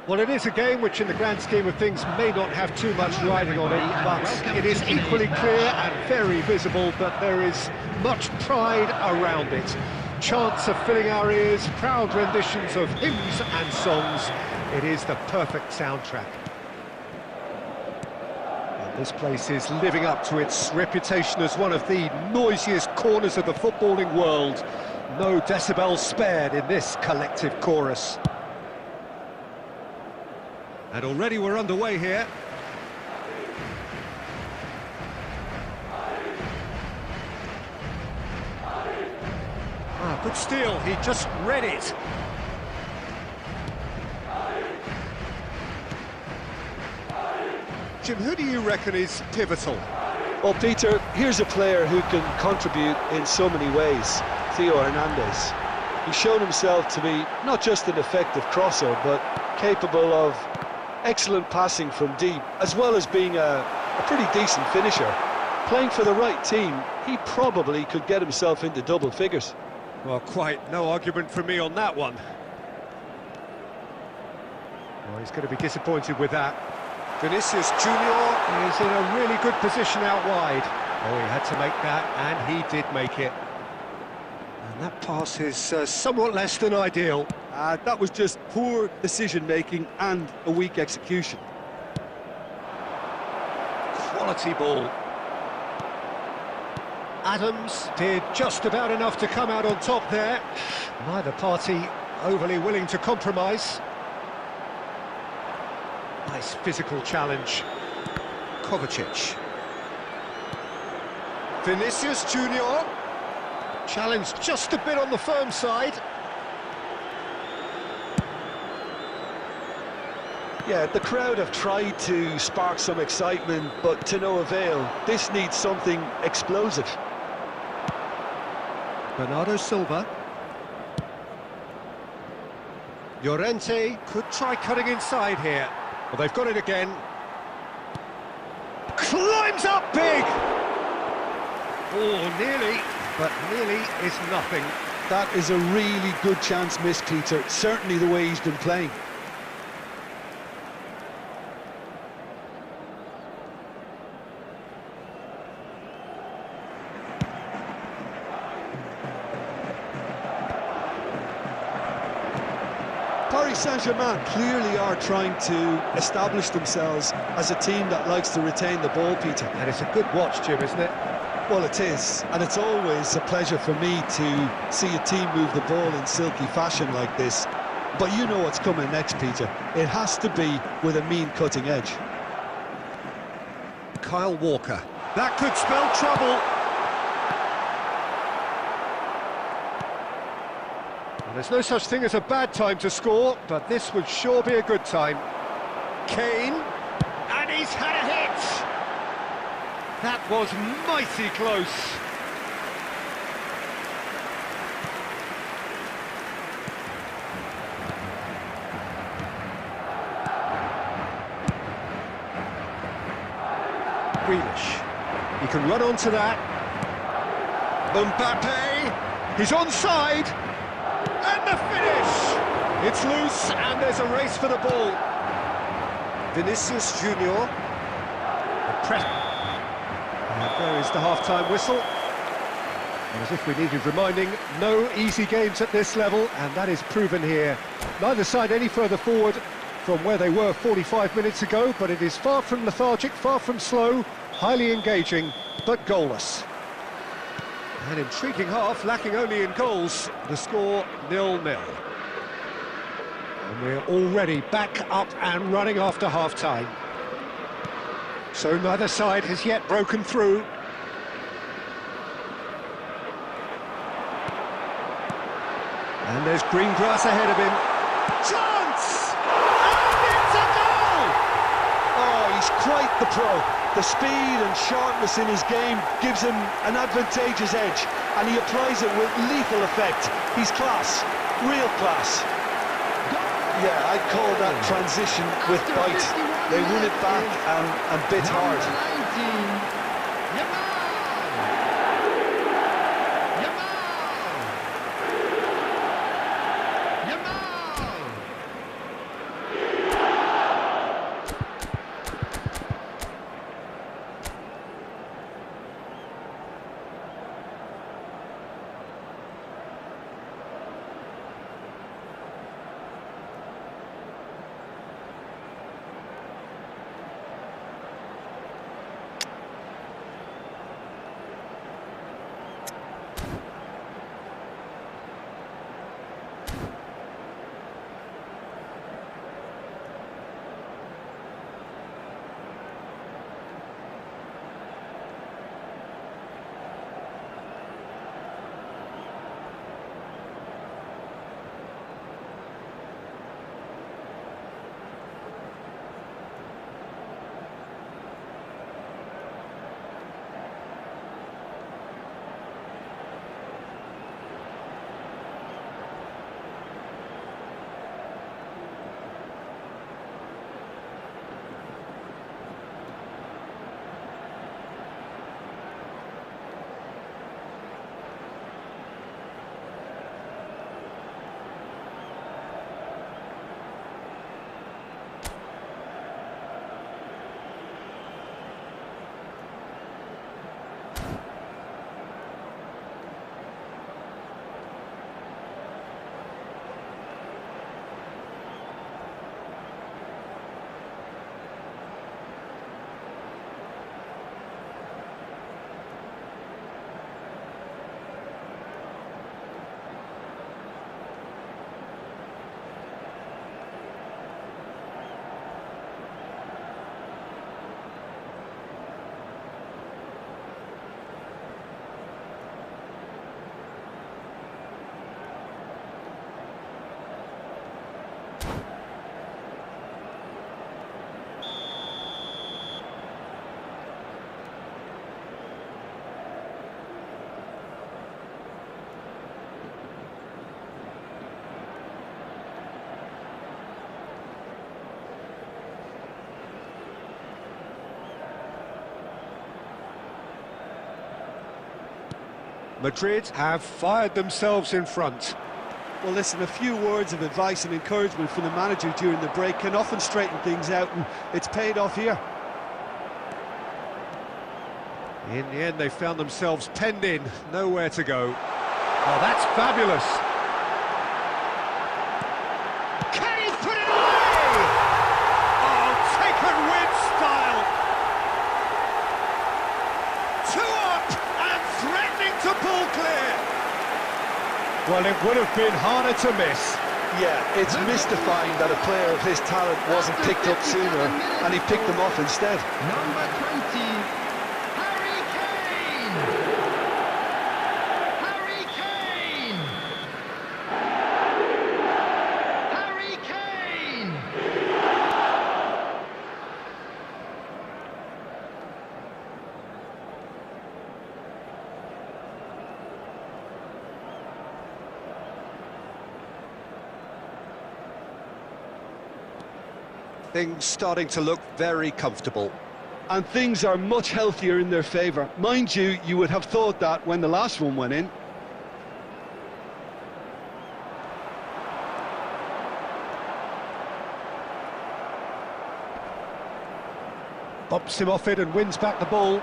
Well, it is a game which in the grand scheme of things may not have too much riding on it, but it is equally clear and very visible that there is much pride around it. Chants are filling our ears, proud renditions of hymns and songs. It is the perfect soundtrack. And this place is living up to its reputation as one of the noisiest corners of the footballing world. No decibels spared in this collective chorus. And already we're underway here. Good steal, he just read it. Jim, who do you reckon is pivotal? Well, Peter, here's a player who can contribute in so many ways, Theo Hernandez. He's shown himself to be not just an effective crosser, but capable of excellent passing from deep, as well as being a pretty decent finisher. Playing for the right team, he probably could get himself into double figures. Well, quite no argument from me on that one. Well, he's going to be disappointed with that. Vinicius Junior is in a really good position out wide. Oh, he had to make that, and he did make it. And that pass is somewhat less than ideal. That was just poor decision-making and a weak execution. Quality ball. Adams did just about enough to come out on top there. Neither party overly willing to compromise. Nice physical challenge. Kovacic. Vinicius Junior. Challenge just a bit on the firm side. Yeah, the crowd have tried to spark some excitement, but to no avail. This needs something explosive. Bernardo Silva. Llorente could try cutting inside here. Well, they've got it again. Climbs up big! Oh, nearly, but nearly is nothing. That is a really good chance missed, Peter. Certainly the way he's been playing. Paris Saint-Germain clearly are trying to establish themselves as a team that likes to retain the ball, Peter. And it's a good watch, Jim, isn't it? Well, it is, and it's always a pleasure for me to see a team move the ball in silky fashion like this. But you know what's coming next, Peter. It has to be with a mean cutting edge. Kyle Walker. That could spell trouble. Well, there's no such thing as a bad time to score, but this would sure be a good time. Kane, and he's had a hit! That was mighty close. Grealish. He can run onto that. Mbappe. He's onside. And the finish! It's loose, and there's a race for the ball. Vinicius Junior. The press. And there is the half-time whistle. And as if we needed reminding, no easy games at this level, and that is proven here. Neither side any further forward from where they were 45 minutes ago, but it is far from lethargic, far from slow, highly engaging, but goalless. An intriguing half, lacking only in goals. The score 0-0. And we're already back up and running after half-time. So neither side has yet broken through. And there's green grass ahead of him. Chance! And it's a goal! Oh, he's quite the pro. The speed and sharpness in his game gives him an advantageous edge, and he applies it with lethal effect. He's class, real class. Yeah, I'd call that transition with bite. They won it back and bit hard. Madrid have fired themselves in front. Well, listen, a few words of advice and encouragement from the manager during the break can often straighten things out, and it's paid off here. In the end, they found themselves penned in, nowhere to go. Oh, that's fabulous. Can he put it away? Oh, taken with style. Two up and threatening to pull clear. Well, it would have been harder to miss. Yeah, it's mystifying that a player of his talent wasn't picked up sooner, and he picked them off instead. Number 20, Harry Kane! Harry Kane! Harry Kane! Things starting to look very comfortable. And things are much healthier in their favour. Mind you, you would have thought that when the last one went in. Bumps him off it and wins back the ball.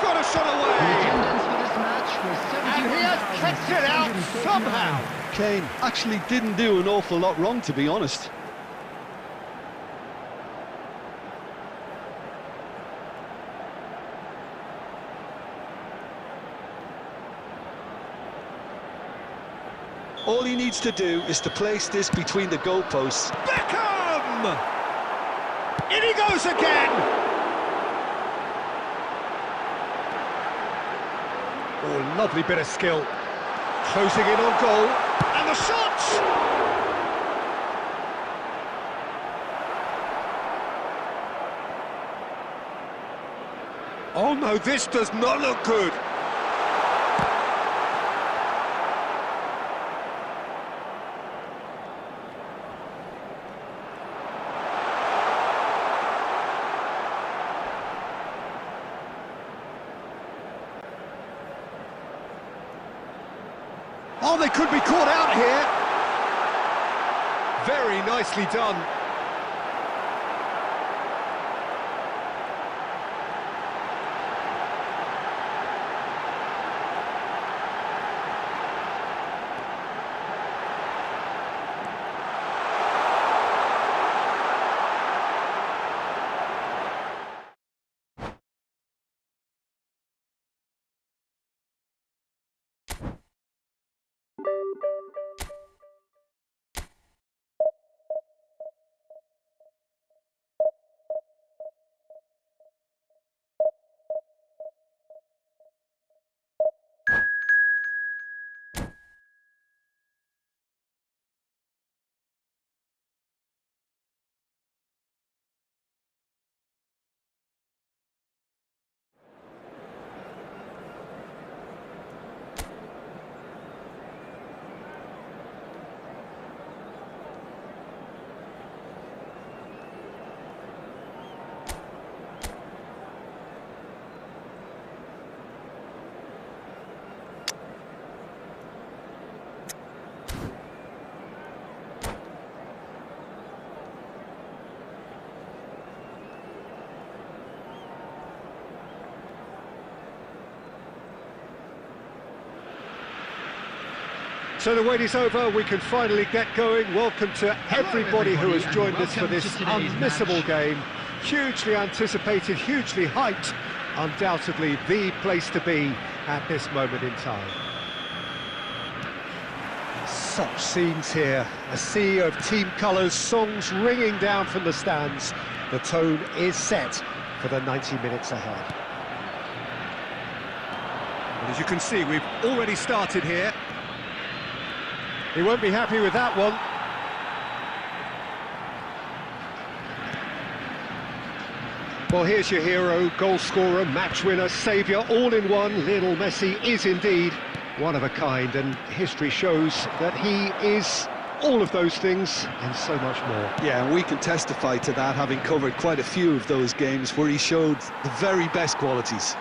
Got a shot The away! attendance for this match was And he has kept it out 71,739. somehow! Kane actually didn't do an awful lot wrong, to be honest. All he needs to do is to place this between the goalposts. Beckham! In he goes again! Oh, lovely bit of skill. Closing in on goal. And the shot! Oh no, this does not look good. Oh, they could be caught out here. Very nicely done. So the wait is over, we can finally get going. Welcome to everybody who has joined us for this unmissable game. Hugely anticipated, hugely hyped, undoubtedly the place to be at this moment in time. Such scenes here, a sea of team colours, songs ringing down from the stands. The tone is set for the 90 minutes ahead. And as you can see, we've already started here. He won't be happy with that one. Well, here's your hero, goal scorer, match winner, saviour, all in one. Lionel Messi is indeed one of a kind, and history shows that he is all of those things and so much more. Yeah, and we can testify to that, having covered quite a few of those games where he showed the very best qualities.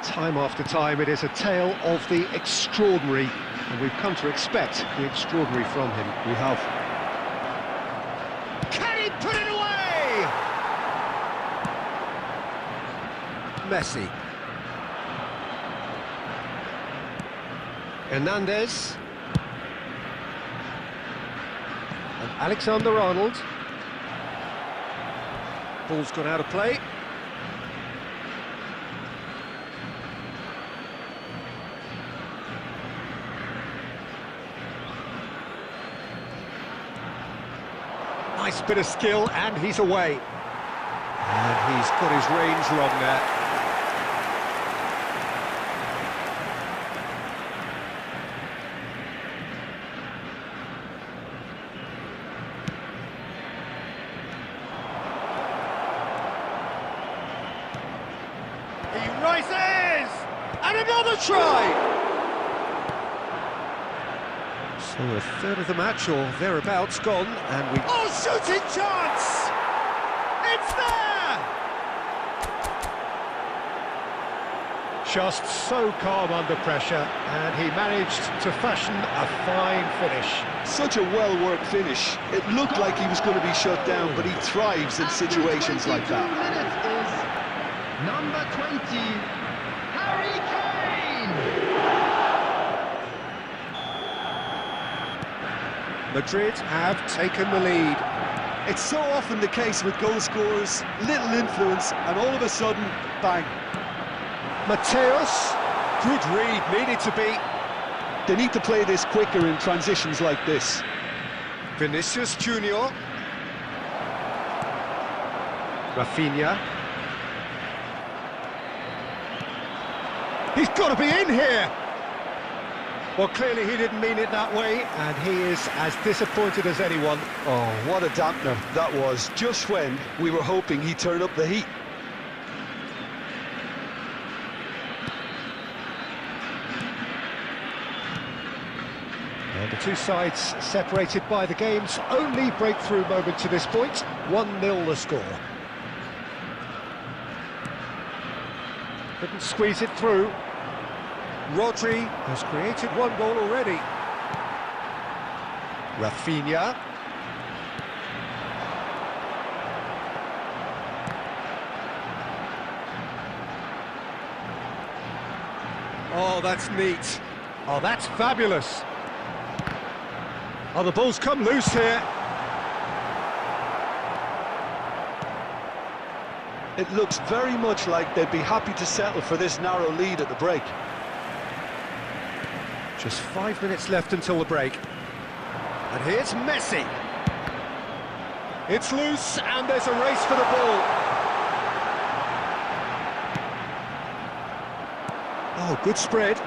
Time after time, it is a tale of the extraordinary, and we've come to expect the extraordinary from him. We have. Can he put it away? Messi. Hernandez. And Alexander-Arnold. Ball's gone out of play. Nice bit of skill, and he's away. And he's got his range wrong there. He rises! And another try! So a third of the match, or thereabouts, gone, and we... Oh, shooting chance! It's there! Just so calm under pressure, and he managed to fashion a fine finish. Such a well-worked finish. It looked like he was going to be shut down, but he thrives in situations like that. Number 20, Harry Kane! Madrid have taken the lead. It's so often the case with goal scorers, little influence, and all of a sudden, bang. Mateus, good read, needed to be. They need to play this quicker in transitions like this. Vinicius Junior. Rafinha. He's got to be in here! Well, clearly he didn't mean it that way, and he is as disappointed as anyone. Oh, what a dampener that was, just when we were hoping he'd turn up the heat. And the two sides separated by the game's only breakthrough moment to this point. 1-0 the score. Couldn't squeeze it through. Rodri has created one goal already. Rafinha. Oh, that's neat. Oh, that's fabulous. Oh, the ball's come loose here. It looks very much like they'd be happy to settle for this narrow lead at the break. Just 5 minutes left until the break. And here's Messi. It's loose, and there's a race for the ball. Oh, good spread.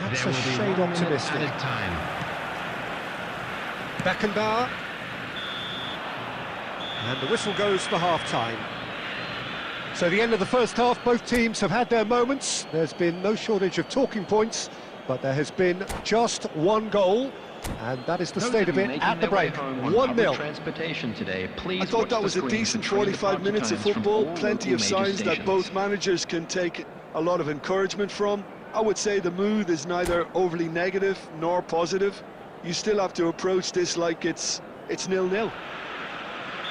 That's a shade optimistic. Beckenbauer. And the whistle goes for half-time. So the end of the first half, both teams have had their moments. There's been no shortage of talking points, but there has been just one goal, and that is the state of it at the break. 1-0. I thought that was a decent 45 minutes of football, plenty of signs that both managers can take a lot of encouragement from. I would say the mood is neither overly negative nor positive. You still have to approach this like it's 0-0.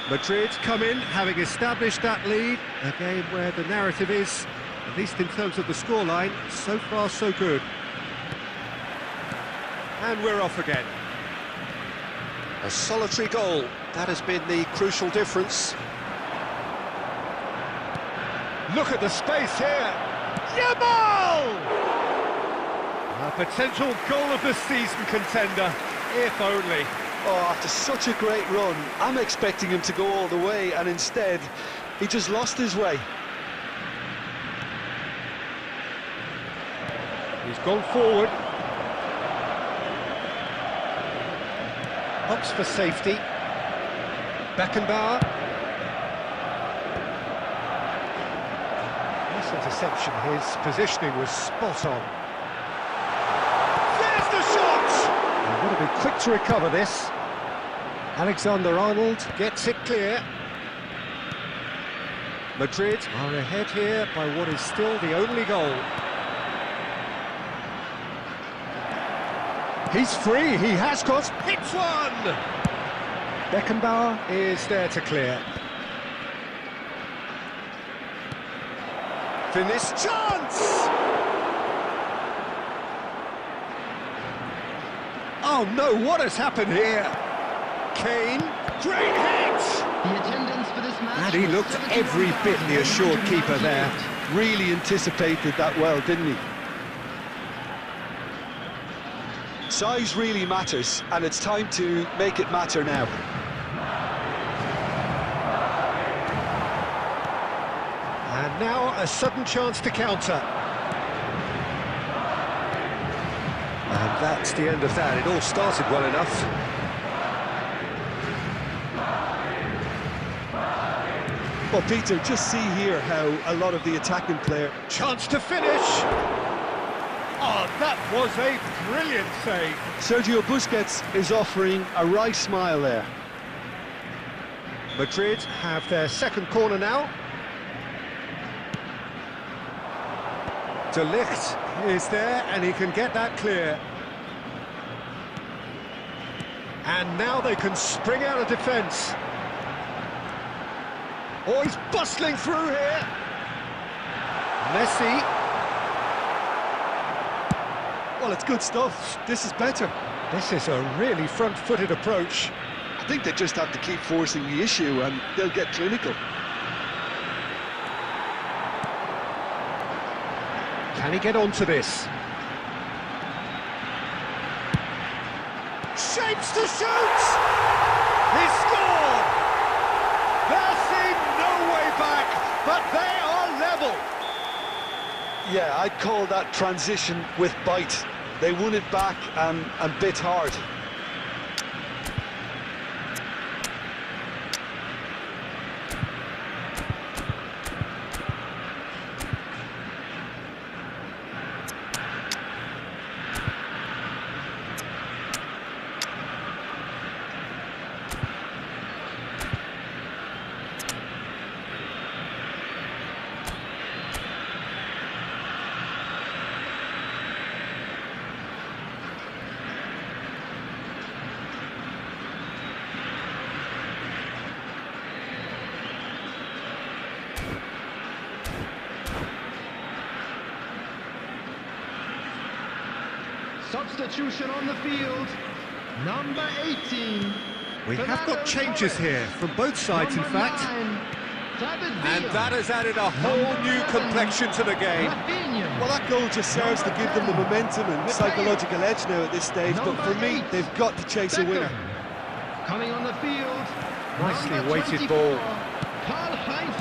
Madrid come in, having established that lead, a game where the narrative is, at least in terms of the scoreline, so far so good. And we're off again. A solitary goal, that has been the crucial difference. Look at the space here. Yamal! A potential goal of the season contender, if only. Oh, after such a great run, I'm expecting him to go all the way, and instead, he just lost his way. He's gone forward. Hops for safety. Beckenbauer. Nice interception. His positioning was spot on. There's the shot! They've got to be quick to recover this. Alexander-Arnold gets it clear. Madrid are ahead here by what is still the only goal. He's free, he has got hits one! Beckenbauer is there to clear. Finish chance! Oh no, what has happened here? Kane, great hit! The attendance for this match. And he looked every bit the assured keeper there. Really anticipated that well, didn't he? Size really matters, and it's time to make it matter now. And now a sudden chance to counter. And that's the end of that. It all started well enough. Well, Peter, just see here how a lot of the attacking player... Chance to finish! Oh, that was a brilliant save. Sergio Busquets is offering a wry smile there. Madrid have their second corner now. De Ligt is there, and he can get that clear. And now they can spring out of defence. Oh, he's bustling through here. Messi. Well, it's good stuff. This is better. This is a really front-footed approach. I think they just have to keep forcing the issue and they'll get clinical. Can he get onto this? Shapes to shoot! He scored! There seemed no way back, but they are level. Yeah, I'd call that transition with bite. They won it back and bit hard. Substitution on the field, number 18. We have got changes here from both sides, in fact. And that has added a whole new complexion to the game. Well, that goal just serves to give them the momentum and psychological edge now at this stage, but for me, they've got to chase a winner. Coming on the field, Nicely weighted ball.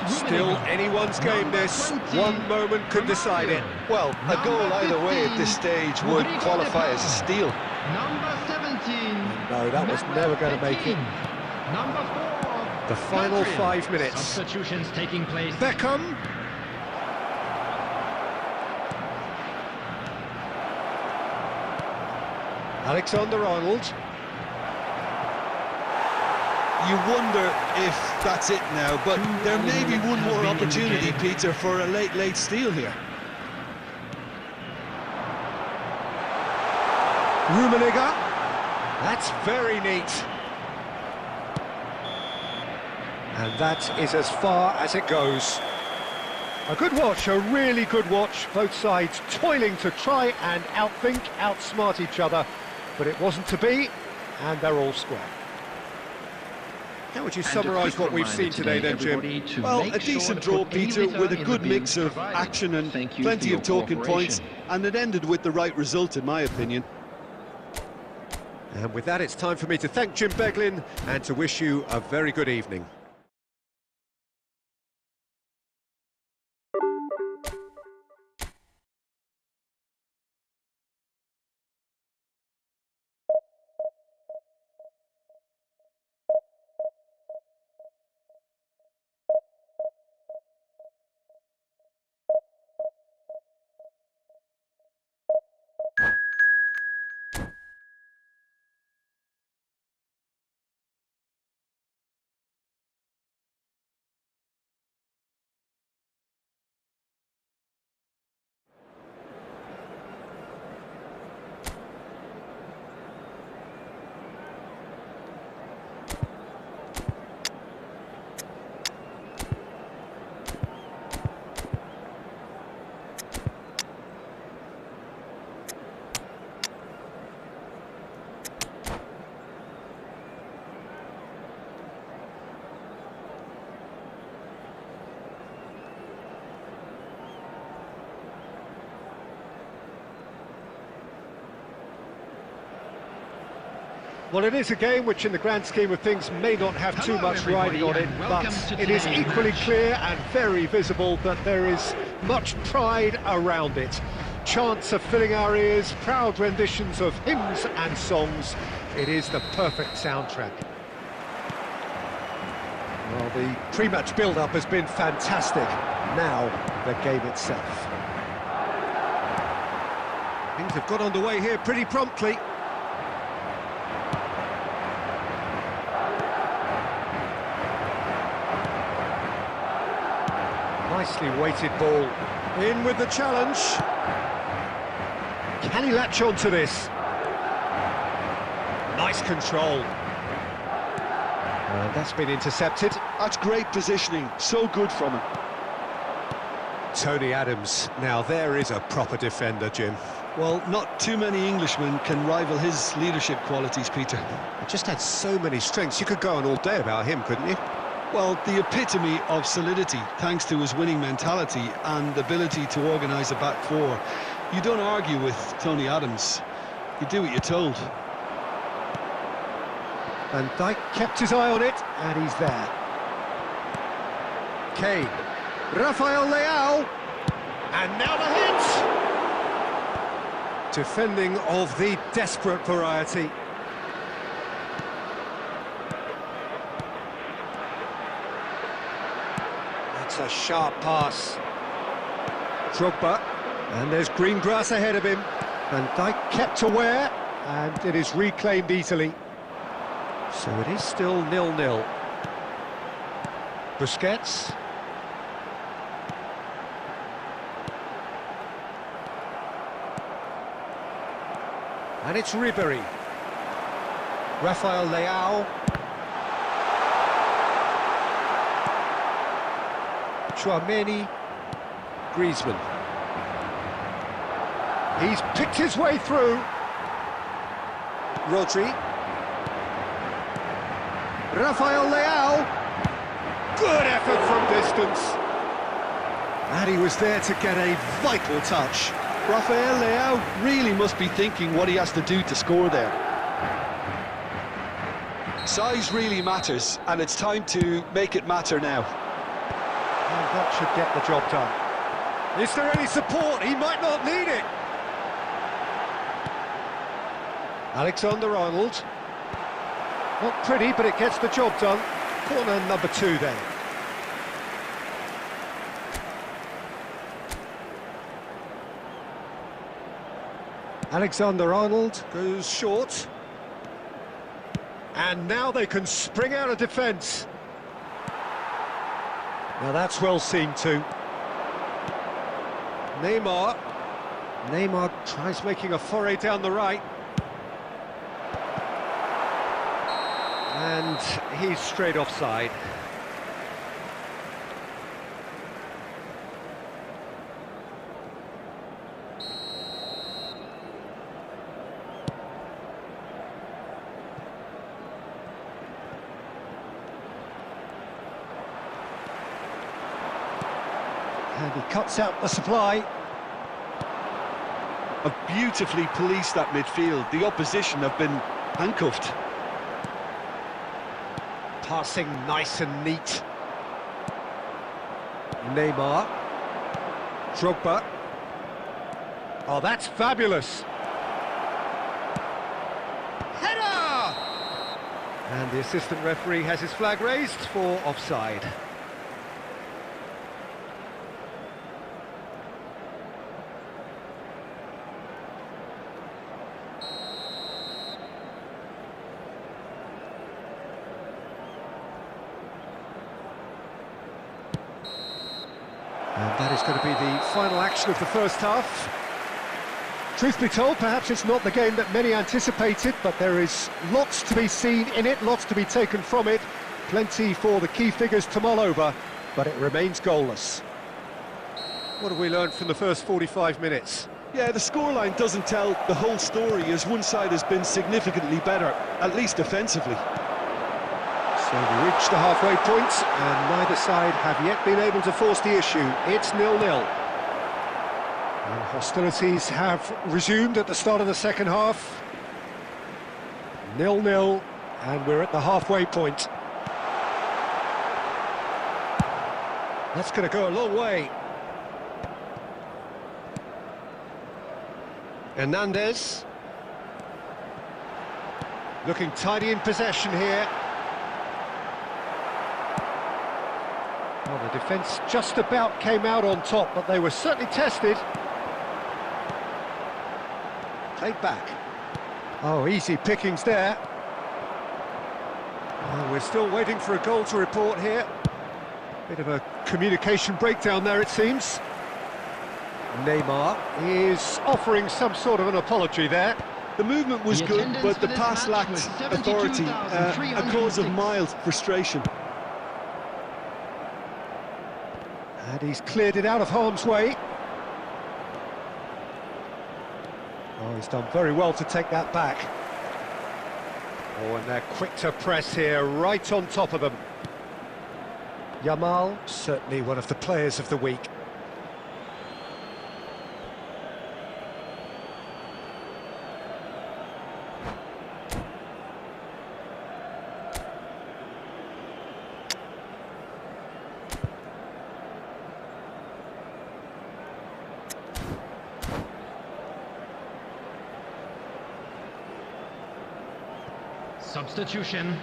Still anyone's game this. One moment could decide it. Well, a goal either way at this stage would qualify as a steal. Number 17. No, that was never going to make it. Number 4. The final 5 minutes. Substitutions taking place. Beckham. Alexander-Arnold. You wonder if that's it now, but there may be one more opportunity, Peter, for a late steal here. Rummenigge. That's very neat. And that is as far as it goes. A good watch, a really good watch. Both sides toiling to try and outthink, outsmart each other. But it wasn't to be, and they're all square. How would you summarise what we've seen today then, Jim? Well, a decent draw, Peter, with a good mix of action and plenty of talking points, and it ended with the right result, in my opinion. And with that, it's time for me to thank Jim Beglin and to wish you a very good evening. Well, it is a game which, in the grand scheme of things, may not have too much riding on it, but it is equally clear and very visible that there is much pride around it. Chants are filling our ears, proud renditions of hymns and songs. It is the perfect soundtrack. Well, the pre-match build-up has been fantastic. Now, the game itself. Things have got underway here pretty promptly. Nicely weighted ball. In with the challenge. Can he latch on to this? Nice control. And that's been intercepted. That's great positioning, so good from him. Tony Adams. Now there is a proper defender, Jim. Well, not too many Englishmen can rival his leadership qualities, Peter. He just had so many strengths. You could go on all day about him, couldn't you? Well, the epitome of solidity, thanks to his winning mentality and ability to organise a back four. You don't argue with Tony Adams. You do what you're told. Van Dijk kept his eye on it, and he's there. Kane. Rafael Leao. And now the hit! Defending of the desperate variety. That's a sharp pass. Drogba. And there's green grass ahead of him. Van Dijk kept aware, and it is reclaimed easily. So it is still 0-0. Busquets. And it's Ribery. Rafael Leao. Tchouaméni. Griezmann. He's picked his way through. Rodri. Rafael Leao. Good effort from distance. And he was there to get a vital touch. Rafael Leao really must be thinking what he has to do to score there. Size really matters, and it's time to make it matter now. And that should get the job done. Is there any support? He might not need it. Alexander-Arnold. Not pretty, but it gets the job done. Corner number 2 then. Alexander-Arnold goes short. And now they can spring out of defence. Now that's well seen too. Neymar. Neymar tries making a foray down the right. And he's straight offside. And he cuts out the supply. Have beautifully policed that midfield. The opposition have been handcuffed. Passing nice and neat. Neymar. Drogba. Oh, that's fabulous. Header! And the assistant referee has his flag raised for offside. And that is going to be the final action of the first half. Truth be told, perhaps it's not the game that many anticipated, but there is lots to be seen in it, lots to be taken from it. Plenty for the key figures to mull over, but it remains goalless. What have we learned from the first 45 minutes? Yeah, the scoreline doesn't tell the whole story, as one side has been significantly better, at least defensively. So we reached the halfway point, and neither side have yet been able to force the issue. It's 0-0. And hostilities have resumed at the start of the second half. 0-0, and we're at the halfway point. That's going to go a long way. Hernandez. Looking tidy in possession here. Well, the defence just about came out on top, but they were certainly tested. Played back. Oh, easy pickings there. Oh, we're still waiting for a goal to report here. Bit of a communication breakdown there, it seems. Neymar is offering some sort of an apology there. The movement was good, but the pass lacked authority, a cause of mild frustration. And he's cleared it out of harm's way. Oh, he's done very well to take that back. Oh, and they're quick to press here, right on top of them. Yamal, certainly one of the players of the week. Substitution.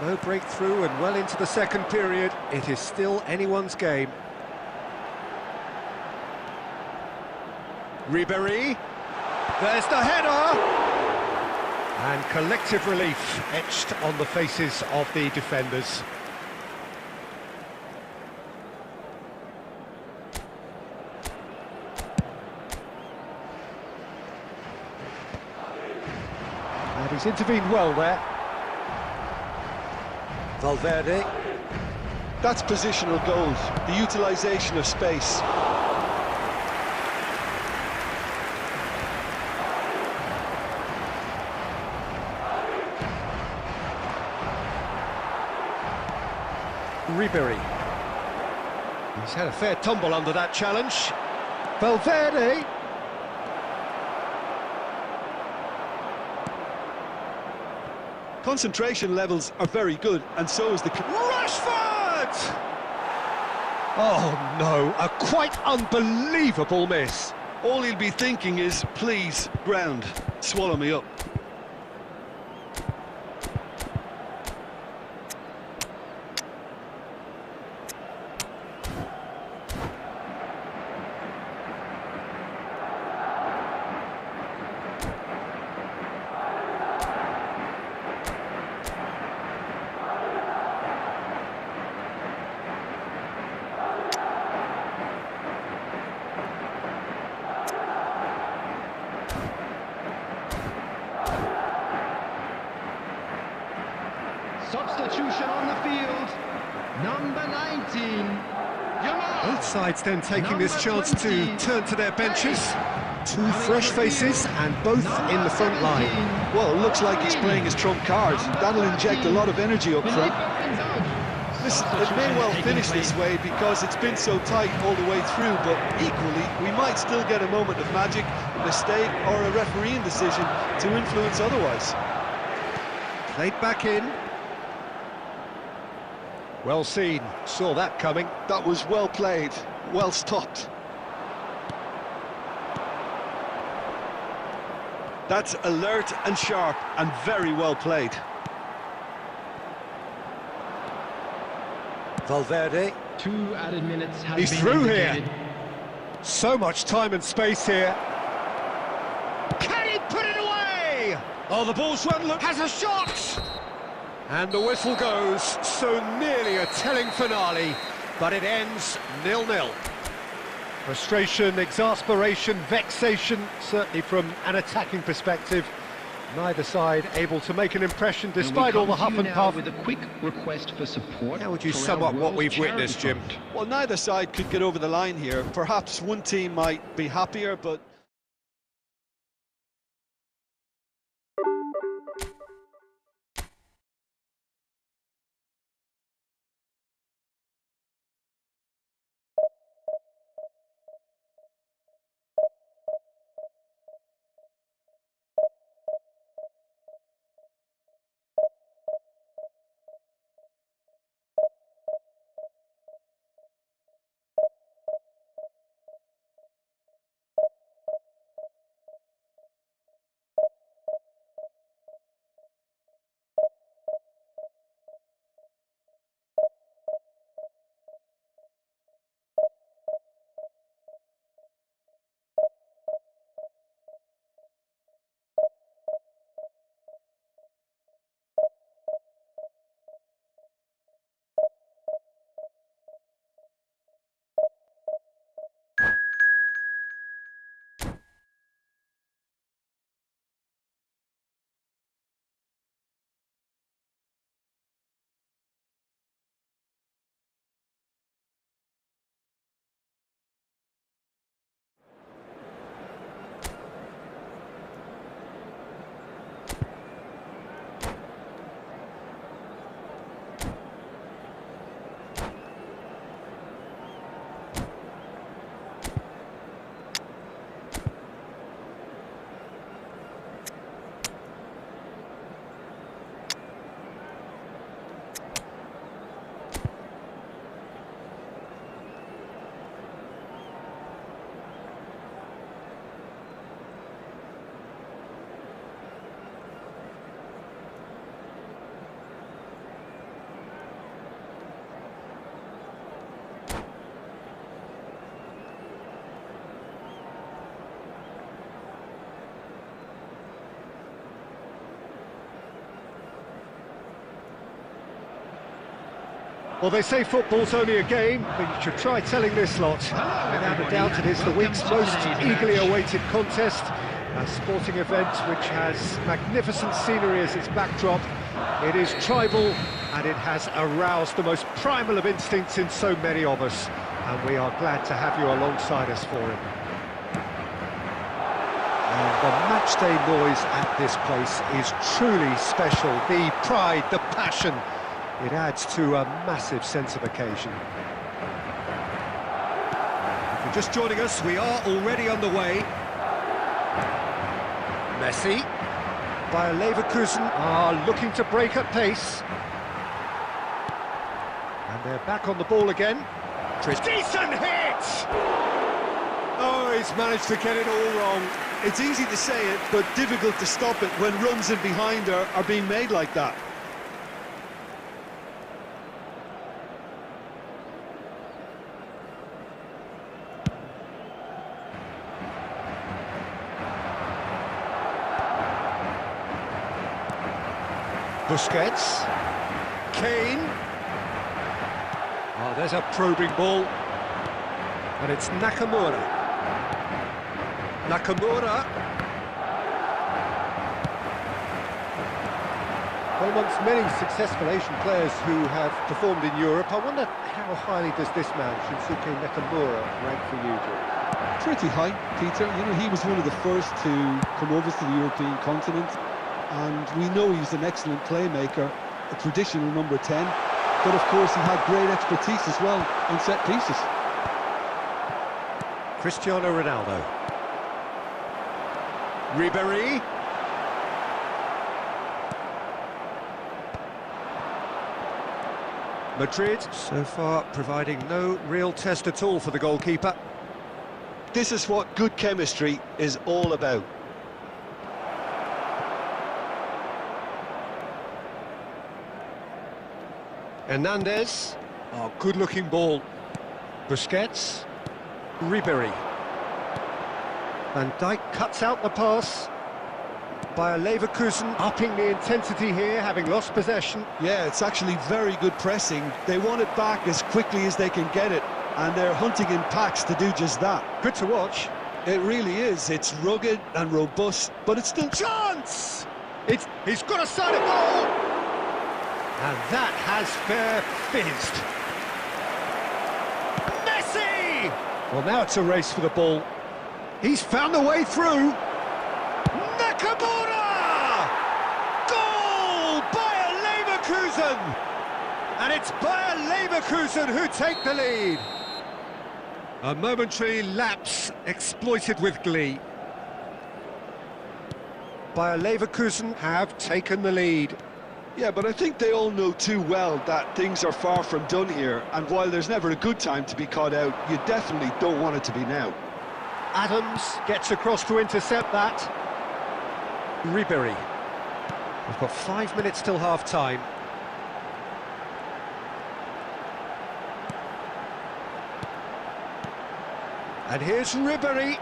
No breakthrough and well into the second period. It is still anyone's game. Ribéry. There's the header! And collective relief etched on the faces of the defenders. And he's intervened well there. Valverde. That's positional goals, the utilisation of space. Ribéry. He's had a fair tumble under that challenge. Valverde. Concentration levels are very good, and so is the... Rashford! Oh no, a quite unbelievable miss. All he'll be thinking is, please, ground, swallow me up. Substitution on the field. Number 19. Yamal. Both sides then taking Number this chance 20. to turn to their benches. Two fresh faces and both in the front line. Well, it looks like he's playing his trump card. That'll inject a lot of energy up front. Listen, it may well finish this way because it's been so tight all the way through, but equally, we might still get a moment of magic, a mistake, or a refereeing decision to influence otherwise. Played back in. Well seen, saw that coming. That was well played, well stopped. That's alert and sharp and very well played. Valverde. 2 added minutes have He's been through indicated. here. So much time and space here. Can he put it away? Oh, the ball's run, look, has a shot! And the whistle goes, so nearly a telling finale, but it ends 0-0. Frustration, exasperation, vexation, certainly from an attacking perspective. Neither side able to make an impression despite all the huff and puff. With a quick request for support. How would you for sum our up what World we've Charity witnessed, Jim? Fund. Well, neither side could get over the line here. Perhaps one team might be happier, but Well, they say football's only a game, but you should try telling this lot. Without a doubt, it is the week's most eagerly awaited contest. A sporting event which has magnificent scenery as its backdrop. It is tribal, and it has aroused the most primal of instincts in so many of us. And we are glad to have you alongside us for it. And the matchday noise at this place is truly special. The pride, the passion, it adds to a massive sense of occasion. If you're just joining us, we are already underway. Messi. Bayer Leverkusen are looking to break at pace. And they're back on the ball again. Decent hit! Oh, he's managed to get it all wrong. It's easy to say it, but difficult to stop it when runs in behind are being made like that. Busquets. Kane. Oh, there's a probing ball. And it's Nakamura. Nakamura. Well, amongst many successful Asian players who have performed in Europe, I wonder how highly does this man, Shinsuke Nakamura, rank for you, Joe? Pretty high, Peter. You know, he was one of the first to come over to the European continent, and we know he's an excellent playmaker, a traditional number 10, but of course he had great expertise as well on set pieces. Cristiano Ronaldo. Ribéry. Madrid, so far, providing no real test at all for the goalkeeper. This is what good chemistry is all about. Hernandez. Oh, good-looking ball. Busquets. Ribéry. Van Dijk cuts out the pass. Bayer Leverkusen upping the intensity here, having lost possession. Yeah, it's actually very good pressing. They want it back as quickly as they can get it, and they're hunting in packs to do just that. Good to watch. It really is. It's rugged and robust, but it's still... Chance! He's got a side of goal! And that has fair fizzed. Messi! Well, now it's a race for the ball. He's found the way through. Nakamura! Goal! Bayer Leverkusen! And it's Bayer Leverkusen who take the lead. A momentary lapse exploited with glee. Bayer Leverkusen have taken the lead. Yeah, but I think they all know too well that things are far from done here, and while there's never a good time to be caught out, you definitely don't want it to be now. Adams gets across to intercept that. Ribéry. We've got 5 minutes till half-time. And here's Ribéry.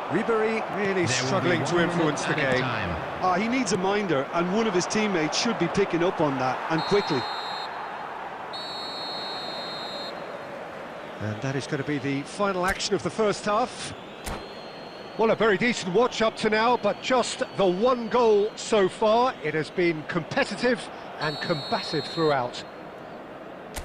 Ribéry really struggling to influence the game. He needs a minder, and one of his teammates should be picking up on that, and quickly. And that is going to be the final action of the first half. Well, a very decent watch up to now, but just the one goal so far. It has been competitive and combative throughout.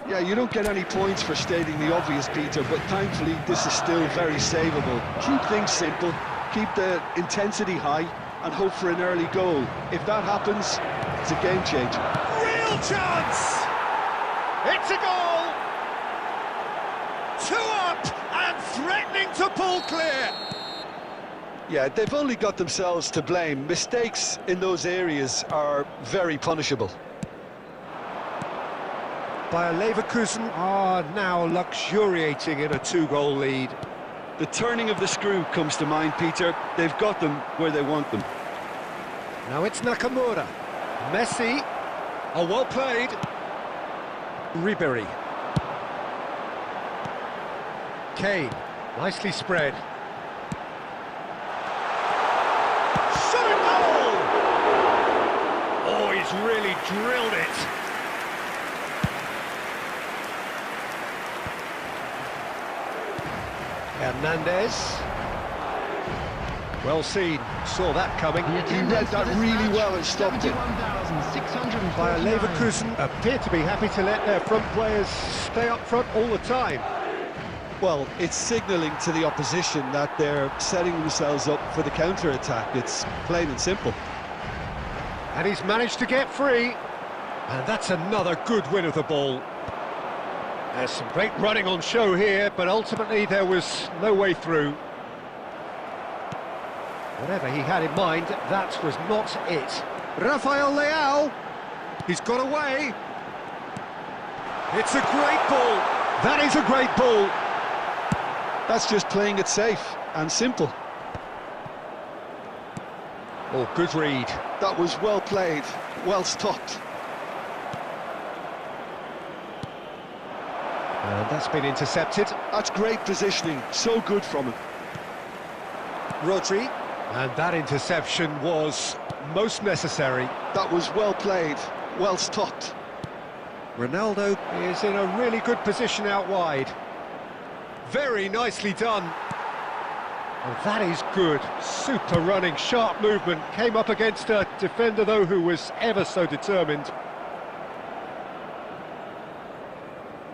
Yeah, you don't get any points for stating the obvious, Peter, but thankfully this is still very savable. Keep things simple, keep the intensity high, and hope for an early goal. If that happens, it's a game changer. Real chance! It's a goal! 2 up and threatening to pull clear! Yeah, they've only got themselves to blame. Mistakes in those areas are very punishable. Bayer Leverkusen are now luxuriating in a 2-goal lead. The turning of the screw comes to mind, Peter. They've got them where they want them. Now it's Nakamura. Messi. Oh, well played. Ribéry. Kane. Nicely spread. Shot it He's really drilled it. Hernandez. Well seen, saw that coming. He read that really well and stopped it. Bayer Leverkusen appear to be happy to let their front players stay up front all the time. Well, it's signalling to the opposition that they're setting themselves up for the counter-attack. It's plain and simple. And he's managed to get free. And that's another good win of the ball. There's some great running on show here, but ultimately there was no way through. Whatever he had in mind, that was not it. Rafael Leao, he's got away. It's a great ball. That is a great ball. That's just playing it safe and simple. Oh, good read. That was well played, well stopped. And that's been intercepted. That's great positioning, so good from him. Rodri. And that interception was most necessary. That was well played, well stopped. Ronaldo is in a really good position out wide. Very nicely done. And that is good. Super running, sharp movement. Came up against a defender, though, who was ever so determined.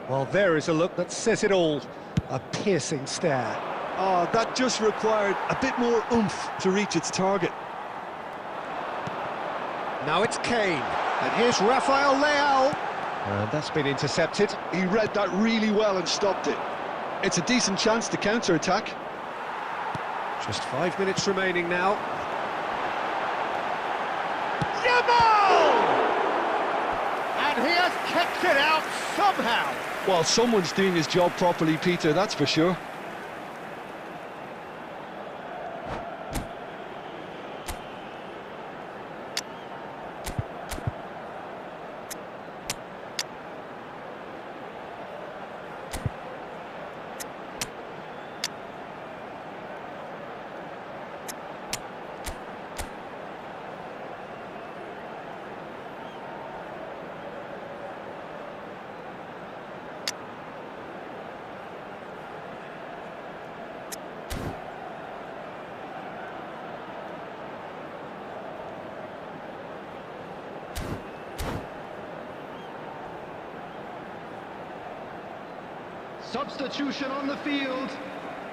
Well, there is a look that says it all. A piercing stare. Oh, that just required a bit more oomph to reach its target. Now it's Kane. And here's Rafael Leao. And that's been intercepted. He read that really well and stopped it. It's a decent chance to counter-attack. Just 5 minutes remaining now. Yamal! And he has kept it out somehow. Well, someone's doing his job properly, Peter, that's for sure. Substitution on the field.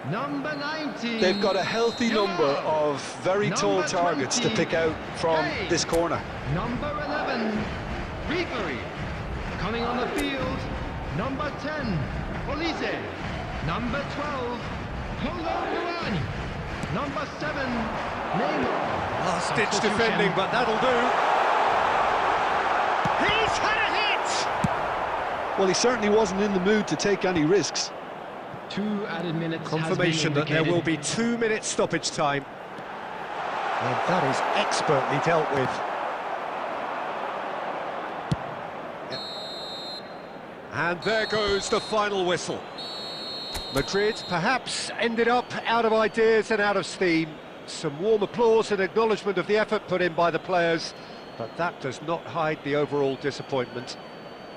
Number 19. They've got a healthy number of very tall targets to pick out from this corner. Number 11, Ribery. Coming on the field, number 10, Olise. Number 12, Kolo. Number 7, Neymar. Last-ditch defending, but that'll do. He's had a hit! Well, he certainly wasn't in the mood to take any risks. 2 added minutes. Confirmation that there will be 2 minutes stoppage time. And that is expertly dealt with. And there goes the final whistle. Madrid perhaps ended up out of ideas and out of steam. Some warm applause and acknowledgement of the effort put in by the players, but that does not hide the overall disappointment.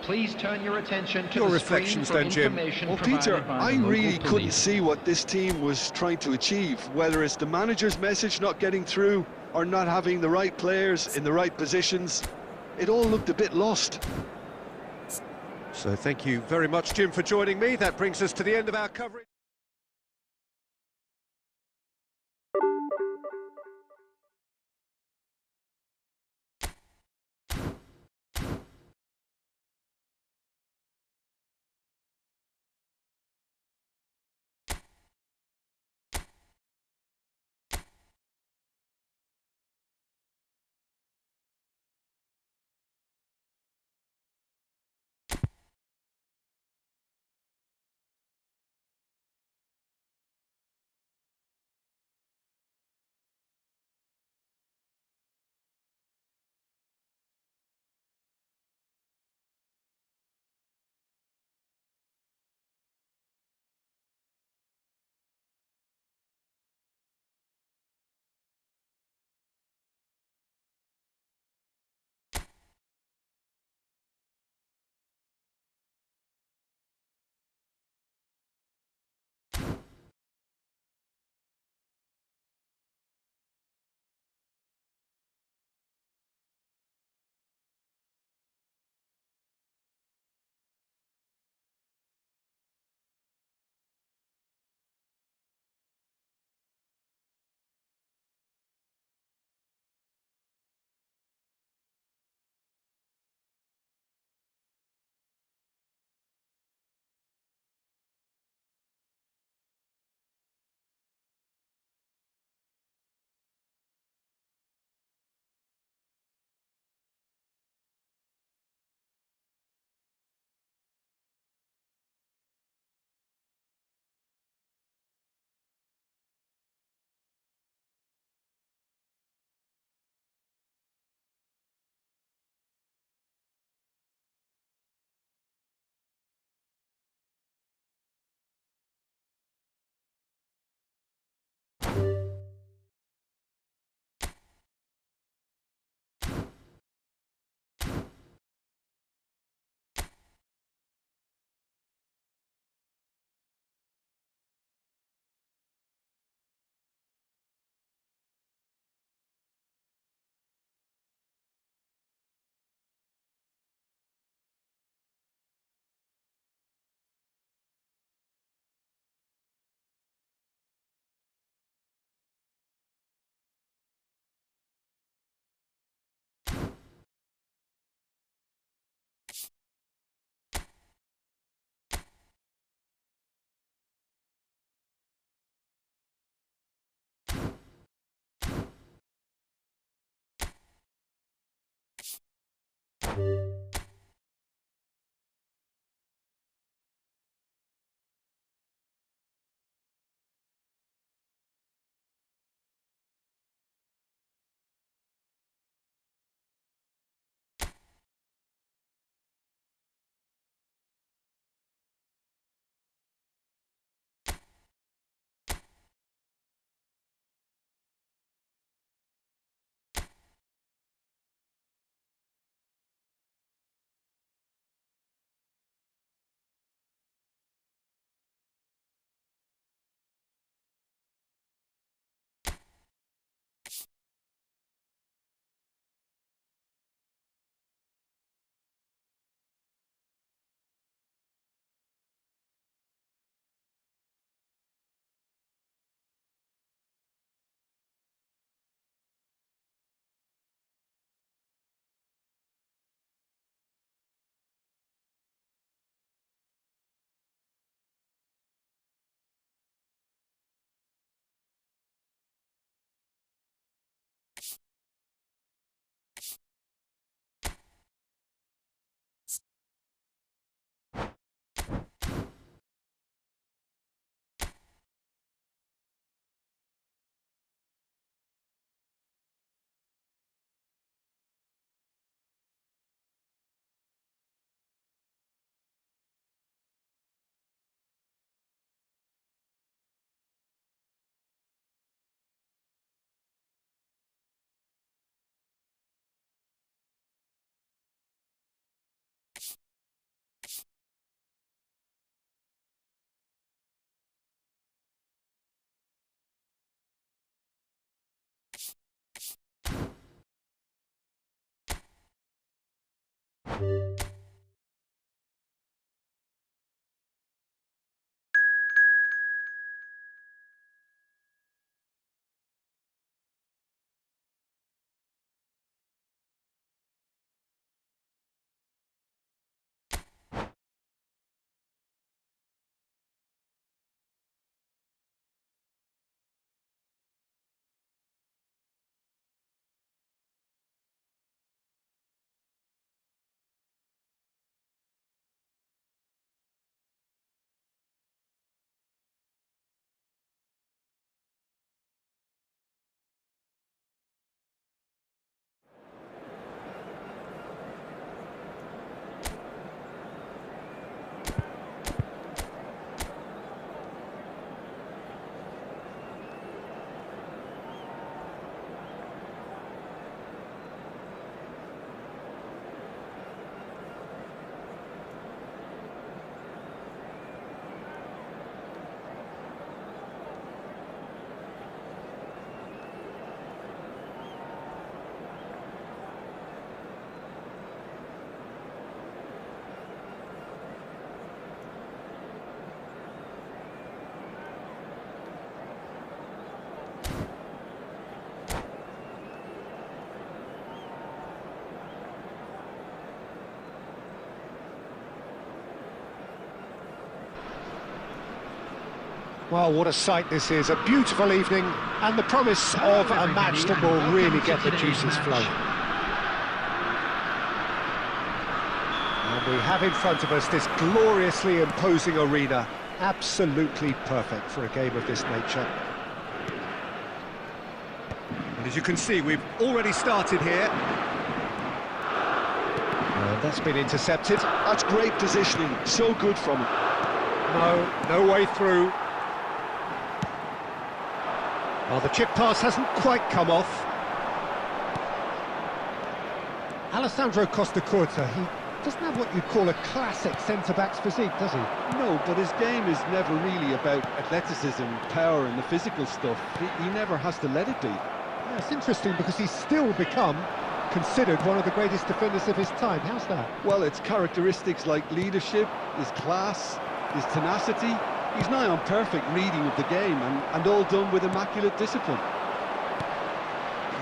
Please turn your attention to Your the reflections screen then, for Jim. information Well, provided Peter, by I the local really couldn't police. see what this team was trying to achieve, whether it's the manager's message not getting through or not having the right players in the right positions. It all looked a bit lost. So thank you very much, Jim, for joining me. That brings us to the end of our coverage. Well, what a sight this is. A beautiful evening and the promise of a match that will really get the juices flowing. And we have in front of us this gloriously imposing arena. Absolutely perfect for a game of this nature. And as you can see, we've already started here. That's been intercepted. That's great positioning, so good from him. No way through. Well, the chip pass hasn't quite come off. Alessandro Costa Curta, he doesn't have what you'd call a classic centre-back's physique, does he? No, but his game is never really about athleticism, power and the physical stuff. He never has to let it be. Yeah, it's interesting because he's still become considered one of the greatest defenders of his time. How's that? Well, it's characteristics like leadership, his class, his tenacity. He's nigh on perfect reading of the game and all done with immaculate discipline.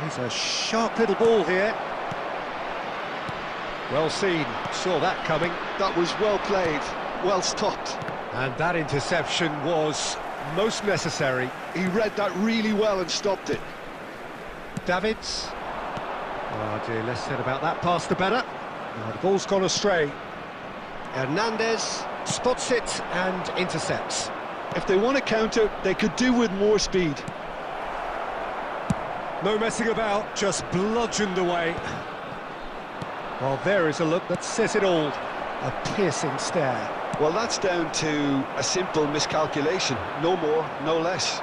He's a sharp little ball here. Well seen, saw that coming. That was well played, well stopped. And that interception was most necessary. He read that really well and stopped it. Davids. Oh dear, less said about that pass the better. Now the ball's gone astray. Hernandez spots it and intercepts. If they want to counter, they could do with more speed. No messing about, just bludgeoned away. Well, there is a look that says it all. A piercing stare. Well, that's down to a simple miscalculation. No more, no less.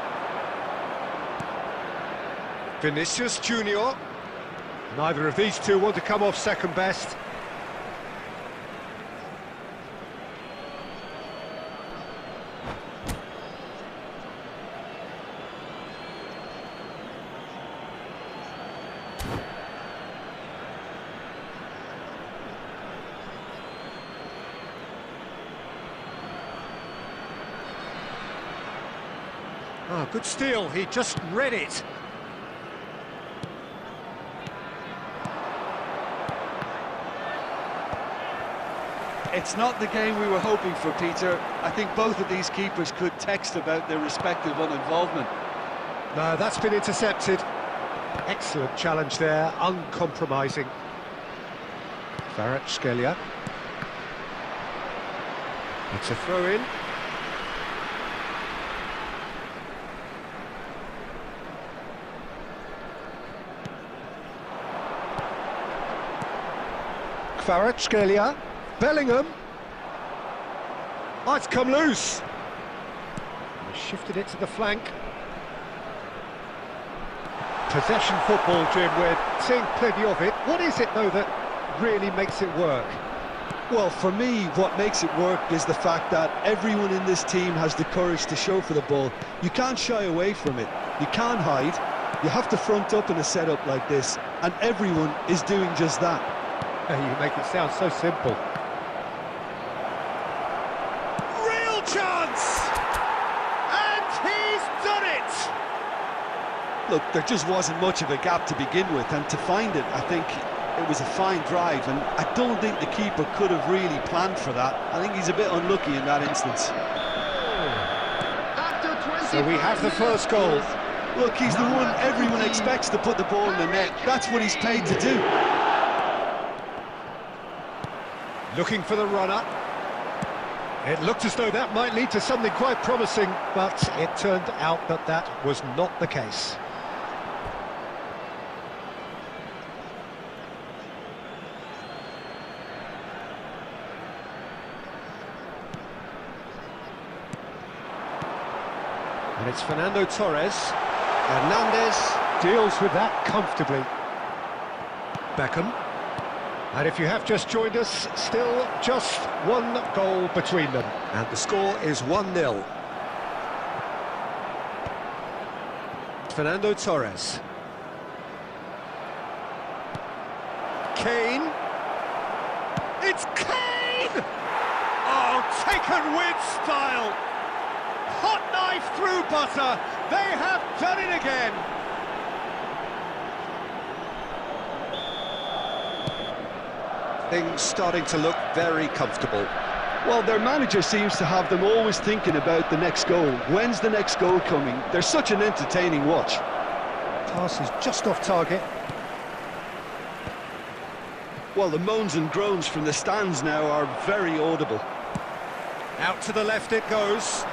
Vinicius Junior. Neither of these two want to come off second best. Oh, good steal, he just read it. It's not the game we were hoping for, Peter. I think both of these keepers could text about their respective uninvolvement. No, that's been intercepted. Excellent challenge there, uncompromising. Kvaratskhelia. It's a throw-in. Kvaratskhelia. Bellingham. Oh, it's come loose. He shifted it to the flank. Possession football, Jim, we're seeing plenty of it. What is it, though, that really makes it work? Well, for me, what makes it work is the fact that everyone in this team has the courage to show for the ball. You can't shy away from it. You can't hide. You have to front up in a setup like this, and everyone is doing just that. You make it sound so simple. Real chance! And he's done it! Look, there just wasn't much of a gap to begin with, and to find it, I think it was a fine drive, and I don't think the keeper could have really planned for that. I think he's a bit unlucky in that instance. So we have the first goal. Look, he's the one everyone expects to put the ball in the net. That's what he's paid to do. Looking for the runner. It looked as though that might lead to something quite promising, but it turned out that that was not the case. And it's Fernando Torres. Hernandez deals with that comfortably. Beckham. And if you have just joined us, still just one goal between them. And the score is 1-0. Fernando Torres. Kane. It's Kane! Oh, taken with style. Hot knife through butter. They have done it again. Things starting to look very comfortable. Well, their manager seems to have them always thinking about the next goal. When's the next goal coming? They're such an entertaining watch. Pass is just off target. Well, the moans and groans from the stands now are very audible. Out to the left it goes.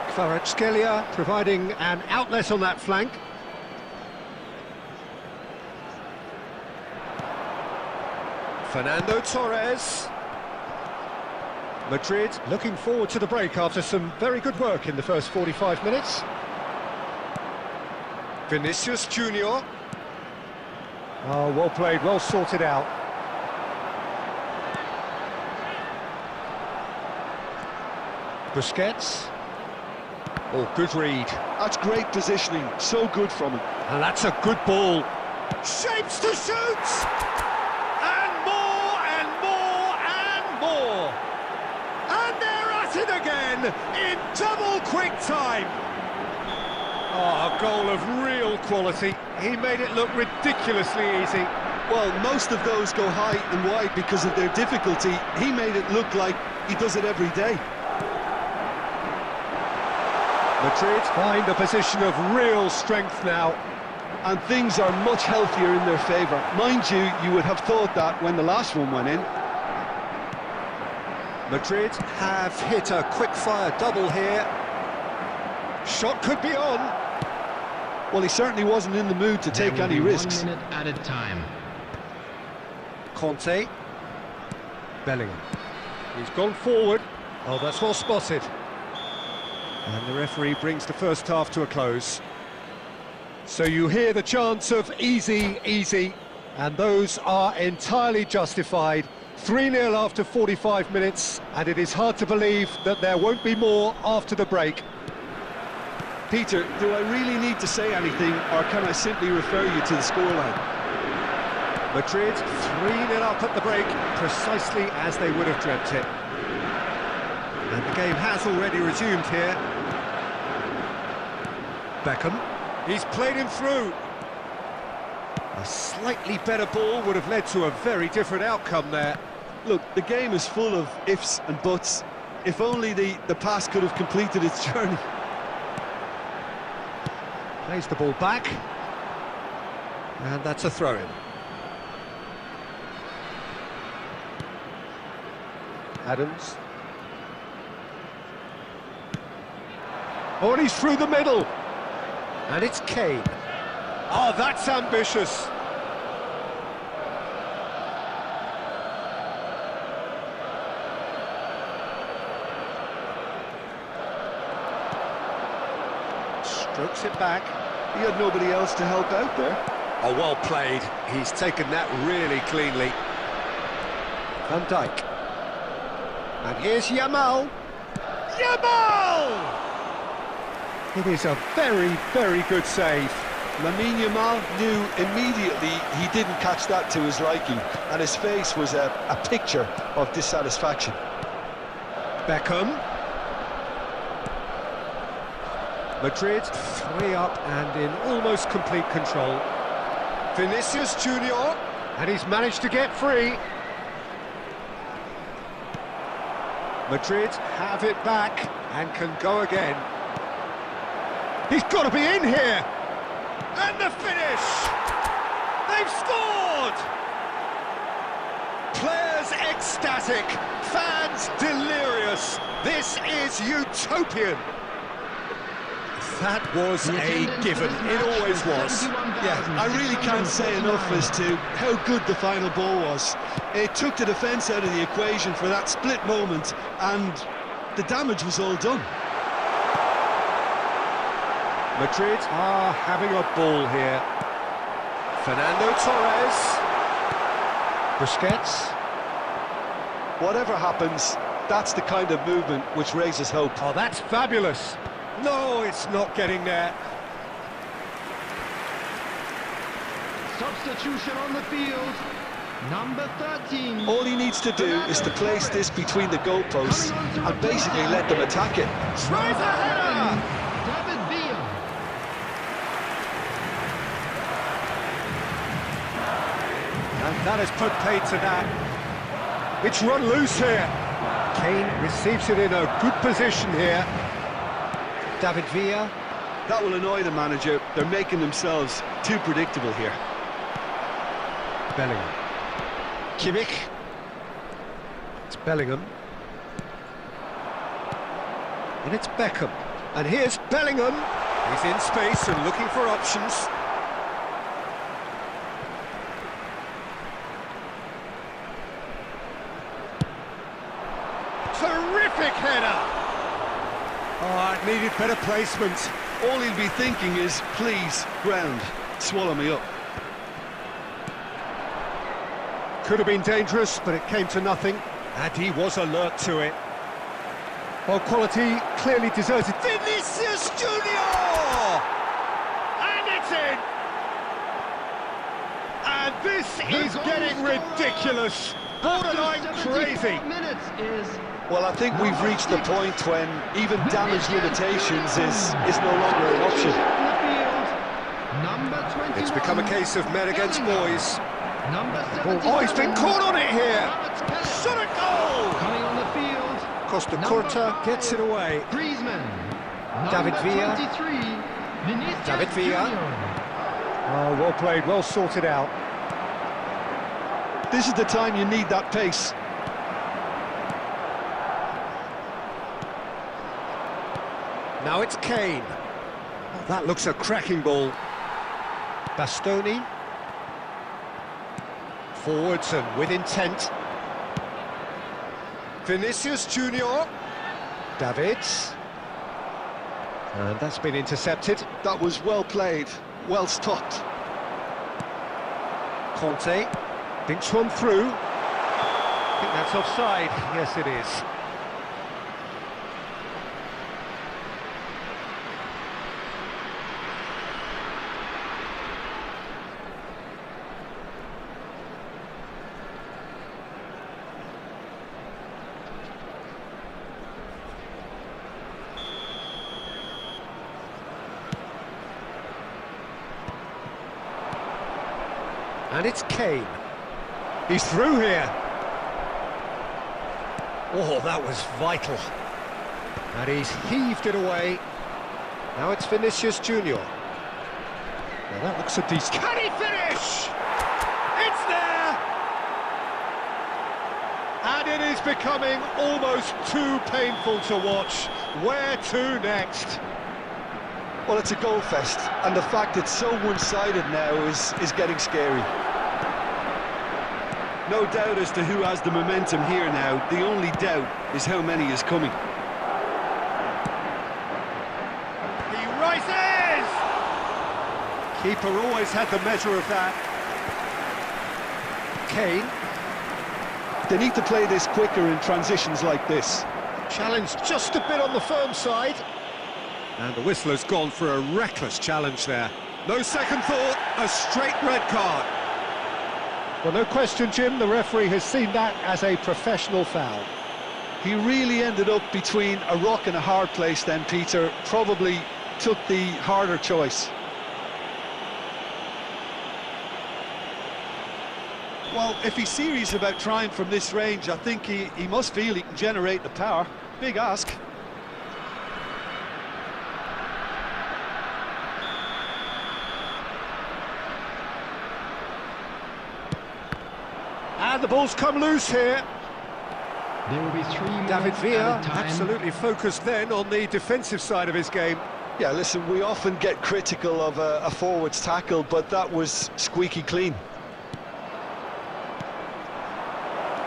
Kvaratskhelia providing an outlet on that flank. Fernando Torres. Madrid looking forward to the break after some very good work in the first 45 minutes. Vinicius Junior. Oh, well played, well sorted out. Busquets. Oh, good read. That's great positioning, so good from him. And that's a good ball. Shapes to shoot! And more, and more, and more! And they're at it again, in double quick time! Oh, a goal of real quality. He made it look ridiculously easy. Well, most of those go high and wide because of their difficulty. He made it look like he does it every day. Madrid find a position of real strength now. And things are much healthier in their favour. Mind you, you would have thought that when the last one went in. Madrid have hit a quick-fire double here. Shot could be on. Well, he certainly wasn't in the mood to take any risks. 1 minute at a time. Conte. Bellingham. He's gone forward. Oh, that's well spotted. And the referee brings the first half to a close. So you hear the chants of easy, easy, and those are entirely justified. 3-0 after 45 minutes, and it is hard to believe that there won't be more after the break. Peter, do I really need to say anything, or can I simply refer you to the scoreline? Madrid 3-0 up at the break, precisely as they would have dreamt it. And the game has already resumed here. Beckham, he's played him through. A slightly better ball would have led to a very different outcome there. Look, the game is full of ifs and buts. If only the pass could have completed its journey. Plays the ball back. And that's a throw-in. Adams. Oh, and he's through the middle. And it's Kane. Oh, that's ambitious. Strokes it back. He had nobody else to help out there. Oh, well played. He's taken that really cleanly. Van Dijk. And here's Yamal. Yamal! It is a very, very good save. Lamine Yamal knew immediately he didn't catch that to his liking, and his face was a picture of dissatisfaction. Beckham. Madrid 3 up and in almost complete control. Vinicius Junior, and he's managed to get free. Madrid have it back and can go again. He's got to be in here! And the finish! They've scored! Players ecstatic, fans delirious. This is utopian. That was a given, it always was. Yeah, I really can't say enough as to how good the final ball was. It took the defence out of the equation for that split moment, and the damage was all done. Madrid are having a ball here. Fernando Torres. Busquets. Whatever happens, that's the kind of movement which raises hope. Oh, that's fabulous. No, it's not getting there. Substitution on the field. Number 13. All he needs to do is to place this between the goalposts and basically let them attack it. Tries a header! David Villa. And that has put paid to that. It's run loose here. Kane receives it in a good position here. David Villa. That will annoy the manager. They're making themselves too predictable here. Bellingham. Kimmich. It's Bellingham. And it's Beckham. And here's Bellingham. He's in space and looking for options. Terrific header! Oh, it needed better placement. All he'll be thinking is, please, ground, swallow me up. Could have been dangerous, but it came to nothing. And he was alert to it. Well, quality clearly deserted. Vinicius Junior! And it's in! And this is getting ridiculous. Borderline crazy. Minutes is Well, I think we've reached the point when even damage limitations is no longer an option. Number 21. It's become a case of men against boys. Number 77. Oh, he's been caught on it here. Shot a goal! Coming on the field. Costa Number Curta 5. gets it away. Griezmann. David Number Villa. 23. Vinicius David Villa. Junior. Oh, well played, well sorted out. This is the time you need that pace. Now it's Kane. Oh, that looks a cracking ball. Bastoni. Forwards and with intent. Vinicius Junior. Davids. And that's been intercepted. That was well played, well stopped. Conte thinks one through. I think that's offside. Yes, it is. And it's Kane. He's through here. Oh, that was vital. And he's heaved it away. Now it's Vinicius Junior. Now that looks a decent... Can he finish? It's there! And it is becoming almost too painful to watch. Where to next? Well, it's a goal fest, and the fact it's so one-sided now is getting scary. No doubt as to who has the momentum here now. The only doubt is how many is coming. He rises! Keeper always had the measure of that. Kane. They need to play this quicker in transitions like this. Challenged just a bit on the firm side. And the whistler's gone for a reckless challenge there. No second thought, a straight red card. Well, no question, Jim, the referee has seen that as a professional foul. He really ended up between a rock and a hard place then, Peter. Probably took the harder choice. Well, if he's serious about trying from this range, I think he must feel he can generate the power. Big ask. And the ball's come loose here. There will be 3 David minutes Villa, at a time. absolutely focused then on the defensive side of his game. Yeah, listen, we often get critical of a forward's tackle, but that was squeaky clean.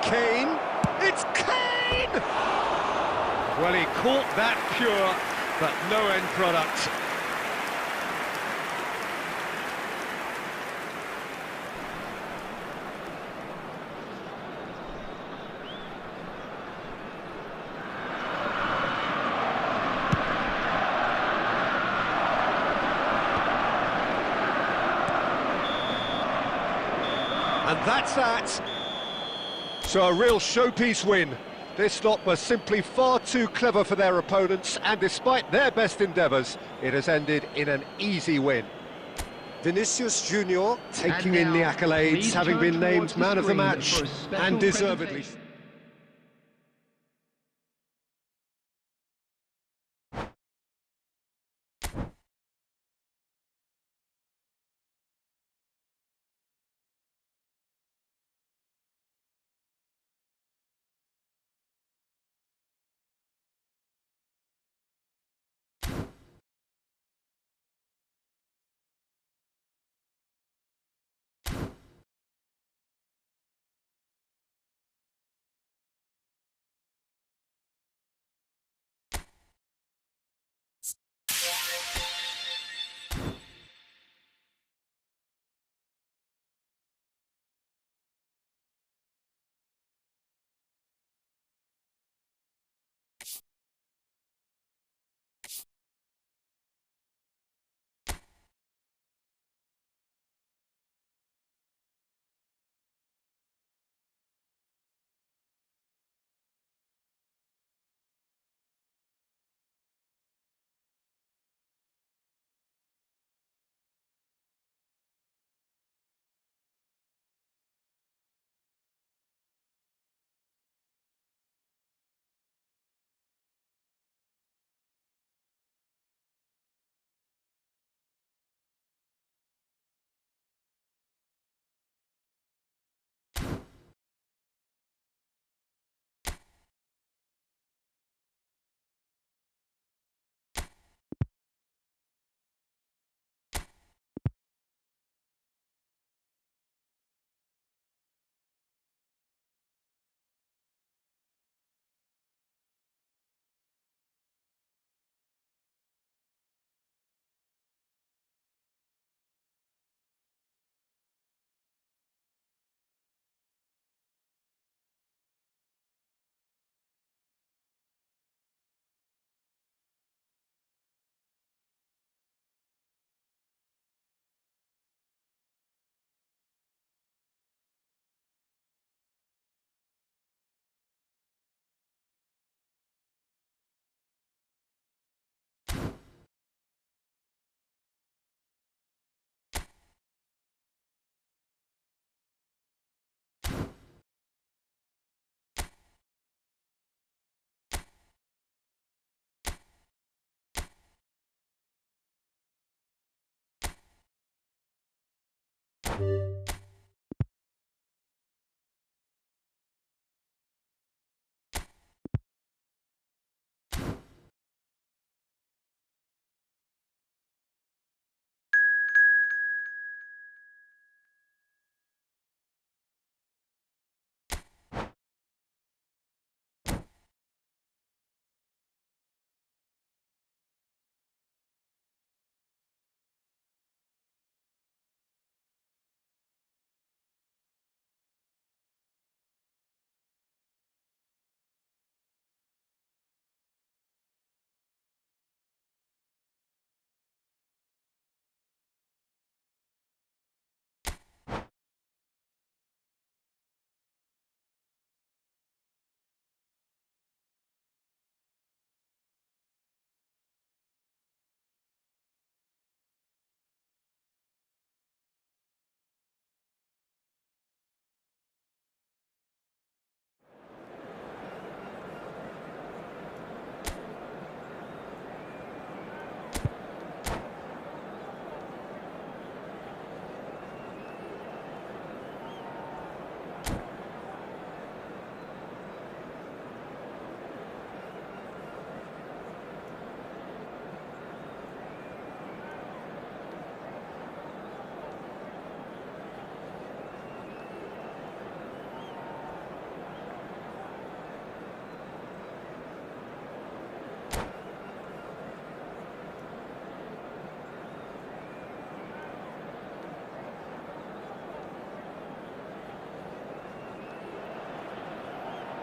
Kane, it's Kane! Well, he caught that pure, but no end product. And that's that. So a real showpiece win. This lot were simply far too clever for their opponents, and despite their best endeavours, it has ended in an easy win. Vinicius Junior taking in the accolades, having been named man of the match, and deservedly.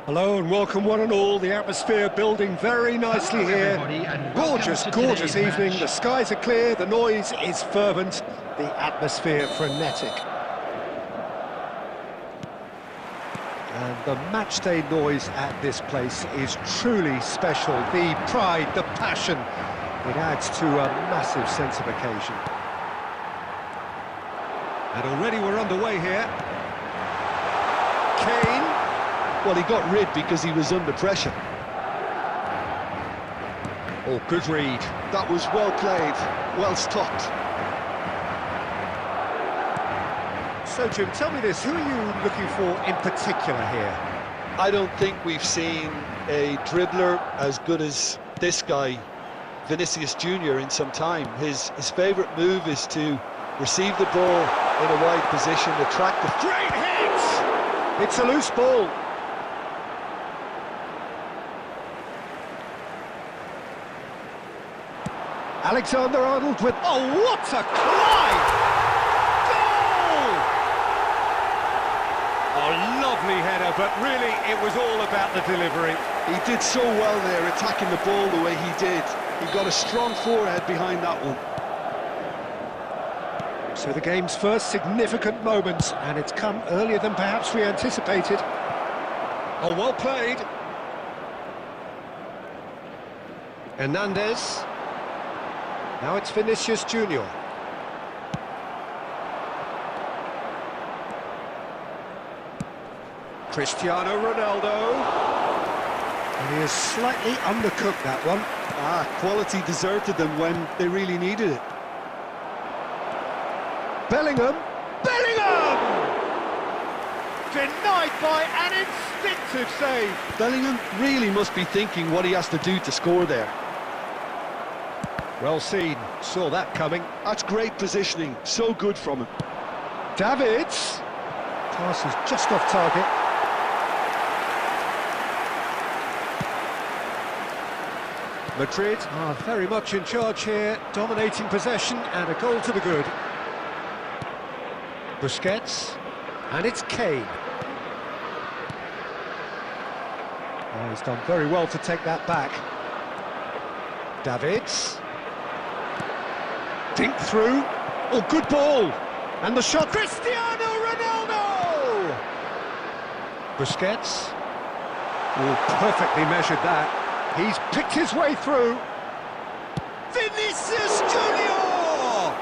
Hello and welcome one and all. The atmosphere building very nicely here. Gorgeous, gorgeous evening. The skies are clear, the noise is fervent, the atmosphere frenetic. And the matchday noise at this place is truly special. The pride, the passion, it adds to a massive sense of occasion. And already we're underway here. Kane. Well, he got rid because he was under pressure. Oh, good read. That was well played, well stopped. So, Jim, tell me this, who are you looking for in particular here? I don't think we've seen a dribbler as good as this guy, Vinicius Junior, in some time. His favourite move is to receive the ball in a wide position, attract the... Great hit! It's a loose ball. Alexander-Arnold with... Oh, what a climb! Goal! Oh, lovely header, but really it was all about the delivery. He did so well there, attacking the ball the way he did. He got a strong forehead behind that one. So the game's first significant moment, and it's come earlier than perhaps we anticipated. Oh, well played. Hernandez. Now it's Vinicius Junior. Cristiano Ronaldo. And he has slightly undercooked that one. Quality deserted them when they really needed it. Bellingham. Bellingham! Denied by an instinctive save. Bellingham really must be thinking what he has to do to score there. Well seen, saw that coming. That's great positioning, so good from him. Davids. Pass is just off target. Madrid are very much in charge here, dominating possession and a goal to the good. Busquets, and it's Kane. Oh, he's done very well to take that back. Davids. Dink through. Oh, good ball. And the shot. Cristiano Ronaldo! Busquets. Oh, perfectly measured that. He's picked his way through. Vinicius Junior!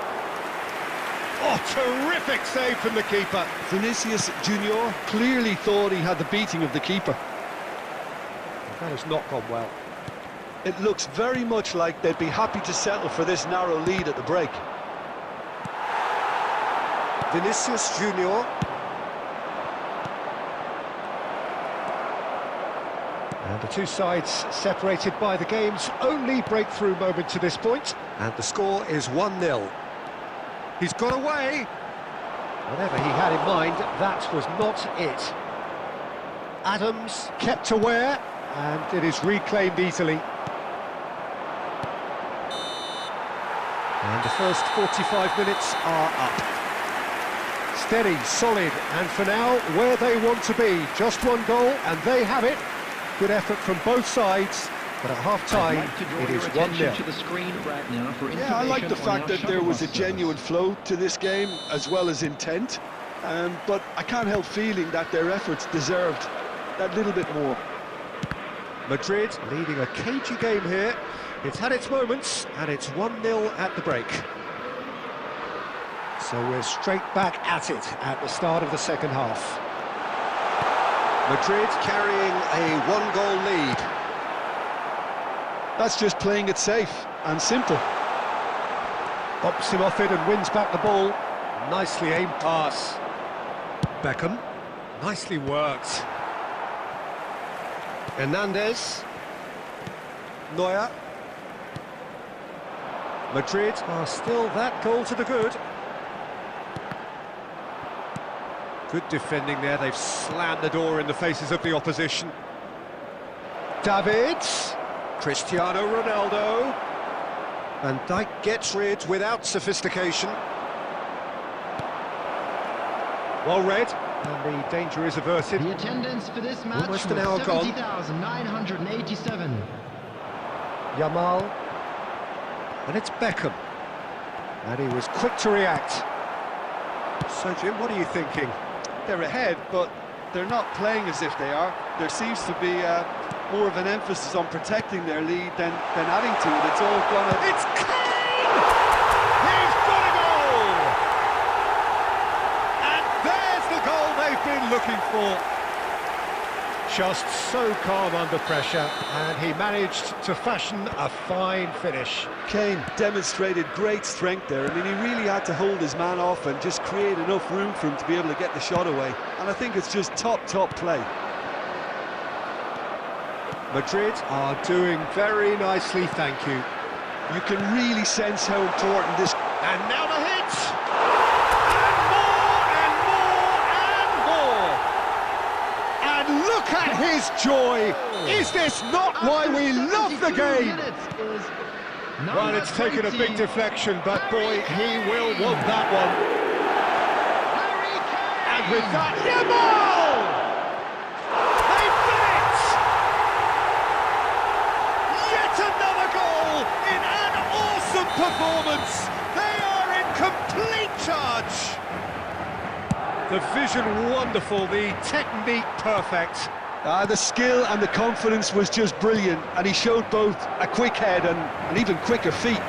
Oh, terrific save from the keeper. Vinicius Junior clearly thought he had the beating of the keeper. That has not gone well. It looks very much like they'd be happy to settle for this narrow lead at the break. Vinicius Junior. And the two sides separated by the game's only breakthrough moment to this point. And the score is 1-0. He's got away. Whatever he had in mind, that was not it. Adams kept aware, and it is reclaimed easily. And the first 45 minutes are up. Steady, solid, and for now, where they want to be. Just one goal, and they have it. Good effort from both sides, but at half-time, it is 1-0. Yeah, I like the fact that there was a genuine flow to this game, as well as intent. But I can't help feeling that their efforts deserved that little bit more. Madrid leading a cagey game here. It's had its moments, and it's 1-0 at the break. So we're straight back at it at the start of the second half. Madrid carrying a one-goal lead. That's just playing it safe and simple. Pops him off it and wins back the ball. Nicely aimed pass. Beckham, nicely worked. Hernandez. Neuer. Madrid are still that goal to the good. Good defending there, they've slammed the door in the faces of the opposition. David, Cristiano Ronaldo. Van Dijk gets rid without sophistication. Well read, and the danger is averted. The attendance for this match Almost was an hour gone. 70,987. Yamal. And it's Beckham. And he was quick to react. So, Jim, what are you thinking? They're ahead, but they're not playing as if they are. There seems to be more of an emphasis on protecting their lead than adding to it. It's all gonna... It's Kane! He's got a goal! And there's the goal they've been looking for. Just so calm under pressure, and he managed to fashion a fine finish. Kane demonstrated great strength there. I mean, he really had to hold his man off and just create enough room for him to be able to get the shot away. And I think it's just top play. Madrid are doing very nicely, thank you. You can really sense how important this... And now the hit! And more! And look at his joy! Is this not why we love the game? Well, it's taken a big deflection, but boy, he will want that one. And with that, Yamal! They've done it! Yet another goal in an awesome performance. They are in complete charge. The vision wonderful, the technique perfect. The skill and the confidence was just brilliant, and he showed both a quick head and even quicker feet.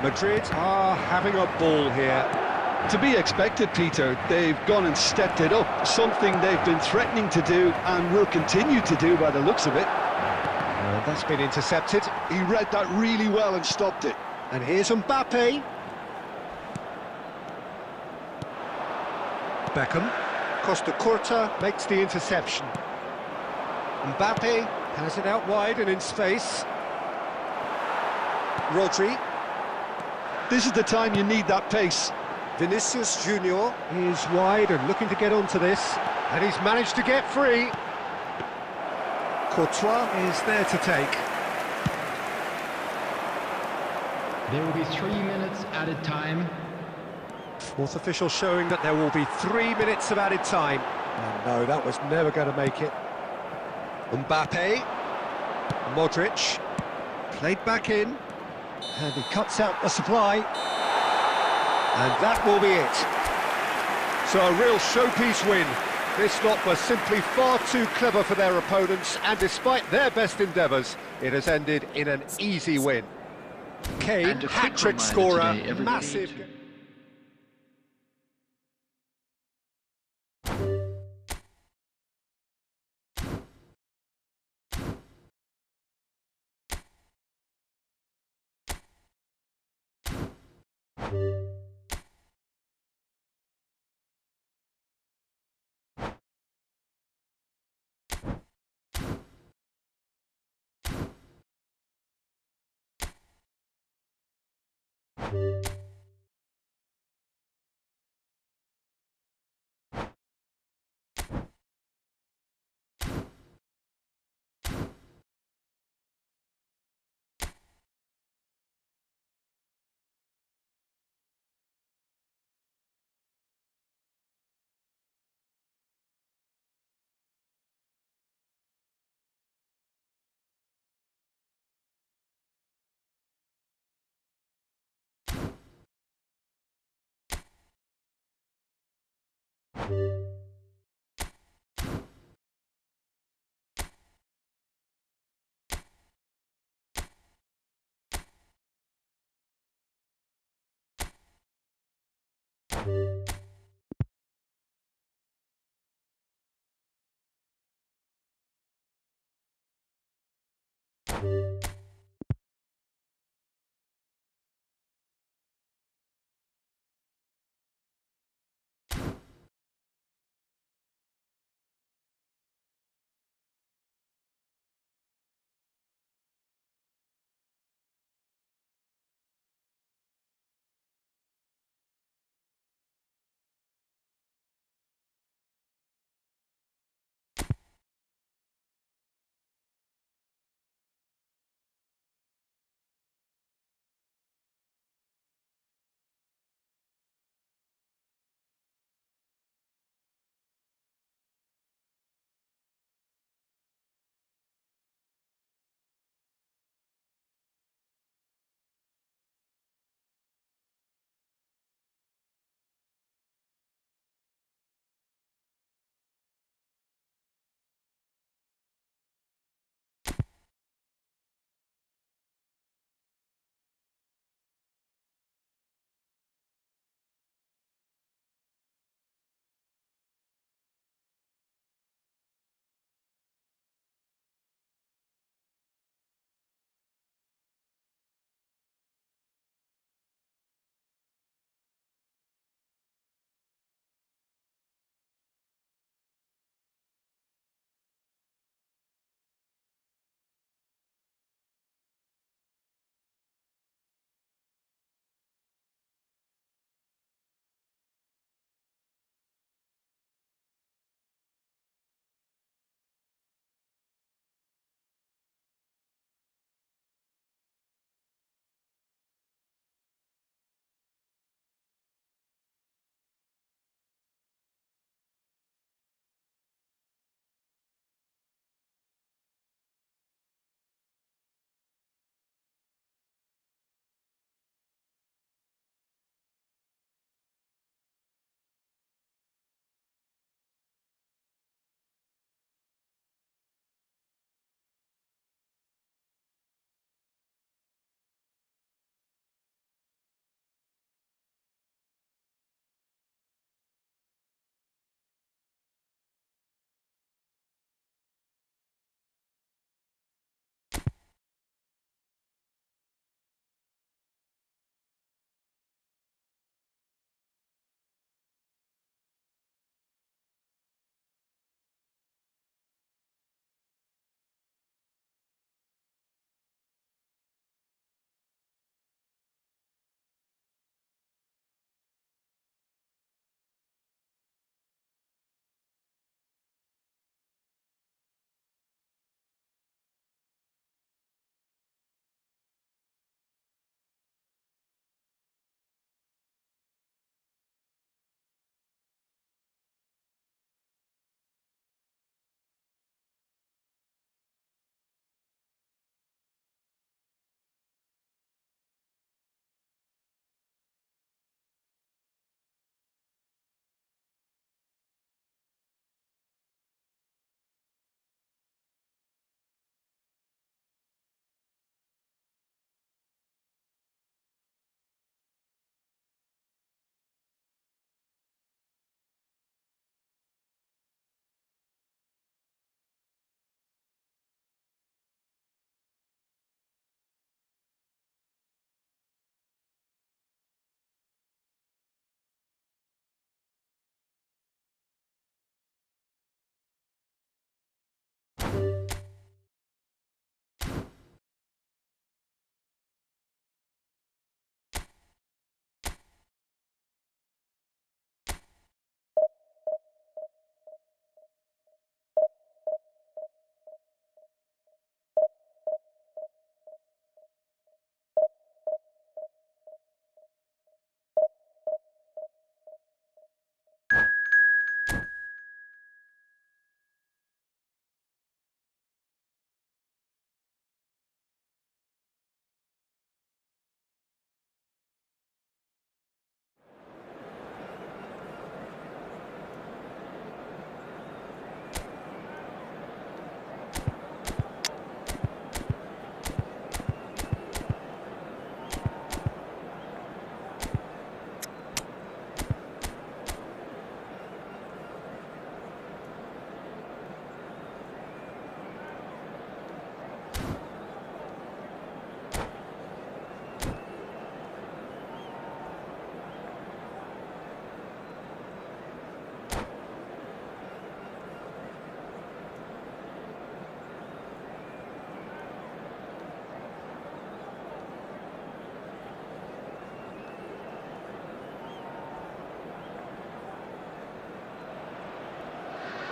Madrid are having a ball here. To be expected, Peter. They've gone and stepped it up, something they've been threatening to do and will continue to do by the looks of it. That's been intercepted. He read that really well and stopped it. And here's Mbappe. Beckham. Costa Curta makes the interception. Mbappe has it out wide and in space. Rodri. This is the time you need that pace. Vinicius Junior is wide and looking to get onto this, and he's managed to get free. Courtois is there to take. There will be 3 minutes added time. Fourth official showing that there will be 3 minutes of added time. And no, that was never going to make it. Mbappe. Modric. Played back in. And he cuts out the supply. And that will be it. So a real showpiece win. This lot was simply far too clever for their opponents, and despite their best endeavours, it has ended in an easy win. Kane, hat-trick scorer, massive...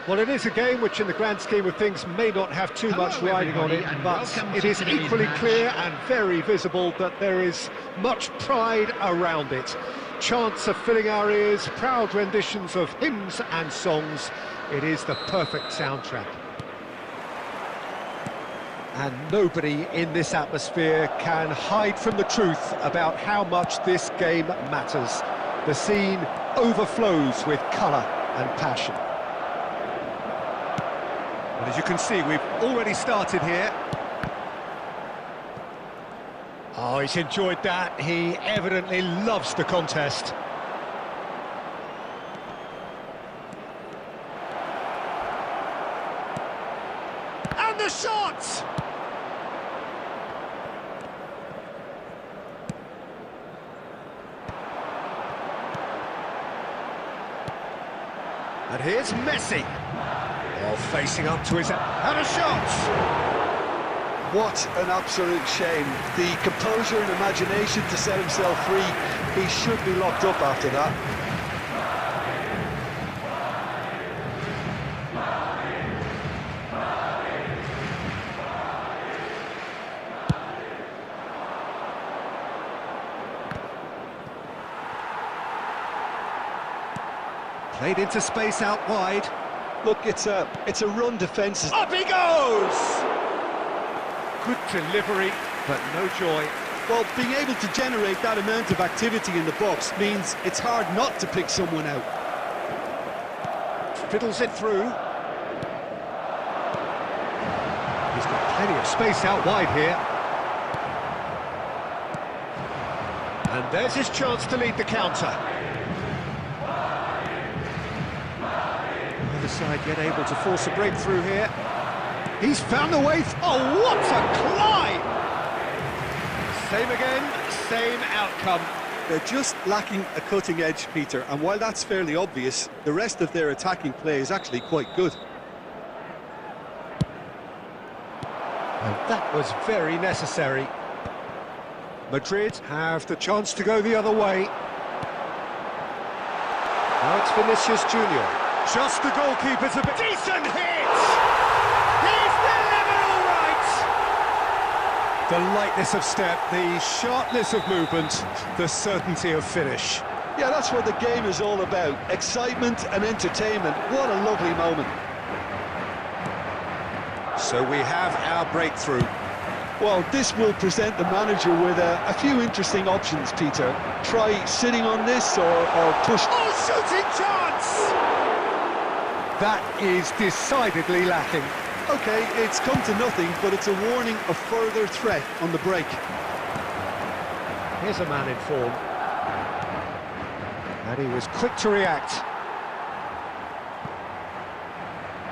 Well, it is a game which in the grand scheme of things may not have too much riding on it, but it is equally clear and very visible that there is much pride around it. Chants are filling our ears, proud renditions of hymns and songs. It is the perfect soundtrack. And nobody in this atmosphere can hide from the truth about how much this game matters. The scene overflows with colour and passion. Well, as you can see, we've already started here. Oh, he's enjoyed that. He evidently loves the contest. And the shot! And here's Messi. Oh, facing up to his... and a shot! What an absolute shame. The composure and imagination to set himself free. He should be locked up after that. Played into space out wide. Look, it's a run defence. Up he goes! Good delivery, but no joy. Well, being able to generate that amount of activity in the box means it's hard not to pick someone out. Fiddles it through. He's got plenty of space out wide here. And there's his chance to lead the counter. Either side yet able to force a breakthrough here. He's found a way. Oh, what a climb! Same again, same outcome. They're just lacking a cutting edge, Peter, and while that's fairly obvious, the rest of their attacking play is actually quite good. And that was very necessary. Madrid have the chance to go the other way. Now it's Vinicius Junior. Just the goalkeeper's a bit... Decent hit! He's delivered all right! The lightness of step, the sharpness of movement, the certainty of finish. Yeah, that's what the game is all about. Excitement and entertainment. What a lovely moment. So we have our breakthrough. Well, this will present the manager with a few interesting options, Peter. Try sitting on this or push... Oh, shooting chance! That is decidedly lacking. OK, it's come to nothing, but it's a warning of further threat on the break. Here's a man in form. And he was quick to react.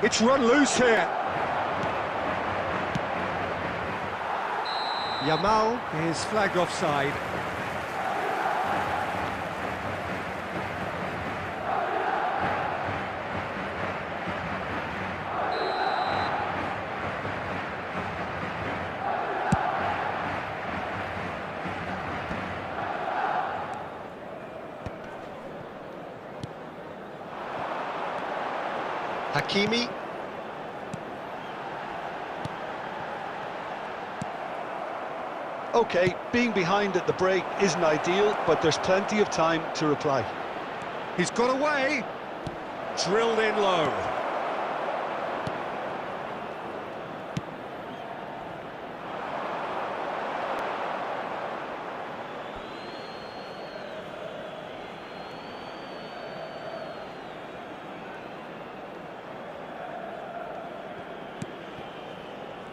It's run loose here. Yamal is flagged offside. Hakimi. OK, being behind at the break isn't ideal, but there's plenty of time to reply. He's got away. Drilled in low.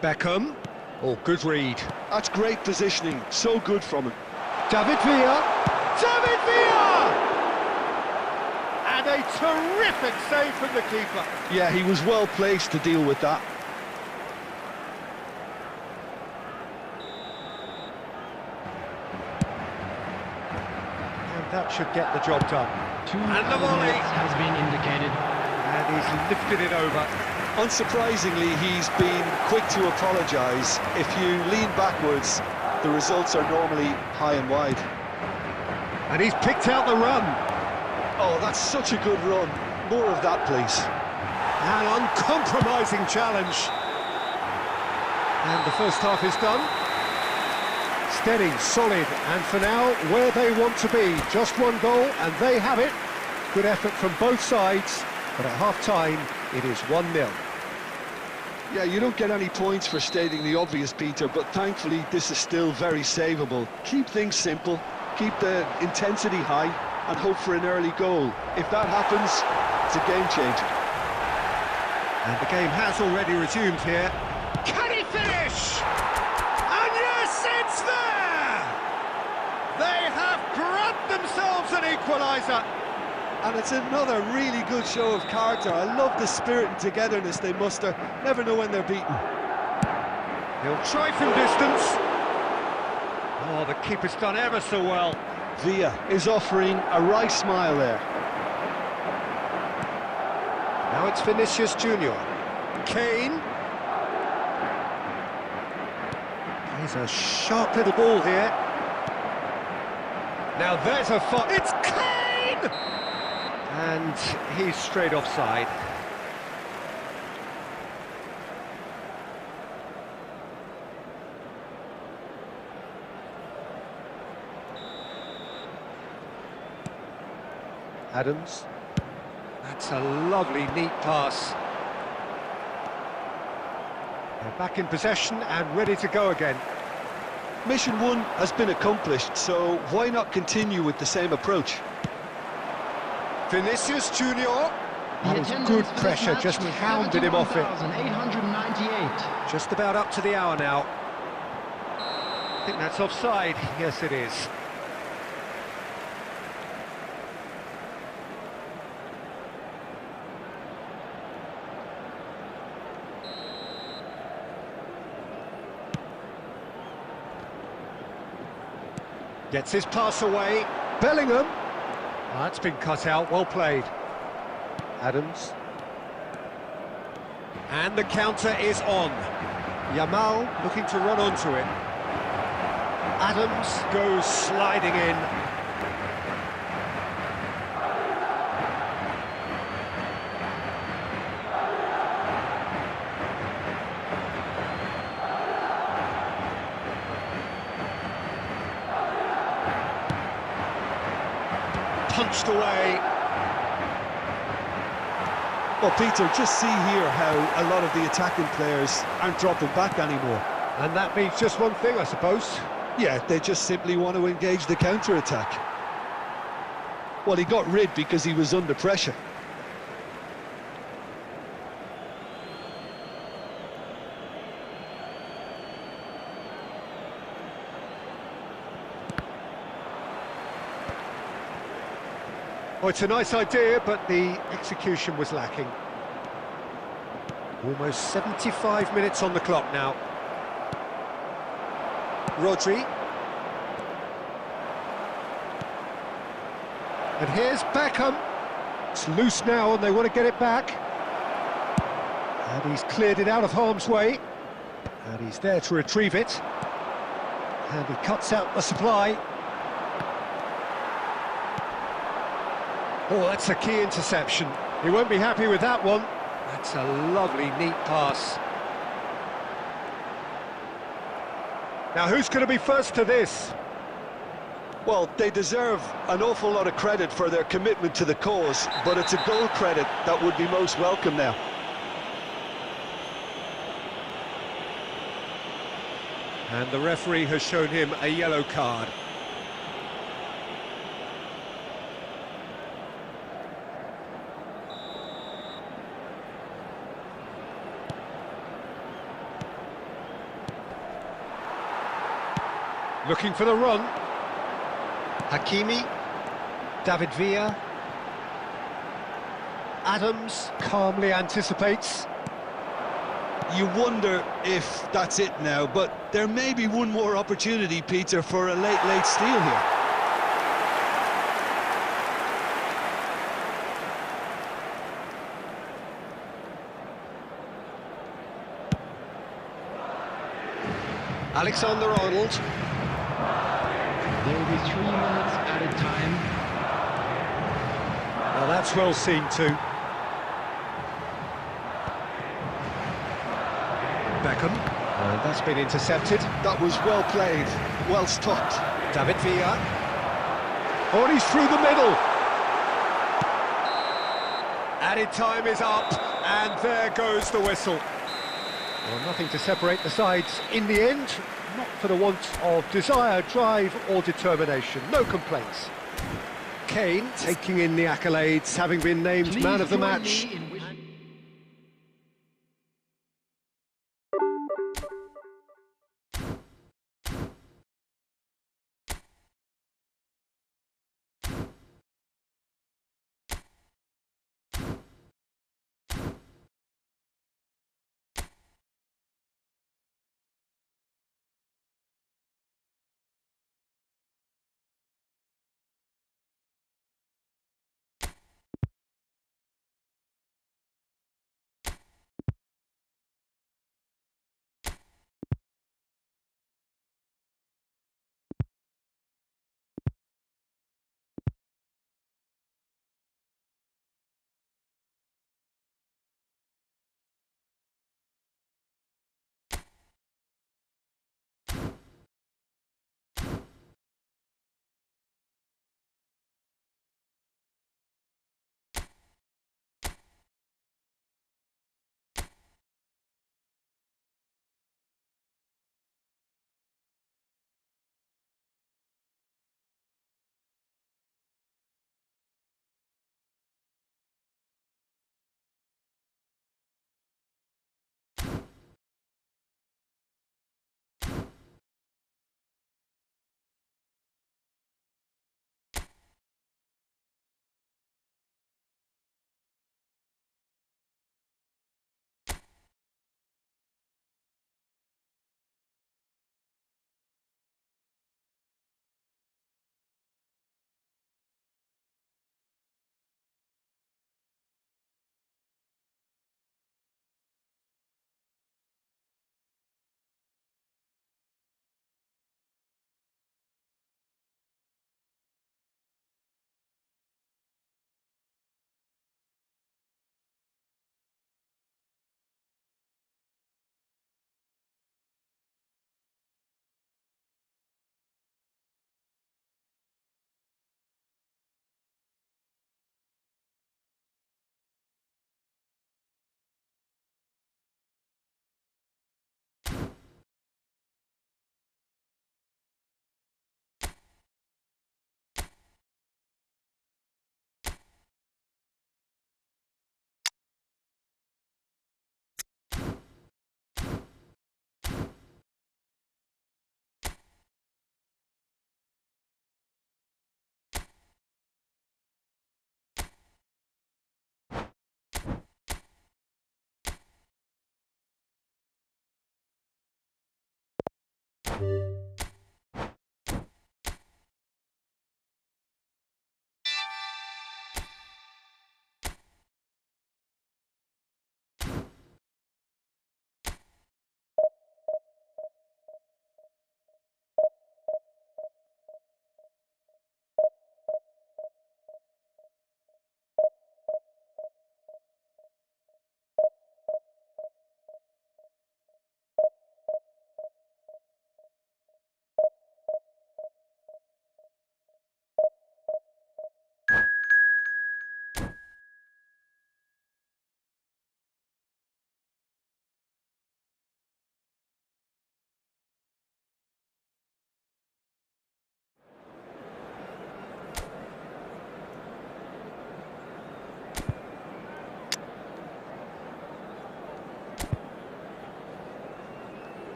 Beckham. Oh, good read. That's great positioning, so good from him. David Villa. David Villa! And a terrific save from the keeper. Yeah, he was well placed to deal with that. And that should get the job done. And the volley has been indicated. And he's lifted it over. Unsurprisingly, he's been quick to apologise. If you lean backwards, the results are normally high and wide. And he's picked out the run. Oh, that's such a good run. More of that, please. An uncompromising challenge. And the first half is done. Steady, solid, and for now, where they want to be. Just one goal, and they have it. Good effort from both sides, but at half-time, it is 1-0. Yeah, you don't get any points for stating the obvious, Peter, but thankfully this is still very savable. Keep things simple, keep the intensity high, and hope for an early goal. If that happens, it's a game changer. And the game has already resumed here. Can he finish? And yes, it's there! They have grabbed themselves an equaliser. And it's another really good show of character. I love the spirit and togetherness they muster. Never know when they're beaten. He'll try from distance. Oh, the keeper's done ever so well. Villa is offering a wry smile there. Now it's Vinicius Junior. Kane. He's a sharp little ball here. Now there's a fun. It's Kane! And he's straight offside. Adams. That's a lovely, neat pass. They're back in possession and ready to go again. Mission 1 has been accomplished, so why not continue with the same approach? Vinicius Junior. That was good pressure, just hounded him off it. 898. Just about up to the hour now. I think that's offside. Yes, it is. Gets his pass away. Bellingham. That's been cut out, well played. Adams. And the counter is on. Yamal looking to run onto it. Adams goes sliding in. Punched away. Well, Peter, just see here how a lot of the attacking players aren't dropping back anymore. And that means just one thing, I suppose. Yeah, they just simply want to engage the counter-attack. Well, he got rid because he was under pressure. Oh, it's a nice idea, but the execution was lacking. Almost 75 minutes on the clock now. Rodri. And here's Beckham. It's loose now and they want to get it back. And he's cleared it out of harm's way. And he's there to retrieve it. And he cuts out the supply. Oh, that's a key interception. He won't be happy with that one. That's a lovely, neat pass. Now, who's going to be first to this? Well, they deserve an awful lot of credit for their commitment to the cause, but it's a goal credit that would be most welcome now. And the referee has shown him a yellow card. Looking for the run. Hakimi. David Villa. Adams calmly anticipates. You wonder if that's it now, but there may be one more opportunity, Peter, for a late steal here. Alexander-Arnold. There will be 3 minutes added time. Well, that's well seen too. Beckham. And that's been intercepted. That was well played, well stopped. David Villa. Oh, and he's through the middle. Added time is up, and there goes the whistle. Well, nothing to separate the sides in the end, not for the want of desire, drive or determination. No complaints. Kane taking in the accolades, having been named man of the match.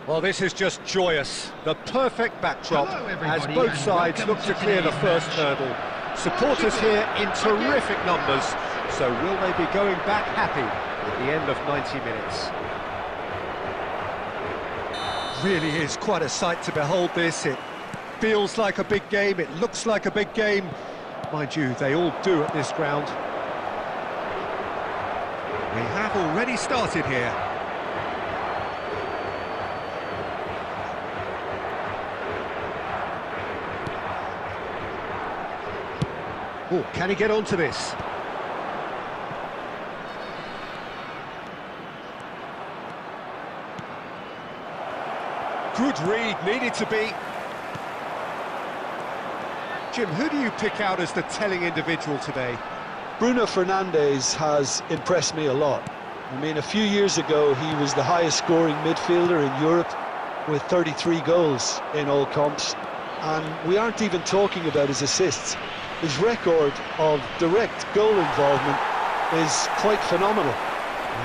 Well, this is just joyous. The perfect backdrop as both sides look to clear the first hurdle. Supporters here in terrific numbers, so will they be going back happy at the end of 90 minutes? Really is quite a sight to behold this. It feels like a big game, it looks like a big game. Mind you, they all do at this ground. We have already started here. Oh, can he get onto this? Good read, needed to be. Jim, who do you pick out as the telling individual today? Bruno Fernandes has impressed me a lot. I mean, a few years ago, he was the highest scoring midfielder in Europe with 33 goals in all comps. And we aren't even talking about his assists. His record of direct goal involvement is quite phenomenal.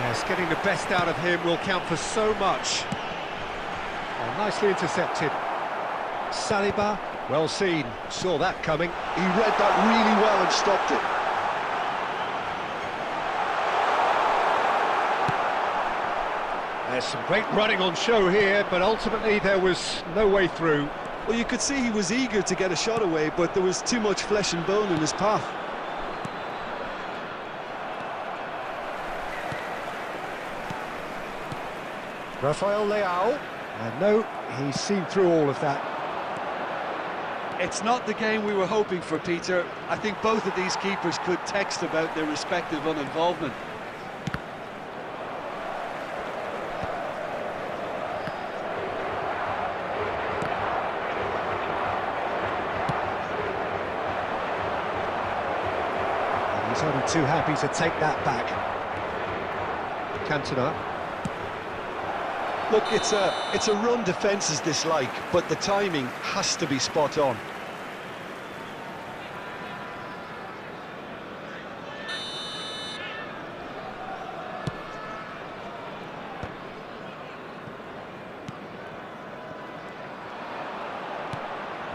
Yes, getting the best out of him will count for so much. Oh, nicely intercepted. Saliba, well seen, saw that coming. He read that really well and stopped it. There's some great running on show here, but ultimately there was no way through. Well, you could see he was eager to get a shot away, but there was too much flesh and bone in his path. Rafael Leao, and no, he's seen through all of that. It's not the game we were hoping for, Peter. I think both of these keepers could text about their respective uninvolvement. He's only too happy to take that back. Cantona. Look, it's a run defences dislike, but the timing has to be spot on.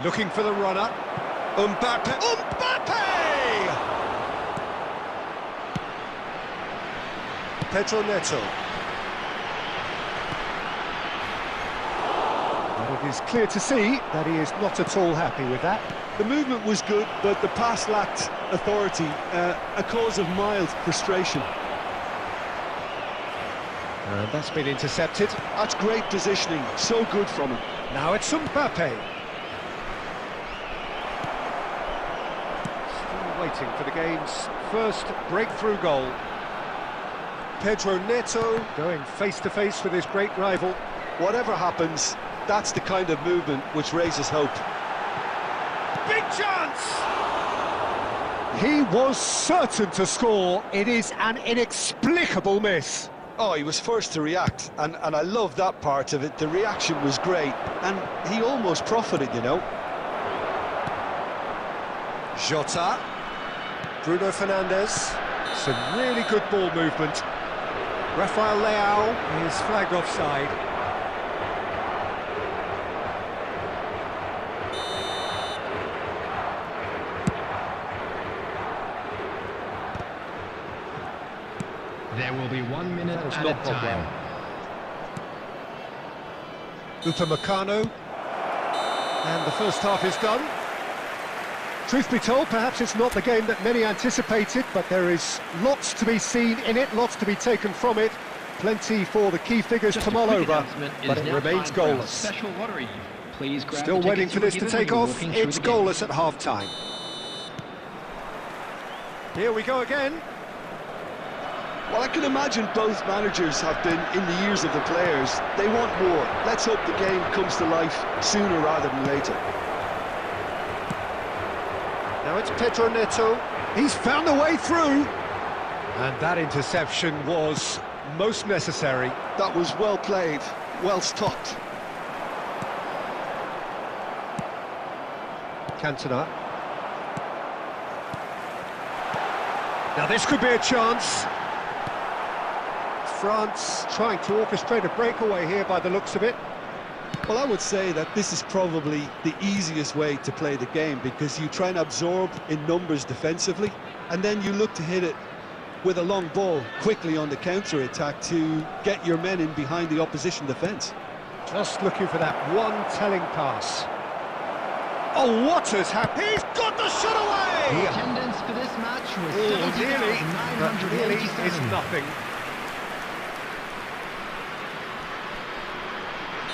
Looking for the runner. Mbappe. Mbappe! Pedro Neto. And it is clear to see that he is not at all happy with that. The movement was good, but the pass lacked authority, a cause of mild frustration. And that's been intercepted. That's great positioning, so good from him. Now it's Mbappe. Still waiting for the game's first breakthrough goal. Pedro Neto going face-to-face with his great rival. Whatever happens, that's the kind of movement which raises hope. Big chance! He was certain to score. It is an inexplicable miss. Oh, he was first to react, and I love that part of it. The reaction was great, and he almost profited, you know. Jota. Bruno Fernandes. Some really good ball movement. Rafael Leao is flagged offside. There will be 1 minute That was at not a time. Upamecano. And the first half is done. Truth be told, perhaps it's not the game that many anticipated, but there is lots to be seen in it, lots to be taken from it. Plenty for the key figures to mull over, but it remains goalless. Special lottery. Please grab Still the waiting tickets for you were this to given take when you were off. walking through It's the gate. goalless at half-time. Here we go again. Well, I can imagine both managers have been in the ears of the players. They want more. Let's hope the game comes to life sooner rather than later. Now it's Pedro Neto. He's found a way through. And that interception was most necessary. That was well played, well stopped. Cantona. Now this could be a chance. France trying to orchestrate a breakaway here by the looks of it. Well, I would say that this is probably the easiest way to play the game, because you try and absorb in numbers defensively, and then you look to hit it with a long ball quickly on the counter-attack to get your men in behind the opposition defence. Just looking for that one telling pass. Oh, what has happened? He's got the shot away! The attendance for this match was Oh, nearly, but nearly is 70,987. nothing.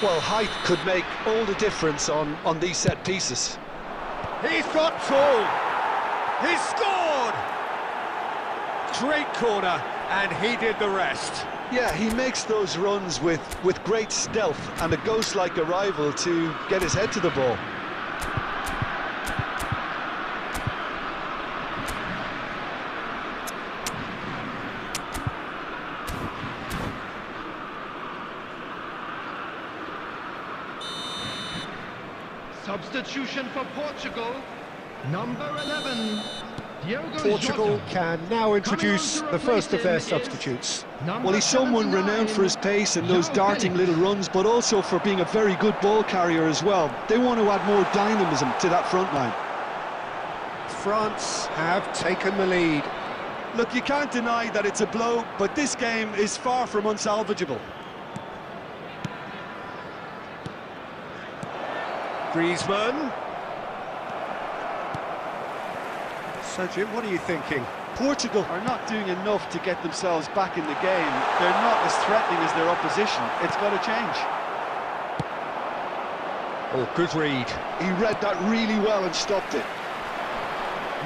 Well, height could make all the difference on these set pieces. He's got full. He's scored! Great corner, and he did the rest. Yeah, he makes those runs with great stealth and a ghost-like arrival to get his head to the ball. Substitution for Portugal, number 11, Diogo Portugal Jota. can now introduce Coming on the to first of their replace him is substitutes. number Well, he's someone 79, renowned for his pace and those João darting Felix. little runs, but also for being a very good ball carrier as well. They want to add more dynamism to that front line. France have taken the lead. Look, you can't deny that it's a blow, but this game is far from unsalvageable. Griezmann. So, Jim, what are you thinking? Portugal are not doing enough to get themselves back in the game. They're not as threatening as their opposition. It's got to change. Oh, good read. He read that really well and stopped it.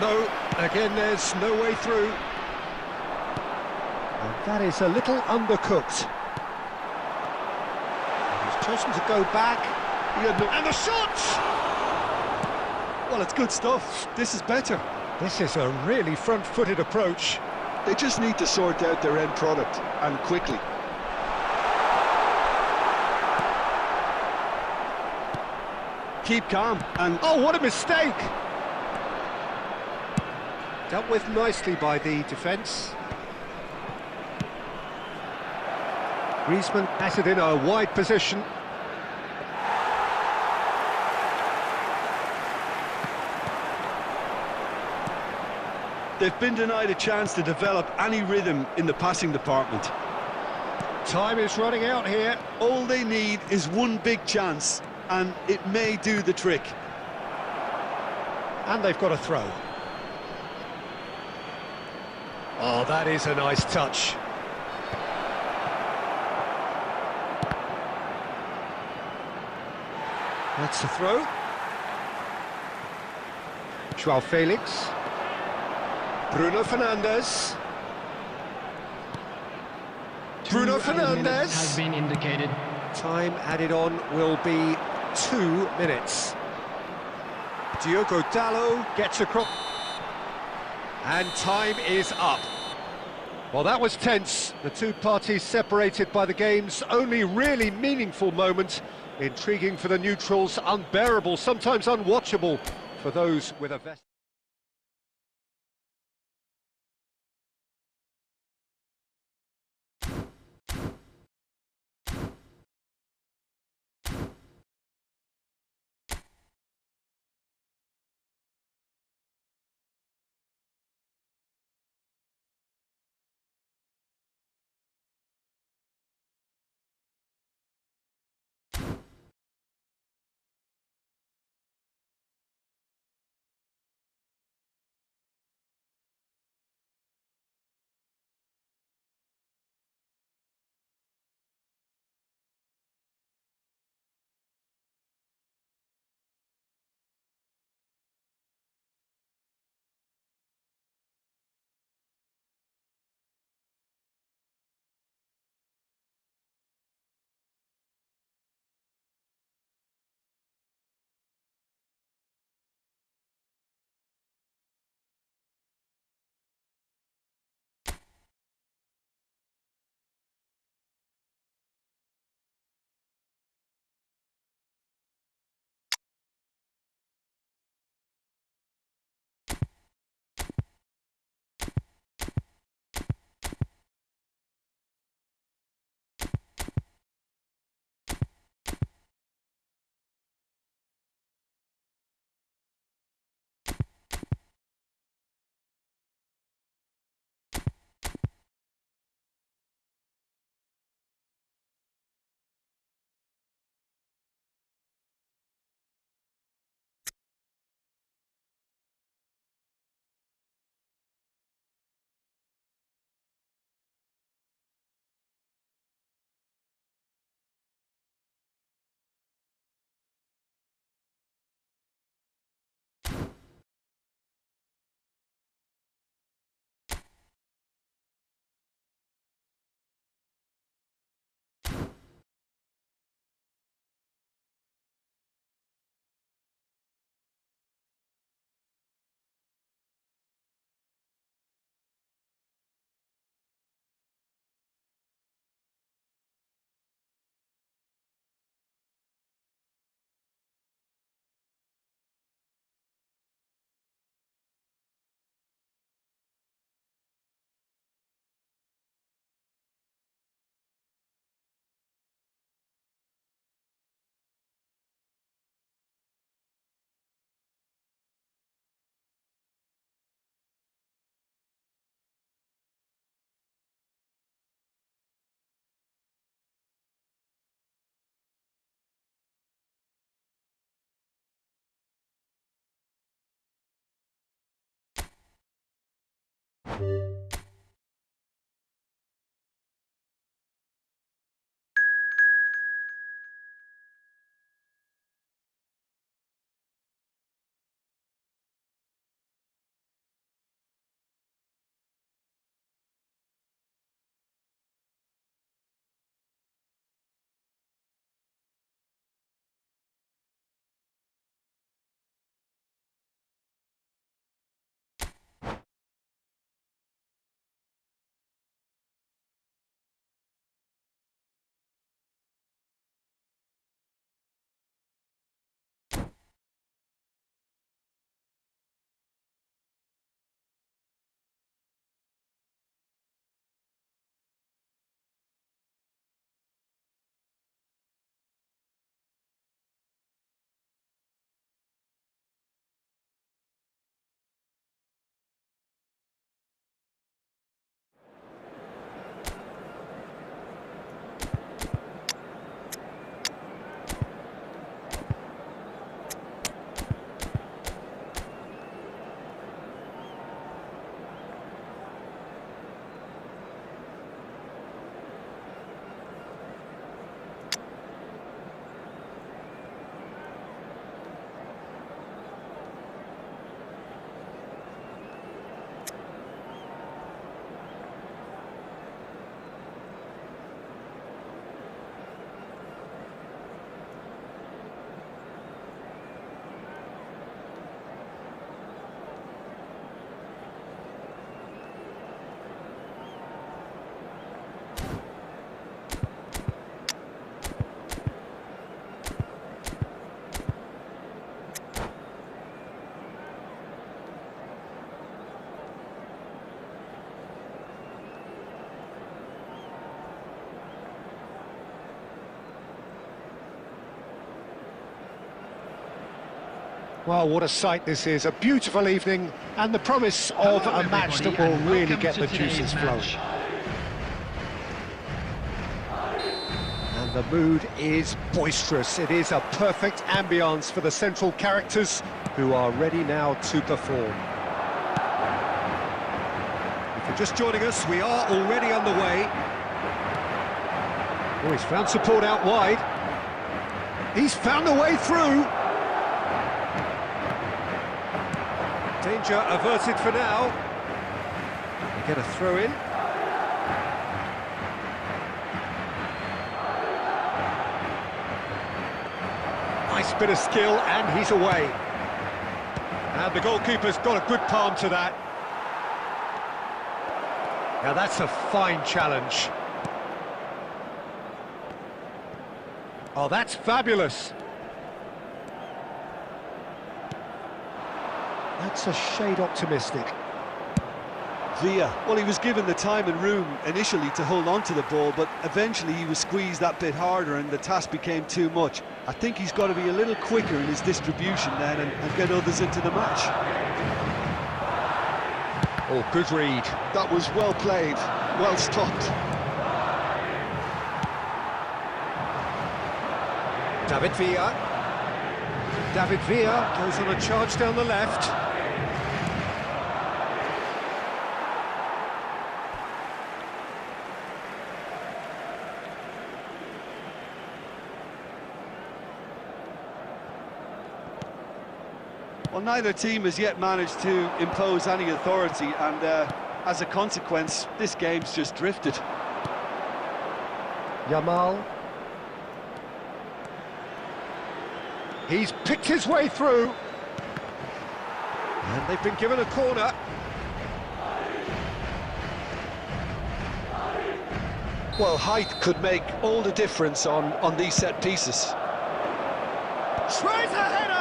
No, again, there's no way through. And that is a little undercooked. He's chosen to go back. And the shot! Well, it's good stuff. This is better. This is a really front-footed approach. They just need to sort out their end product, and quickly. Keep calm, and Oh, what a mistake! Dealt with nicely by the defence. Griezmann has it in a wide position. they've been denied a chance to develop any rhythm in the passing department. Time is running out here. All they need is one big chance, and it may do the trick. And they've got a throw. Oh, that is a nice touch. That's the throw. João Felix. Bruno Fernandes. Bruno Fernandes. Has been indicated. Time added on will be 2 minutes. Diogo Dalot gets across. And time is up. Well, that was tense. The two parties separated by the game's only really meaningful moment. Intriguing for the neutrals, unbearable, sometimes unwatchable for those with a vested... Well, what a sight this is. A beautiful evening and the promise of a match that will really get the juices flowing. And the mood is boisterous. It is a perfect ambience for the central characters who are ready now to perform. If you're just joining us, we are already underway. Oh, he's found support out wide. He's found a way through. Danger averted for now. They get a throw in. Nice bit of skill and he's away. And the goalkeeper's got a good palm to that. Now that's a fine challenge. Oh, that's fabulous. That's a shade optimistic. Villa, well, he was given the time and room initially to hold on to the ball, but eventually he was squeezed that bit harder and the task became too much. I think he's got to be a little quicker in his distribution then and get others into the match. Oh, good read. That was well played, well stopped. David Villa. David Villa goes on a charge down the left. Well, neither team has yet managed to impose any authority, and as a consequence, this game's just drifted. Yamal. He's picked his way through. And they've been given a corner. Well, height could make all the difference on these set pieces. Tries a header!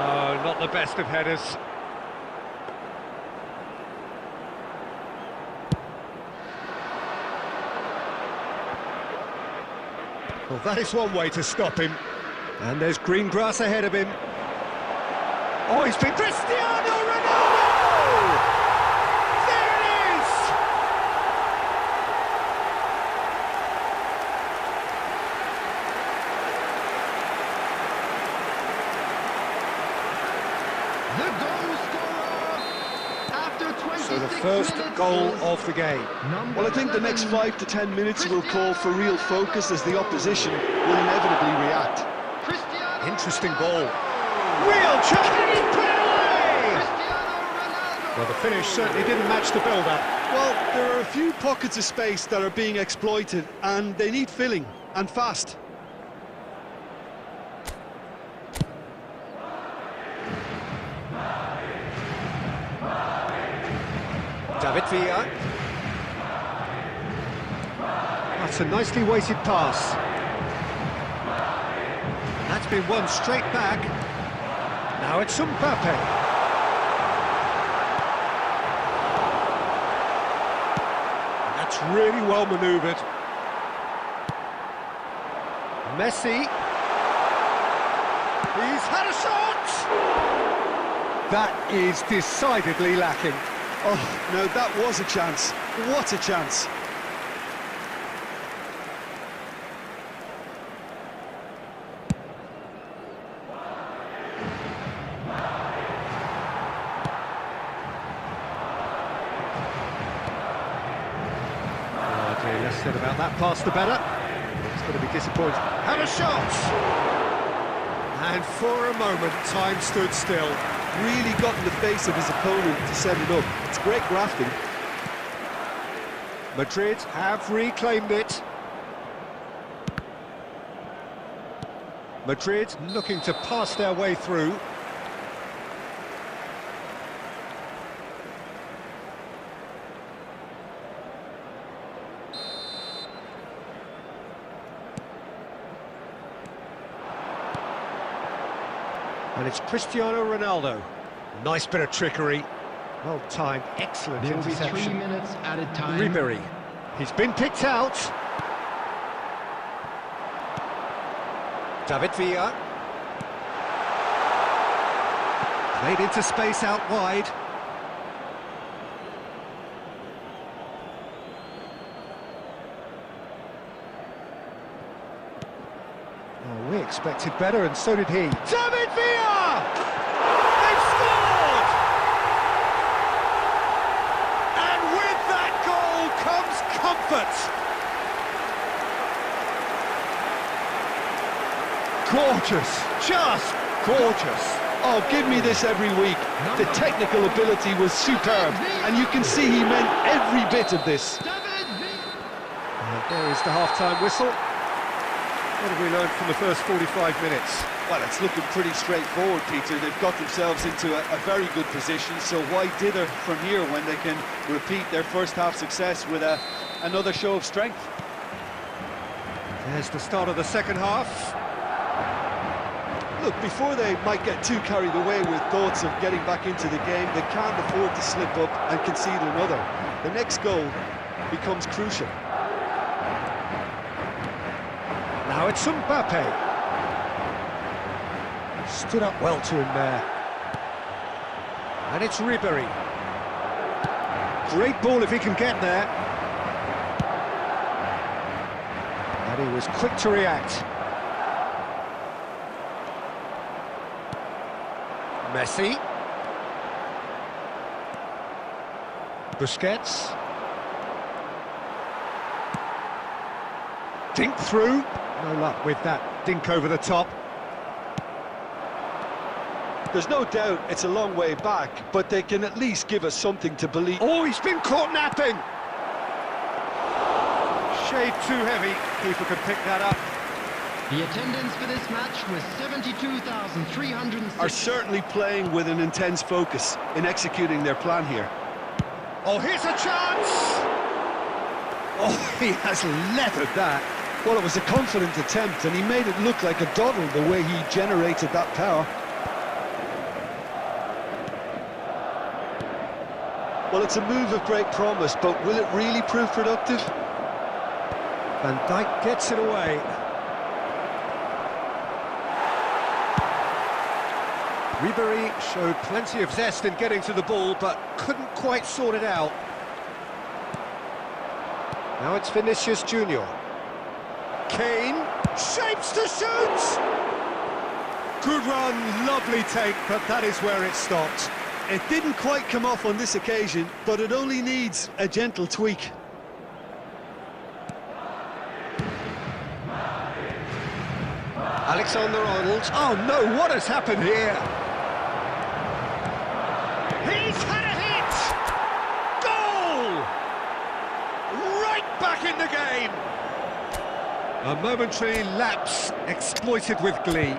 No, not the best of headers. Well, that is one way to stop him. And there's green grass ahead of him. Oh, he's been Cristiano Ronaldo! There it is! The goal scorer after So the first goal of the game. Well, I think the next 5 to 10 minutes will call for real focus as the opposition will inevitably react. Interesting ball. Real chance! Well, the finish certainly didn't match the build-up. Well, there are a few pockets of space that are being exploited, and they need filling, and fast. David Villa. That's a nicely weighted pass. That's been won straight back. Now it's Mbappe. That's really well manoeuvred. Messi. He's had a shot! That is decidedly lacking. Oh, no, that was a chance. What a chance. Okay, less said about that pass the better. It's going to be disappointing. Had a shot! And for a moment, time stood still. Really got in the face of his opponent to set it up. It's great grafting. Madrid have reclaimed it. Madrid looking to pass their way through. And it's Cristiano Ronaldo. Nice bit of trickery. Well timed, excellent There will be interception. 3 minutes added time. Ribery. He's been picked out. David Villa. Played into space out wide. Oh, we expected better, and so did he. David Villa! They've scored! And with that goal comes comfort. Gorgeous, just gorgeous. Oh, give me this every week. The technical ability was superb, and you can see he meant every bit of this. And there is the half-time whistle. What have we learned from the first 45 minutes? Well, it's looking pretty straightforward, Peter. They've got themselves into a very good position, so why dither from here when they can repeat their first half success with another show of strength? There's the start of the second half. Look, before they might get too carried away with thoughts of getting back into the game, they can't afford to slip up and concede another. The next goal becomes crucial. Now it's Mbappe. Stood up well to him there. And it's Ribery. Great ball if he can get there. And he was quick to react. Messi. Busquets. Dink through. No luck with that dink over the top. There's no doubt it's a long way back, but they can at least give us something to believe. Oh, he's been caught napping! Shade too heavy. Keeper could pick that up. The attendance for this match was 72,306. Are certainly playing with an intense focus in executing their plan here. Oh, here's a chance! Oh, he has leathered that. Well, it was a confident attempt, and he made it look like a doddle the way he generated that power. Well, it's a move of great promise, but will it really prove productive? Van Dijk gets it away. Ribery showed plenty of zest in getting to the ball, but couldn't quite sort it out. Now it's Vinicius Junior. Kane shapes to shoot! Good run, lovely take, but that is where it stopped. It didn't quite come off on this occasion, but it only needs a gentle tweak. Alexander-Arnold. Oh no, what has happened here? He's had a hit! Goal! Right back in the game! A momentary lapse exploited with glee.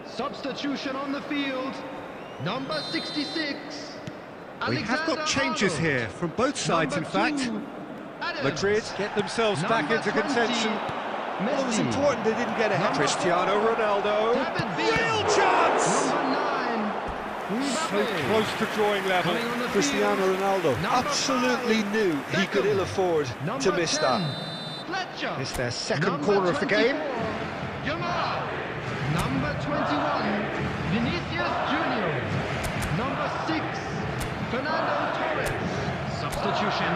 Substitution on the field, number 66. We have got changes here from both sides, in fact. Madrid get themselves back into contention. Well, it was important they didn't get ahead. Cristiano Ronaldo. Real chance! So close to drawing level. Cristiano Ronaldo absolutely knew he could ill afford to miss that. It's their second corner of the game. Number 21, Vinicius Junior. Number 6, Fernando Torres. Substitution.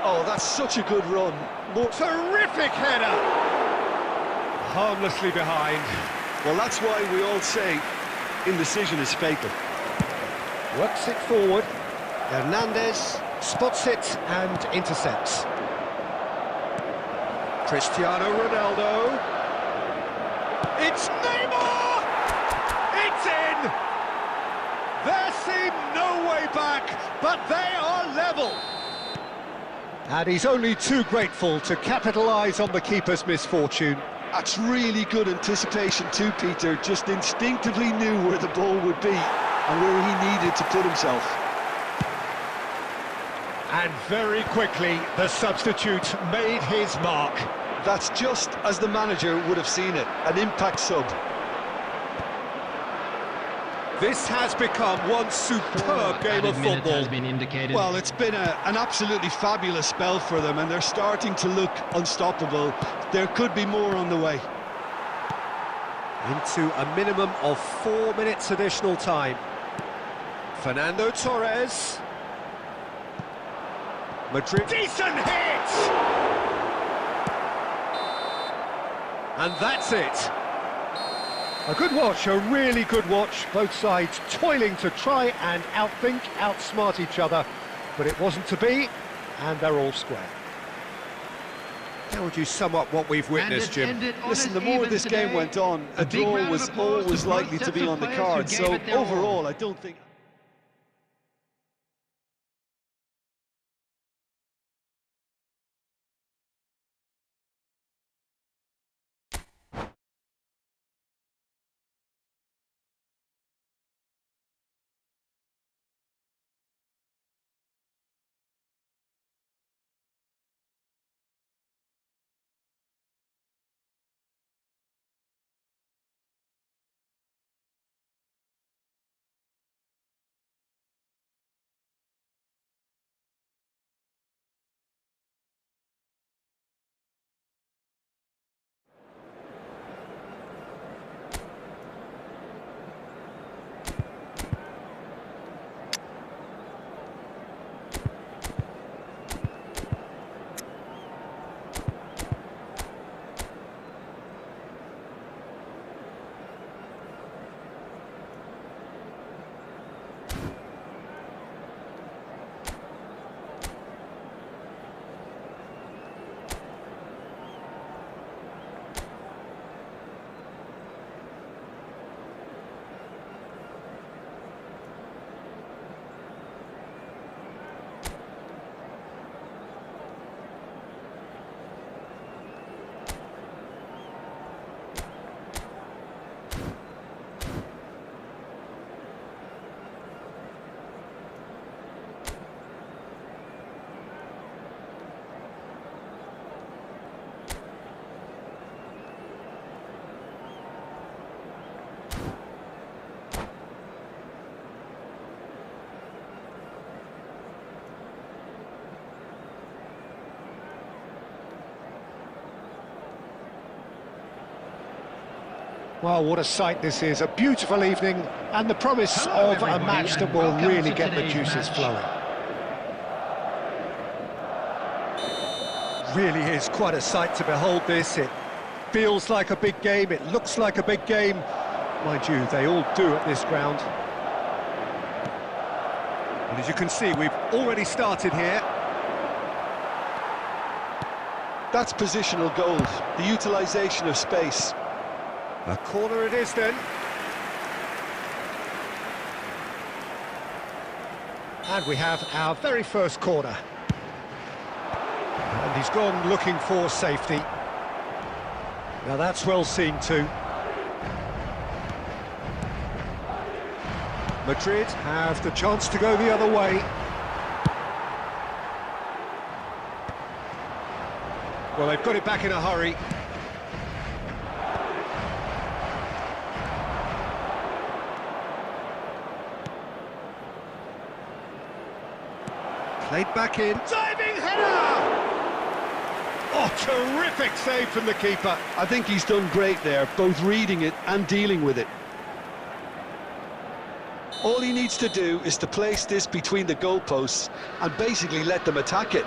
Oh, that's such a good run. Terrific header! Harmlessly behind. Well, that's why we all say indecision is fatal. Works it forward. Hernandez spots it and intercepts. Cristiano Ronaldo. It's Neymar! It's in! There seemed no way back, but they are level. And he's only too grateful to capitalise on the keeper's misfortune. That's really good anticipation too, Peter. Just instinctively knew where the ball would be and where he needed to put himself. And very quickly, the substitute made his mark. That's just as the manager would have seen it, an impact sub. This has become one superb game of football. Well, it's been an absolutely fabulous spell for them, and they're starting to look unstoppable. There could be more on the way. Into a minimum of 4 minutes additional time. Fernando Torres. Madrid. Decent hit! And that's it. A good watch, a really good watch. Both sides toiling to try and outthink, outsmart each other. But it wasn't to be, and they're all square. How would you sum up what we've witnessed, Jim? Listen, the more this game went on, a draw was always likely to be on the card. So overall, I don't think... Well, what a sight this is, a beautiful evening, and the promise Hello, of a everybody, match that and will welcome really to get the today's juices match. flowing. Really is quite a sight to behold this. It feels like a big game, it looks like a big game. Mind you, they all do at this ground. And as you can see, we've already started here. That's positional gold, the utilisation of space. A corner it is then. And we have our very first corner. And he's gone looking for safety. Now that's well seen too. Madrid have the chance to go the other way. Well, they've got it back in a hurry. Played back in. Diving header! Oh, terrific save from the keeper. I think he's done great there, both reading it and dealing with it. All he needs to do is to place this between the goalposts and basically let them attack it.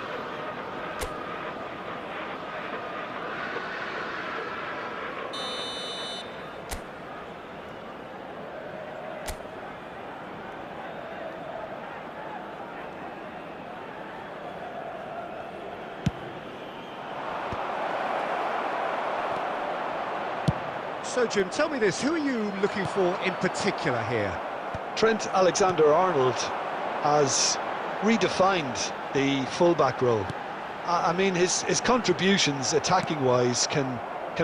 So, Jim, tell me this, who are you looking for in particular here? Trent Alexander-Arnold has redefined the fullback role. I mean, his contributions attacking-wise can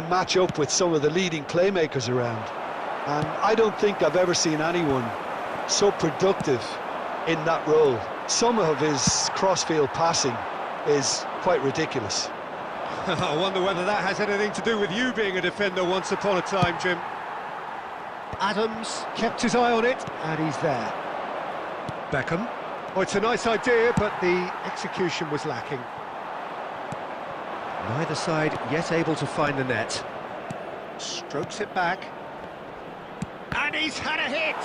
match up with some of the leading playmakers around. And I don't think I've ever seen anyone so productive in that role. Some of his cross-field passing is quite ridiculous. I wonder whether that has anything to do with you being a defender once upon a time, Jim. Adams kept his eye on it, and he's there. Beckham. Oh, it's a nice idea, but the execution was lacking. Neither side yet able to find the net. Strokes it back. And he's had a hit!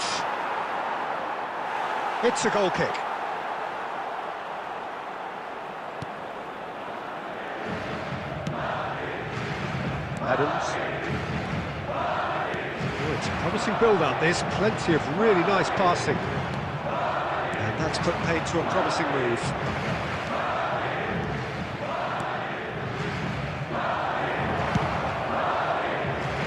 It's a goal kick. Adams. Oh, it's a promising build-up, this. Plenty of really nice passing. And that's put paid to a promising move.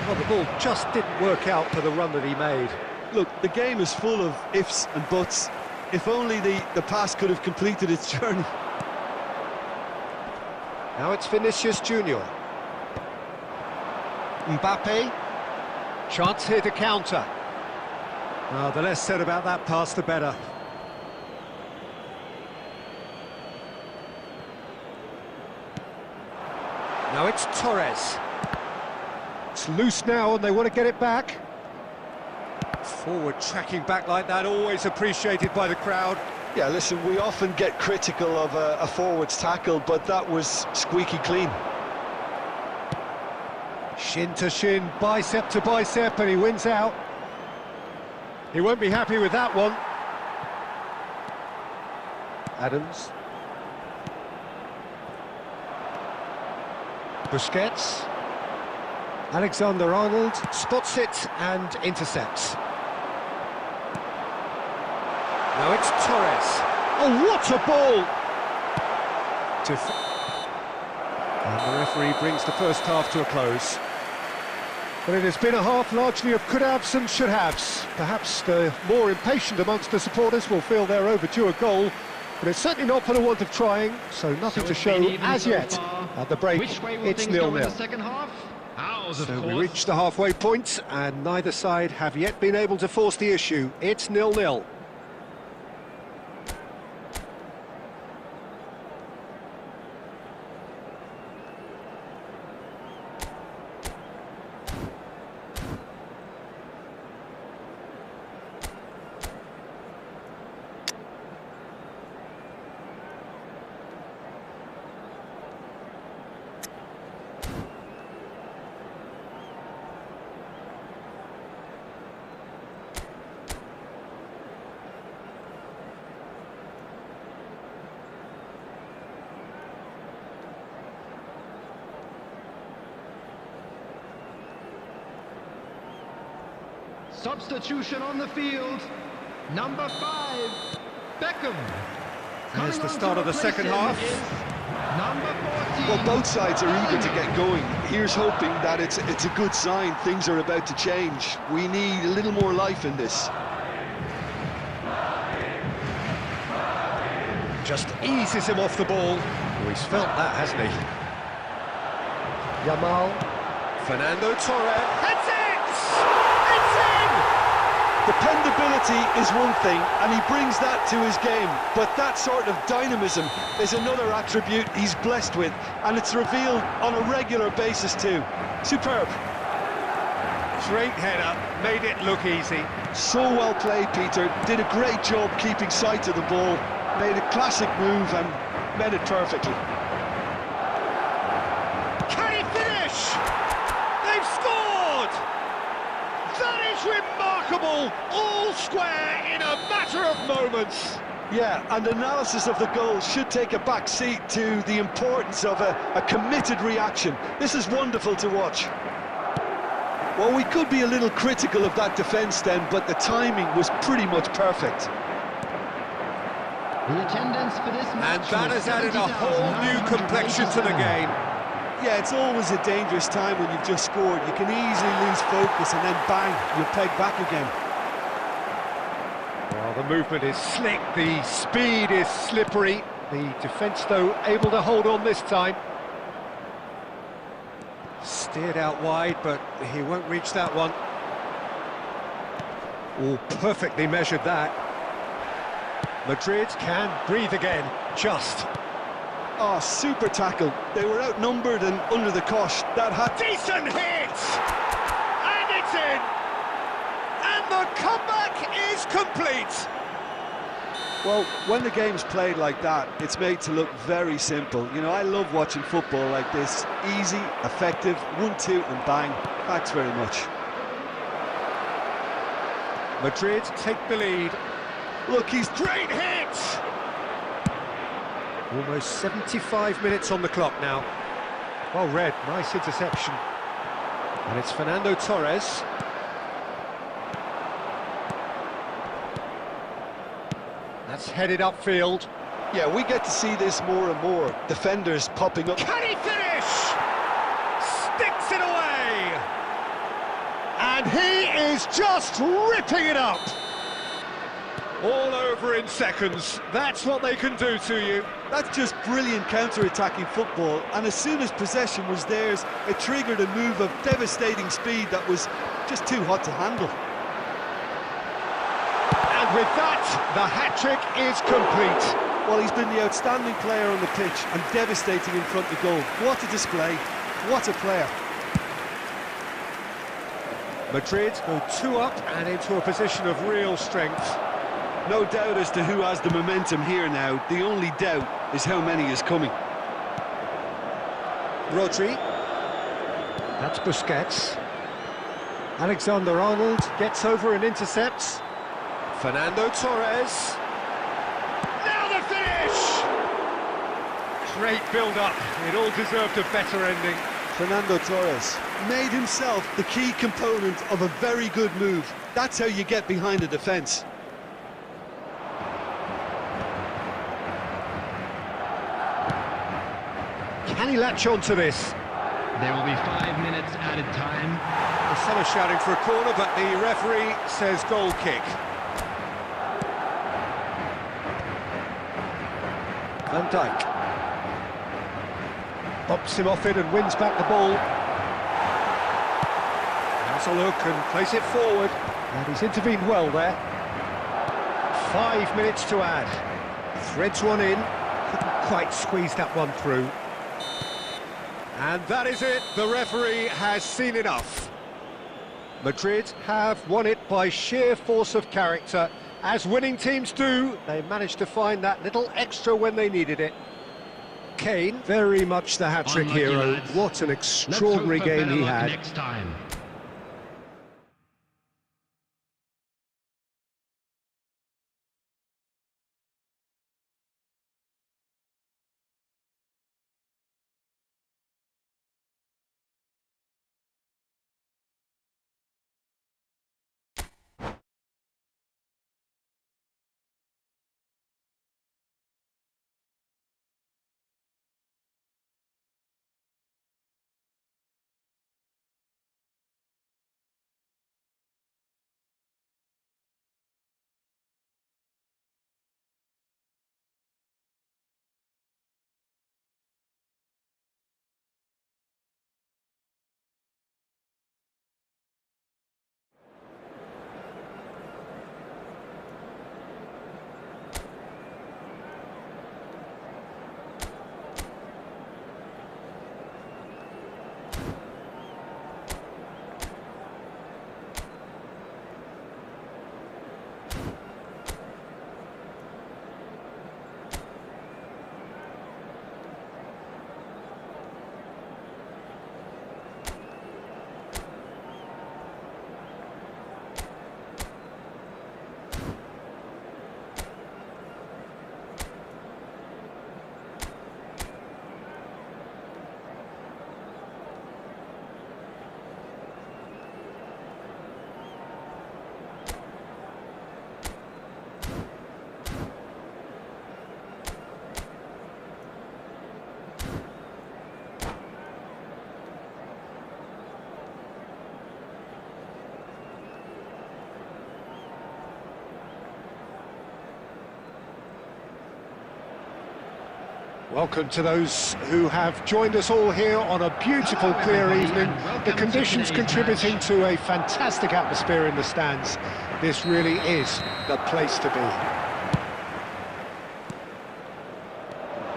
Well, the ball just didn't work out for the run that he made. Look, the game is full of ifs and buts. If only the pass could have completed its journey. Now it's Vinicius Junior. Mbappe. Chance here to counter. Well, the less said about that pass, the better. Now it's Torres. It's loose now and they want to get it back. Forward tracking back like that, always appreciated by the crowd. Yeah, listen, we often get critical of a forward's tackle, but that was squeaky clean. Shin to shin, bicep to bicep, and he wins out. He won't be happy with that one. Adams. Busquets. Alexander-Arnold spots it and intercepts. Now it's Torres. Oh, what a ball! And the referee brings the first half to a close. But it has been a half largely of could-haves and should-haves. Perhaps the more impatient amongst the supporters will feel they're overdue a goal, but it's certainly not for the want of trying, so nothing to show as yet. At the break, it's 0-0. So we reach the halfway point, and neither side have yet been able to force the issue. It's 0-0. substitution on the field. Number 5, Beckham. There's the start of the second half. Number 14. Well, both sides are eager to get going. Here's hoping that it's a good sign. Things are about to change. We need a little more life in this. Just eases him off the ball. Oh, he's felt that, hasn't he? Yamal. Fernando Torres. That's it! It's in! Dependability is one thing, and he brings that to his game, but that sort of dynamism is another attribute he's blessed with, and it's revealed on a regular basis too. Superb. Great header, made it look easy. So well played, Peter. Did a great job keeping sight of the ball, made a classic move and met it perfectly. Can he finish? They've scored! That is remarkable! All square in a matter of moments. Yeah, and analysis of the goal should take a back seat to the importance of a committed reaction. This is wonderful to watch. Well, we could be a little critical of that defence then, but the timing was pretty much perfect. The attendance for this match. And that has added a whole new complexion to the game. Yeah, it's always a dangerous time when you've just scored. You can easily lose focus and then bang, you're pegged back again. Well, the movement is slick, the speed is slippery. The defence, though, able to hold on this time. Steered out wide, but he won't reach that one. Oh, perfectly measured that. Madrid can breathe again, just. Oh, super tackle. They were outnumbered and under the cosh. That had... Decent hit! And it's in! And the comeback is complete! Well, when the game's played like that, it's made to look very simple. You know, I love watching football like this. Easy, effective, 1-2 and bang. Thanks very much. Madrid take the lead. Look, he's... Great hit! Almost 75 minutes on the clock now. Well read, nice interception. And it's Fernando Torres. That's headed upfield. Yeah, we get to see this more and more. Defenders popping up. Can he finish? Sticks it away! And he is just ripping it up! All over in seconds. That's what they can do to you. That's just brilliant counter-attacking football, and as soon as possession was theirs, it triggered a move of devastating speed that was just too hot to handle. And with that, the hat-trick is complete. Well, he's been the outstanding player on the pitch and devastating in front of goal. What a display, what a player. Madrid go 2 up and into a position of real strength. No doubt as to who has the momentum here now. The only doubt is how many is coming. Rodri. That's Busquets. Alexander-Arnold gets over and intercepts. Fernando Torres. Now the finish! Great build-up. It all deserved a better ending. Fernando Torres made himself the key component of a very good move. That's how you get behind a defence. Can he latch on to this? There will be 5 minutes added time. Some are shouting for a corner, but the referee says goal kick. Van Dijk. Bumps him off it and wins back the ball. Has a look and plays it forward. And he's intervened well there. 5 minutes to add. Threads one in. Couldn't quite squeeze that one through. And that is it. The referee has seen enough. Madrid have won it by sheer force of character. As winning teams do, they managed to find that little extra when they needed it. Kane, very much the hat-trick hero. Lads. What an extraordinary game he had. Next time. Welcome to those who have joined us all here on a beautiful, clear evening. The conditions contributing to a fantastic atmosphere in the stands. This really is the place to be.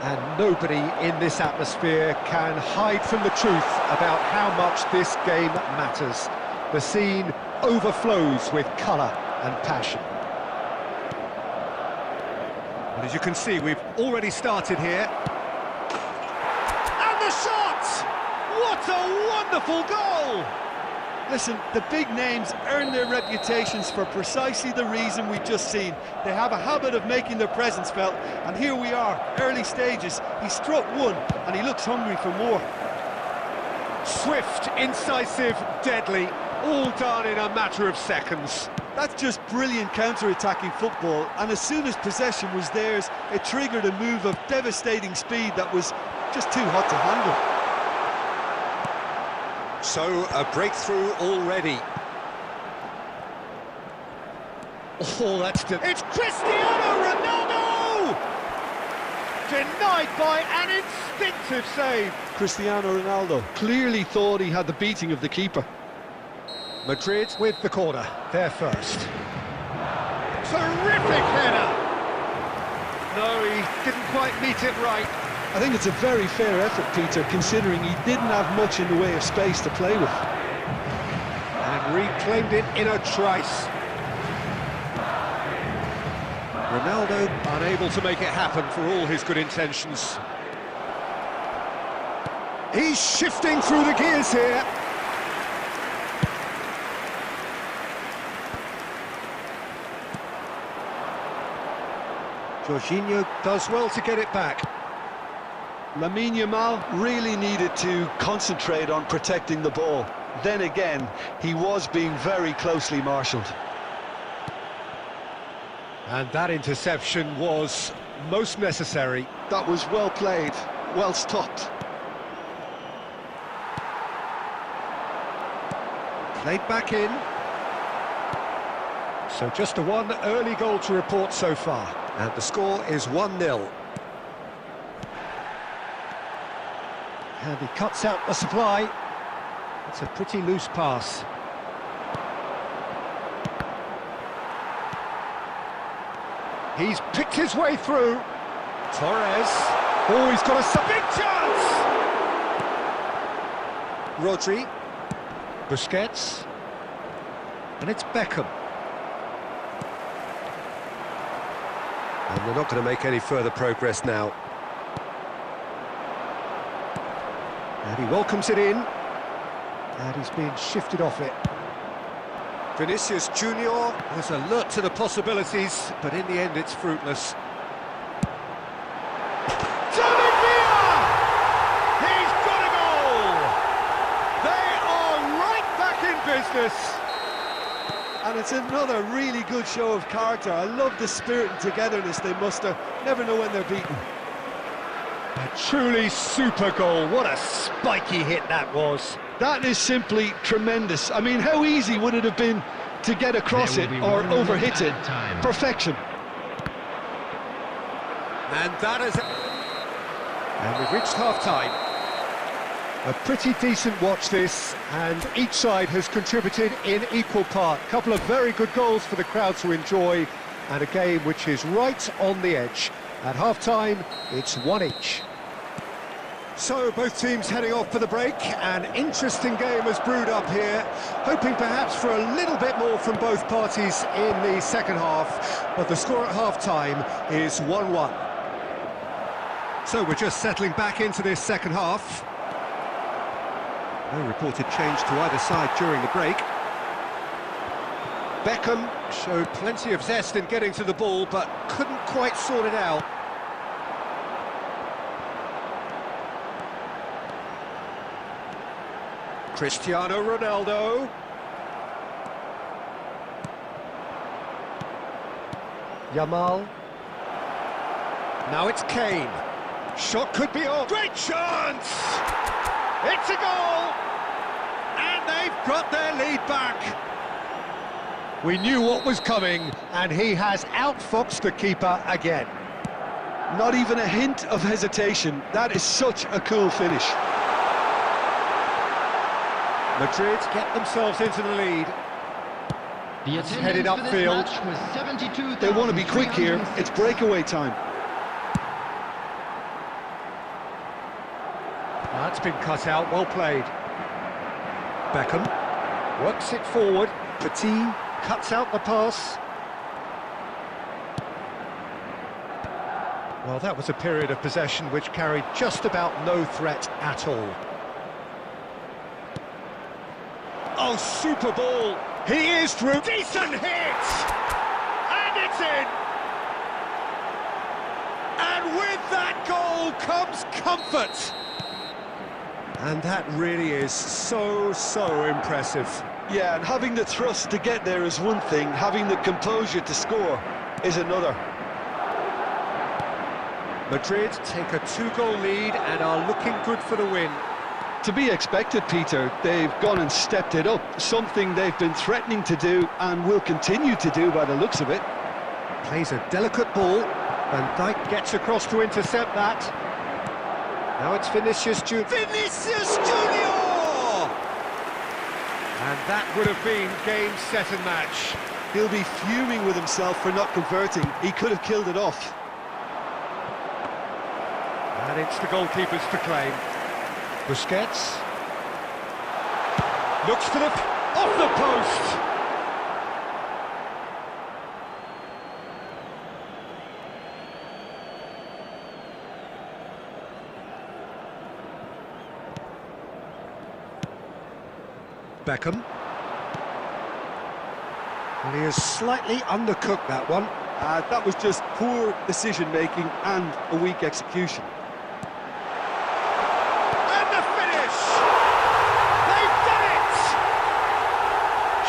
And nobody in this atmosphere can hide from the truth about how much this game matters. The scene overflows with colour and passion. Well, as you can see, we've already started here. And the shot! What a wonderful goal! Listen, the big names earn their reputations for precisely the reason we've just seen. They have a habit of making their presence felt, and here we are, early stages. He struck one, and he looks hungry for more. Swift, incisive, deadly, all done in a matter of seconds. That's just brilliant counter-attacking football, and as soon as possession was theirs, it triggered a move of devastating speed that was just too hot to handle. So, a breakthrough already. Oh, that's... It's Cristiano Ronaldo! Denied by an instinctive save. Cristiano Ronaldo clearly thought he had the beating of the keeper. Madrid with the corner, there first. Terrific header! No, he didn't quite meet it right. I think it's a very fair effort, Peter, considering he didn't have much in the way of space to play with. And reclaimed it in a trice. Ronaldo unable to make it happen for all his good intentions. He's shifting through the gears here. Jorginho does well to get it back. Lamine Yamal really needed to concentrate on protecting the ball. Then again, he was being very closely marshalled. And that interception was most necessary. That was well played, well stopped. Played back in. So just a one early goal to report so far. And the score is 1-0. And he cuts out the supply. It's a pretty loose pass. He's picked his way through. Torres. Oh, he's got a big chance! Rodri. Busquets. And it's Beckham. And they're not going to make any further progress now. And he welcomes it in. And he's being shifted off it. Vinicius Junior is alert to the possibilities, but in the end it's fruitless. David Villa! He's got a goal! They are right back in business! And it's another really good show of character. I love the spirit and togetherness they muster. Never know when they're beaten. A truly super goal. What a spiky hit that was. That is simply tremendous. I mean, how easy would it have been to get across it or overhit it? Perfection. And that is... And we've reached half-time. A pretty decent watch this, and each side has contributed in equal part. A couple of very good goals for the crowd to enjoy, and a game which is right on the edge. At half-time, it's one each. So, both teams heading off for the break. An interesting game has brewed up here, hoping perhaps for a little bit more from both parties in the second half, but the score at half-time is 1-1. So, we're just settling back into this second half. No reported change to either side during the break. Beckham showed plenty of zest in getting to the ball, but couldn't quite sort it out. Cristiano Ronaldo. Yamal. Now it's Kane. Shot could be on. Great chance! It's a goal! And they've got their lead back. We knew what was coming, and he has outfoxed the keeper again. Not even a hint of hesitation. That is such a cool finish. Madrid get themselves into the lead. The It's attendance headed for this upfield. match was 72,306. They want to be quick here. It's breakaway time. That's been cut out, well played. Beckham works it forward. Petit cuts out the pass. Well, that was a period of possession which carried just about no threat at all. Oh, super ball! He is through. Decent hit! And it's in! And with that goal comes comfort! And that really is so impressive. Yeah, and having the thrust to get there is one thing. Having the composure to score is another. Madrid take a 2-goal lead and are looking good for the win. To be expected, Peter. They've gone and stepped it up. Something they've been threatening to do and will continue to do by the looks of it. Plays a delicate ball. Van Dijk gets across to intercept that. Now it's Vinicius Junior. Vinicius Junior! And that would have been game, set and match. He'll be fuming with himself for not converting. He could have killed it off. And it's the goalkeepers to claim. Busquets. Looks for the... off the post! Beckham. And he has slightly undercooked that one. That was just poor decision-making and a weak execution. And the finish! They've done it!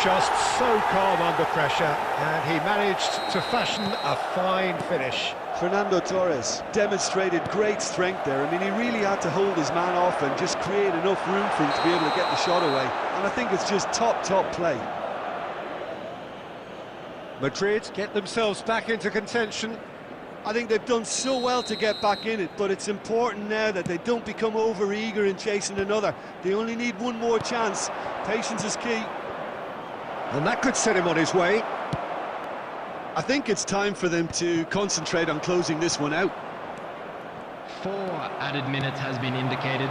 Just so calm under pressure, and he managed to fashion a fine finish. Fernando Torres demonstrated great strength there. I mean, he really had to hold his man off and just create enough room for him to be able to get the shot away. And I think it's just top play. Madrid get themselves back into contention. I think they've done so well to get back in it, but it's important now that they don't become over-eager in chasing another. They only need one more chance. Patience is key. And that could set him on his way. I think it's time for them to concentrate on closing this one out. 4 added minutes has been indicated.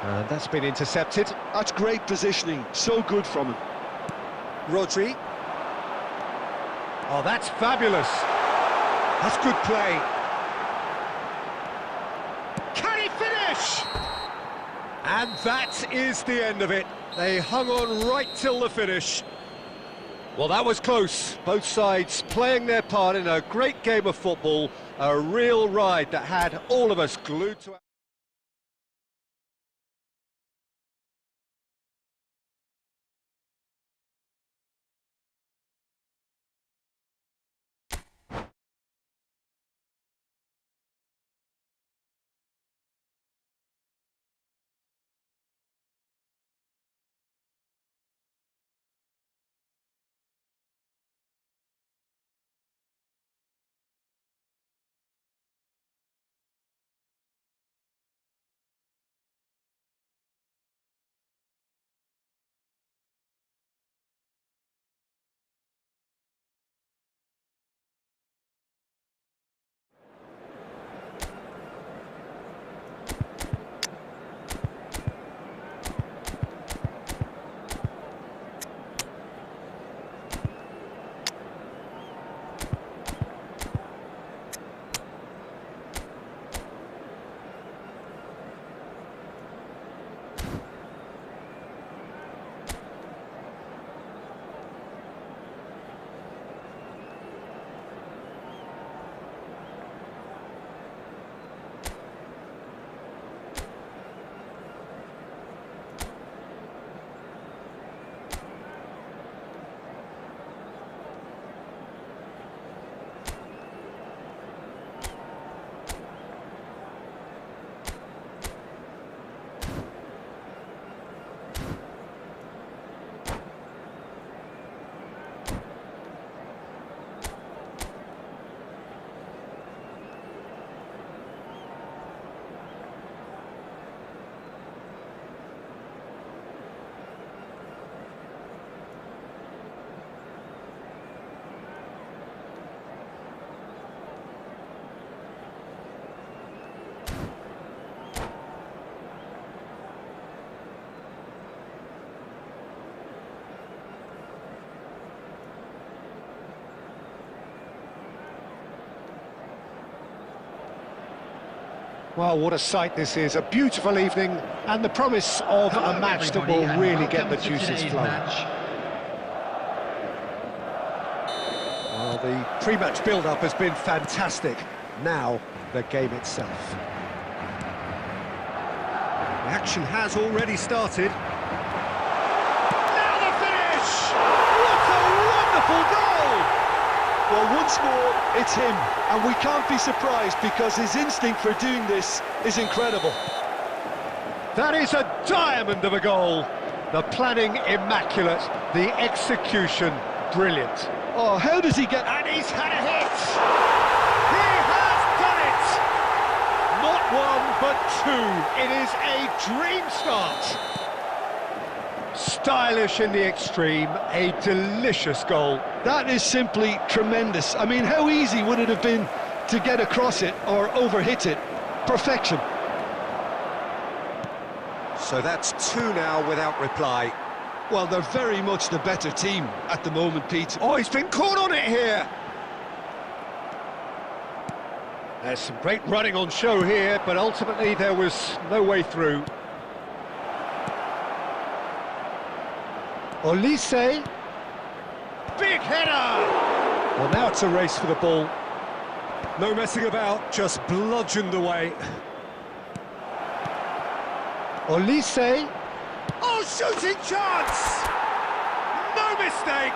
And that's been intercepted. That's great positioning, so good from him. Rodri. Oh, that's fabulous. That's good play. Can he finish? And that is the end of it. They hung on right till the finish. Well, that was close. Both sides playing their part in a great game of football. A real ride that had all of us glued to our... Well, what a sight this is, a beautiful evening, and the promise of a match that will really get the juices flowing. Well, the pre-match build-up has been fantastic. Now, the game itself. The action has already started. Now the finish! What a wonderful goal! Well, once more, it's him, and we can't be surprised because his instinct for doing this is incredible. That is a diamond of a goal. The planning immaculate, the execution brilliant. Oh, how does he get... And he's had a hit! He has done it! Not one, but two. It is a dream start. Stylish in the extreme, a delicious goal. That is simply tremendous. I mean, how easy would it have been to get across it or overhit it? Perfection. So that's two now without reply. Well, they're very much the better team at the moment, Pete. Oh, he's been caught on it here. There's some great running on show here, but ultimately there was no way through. Olise. Big header! Well, now it's a race for the ball. No messing about, just bludgeoned away. Olise. Oh, shooting chance! No mistake!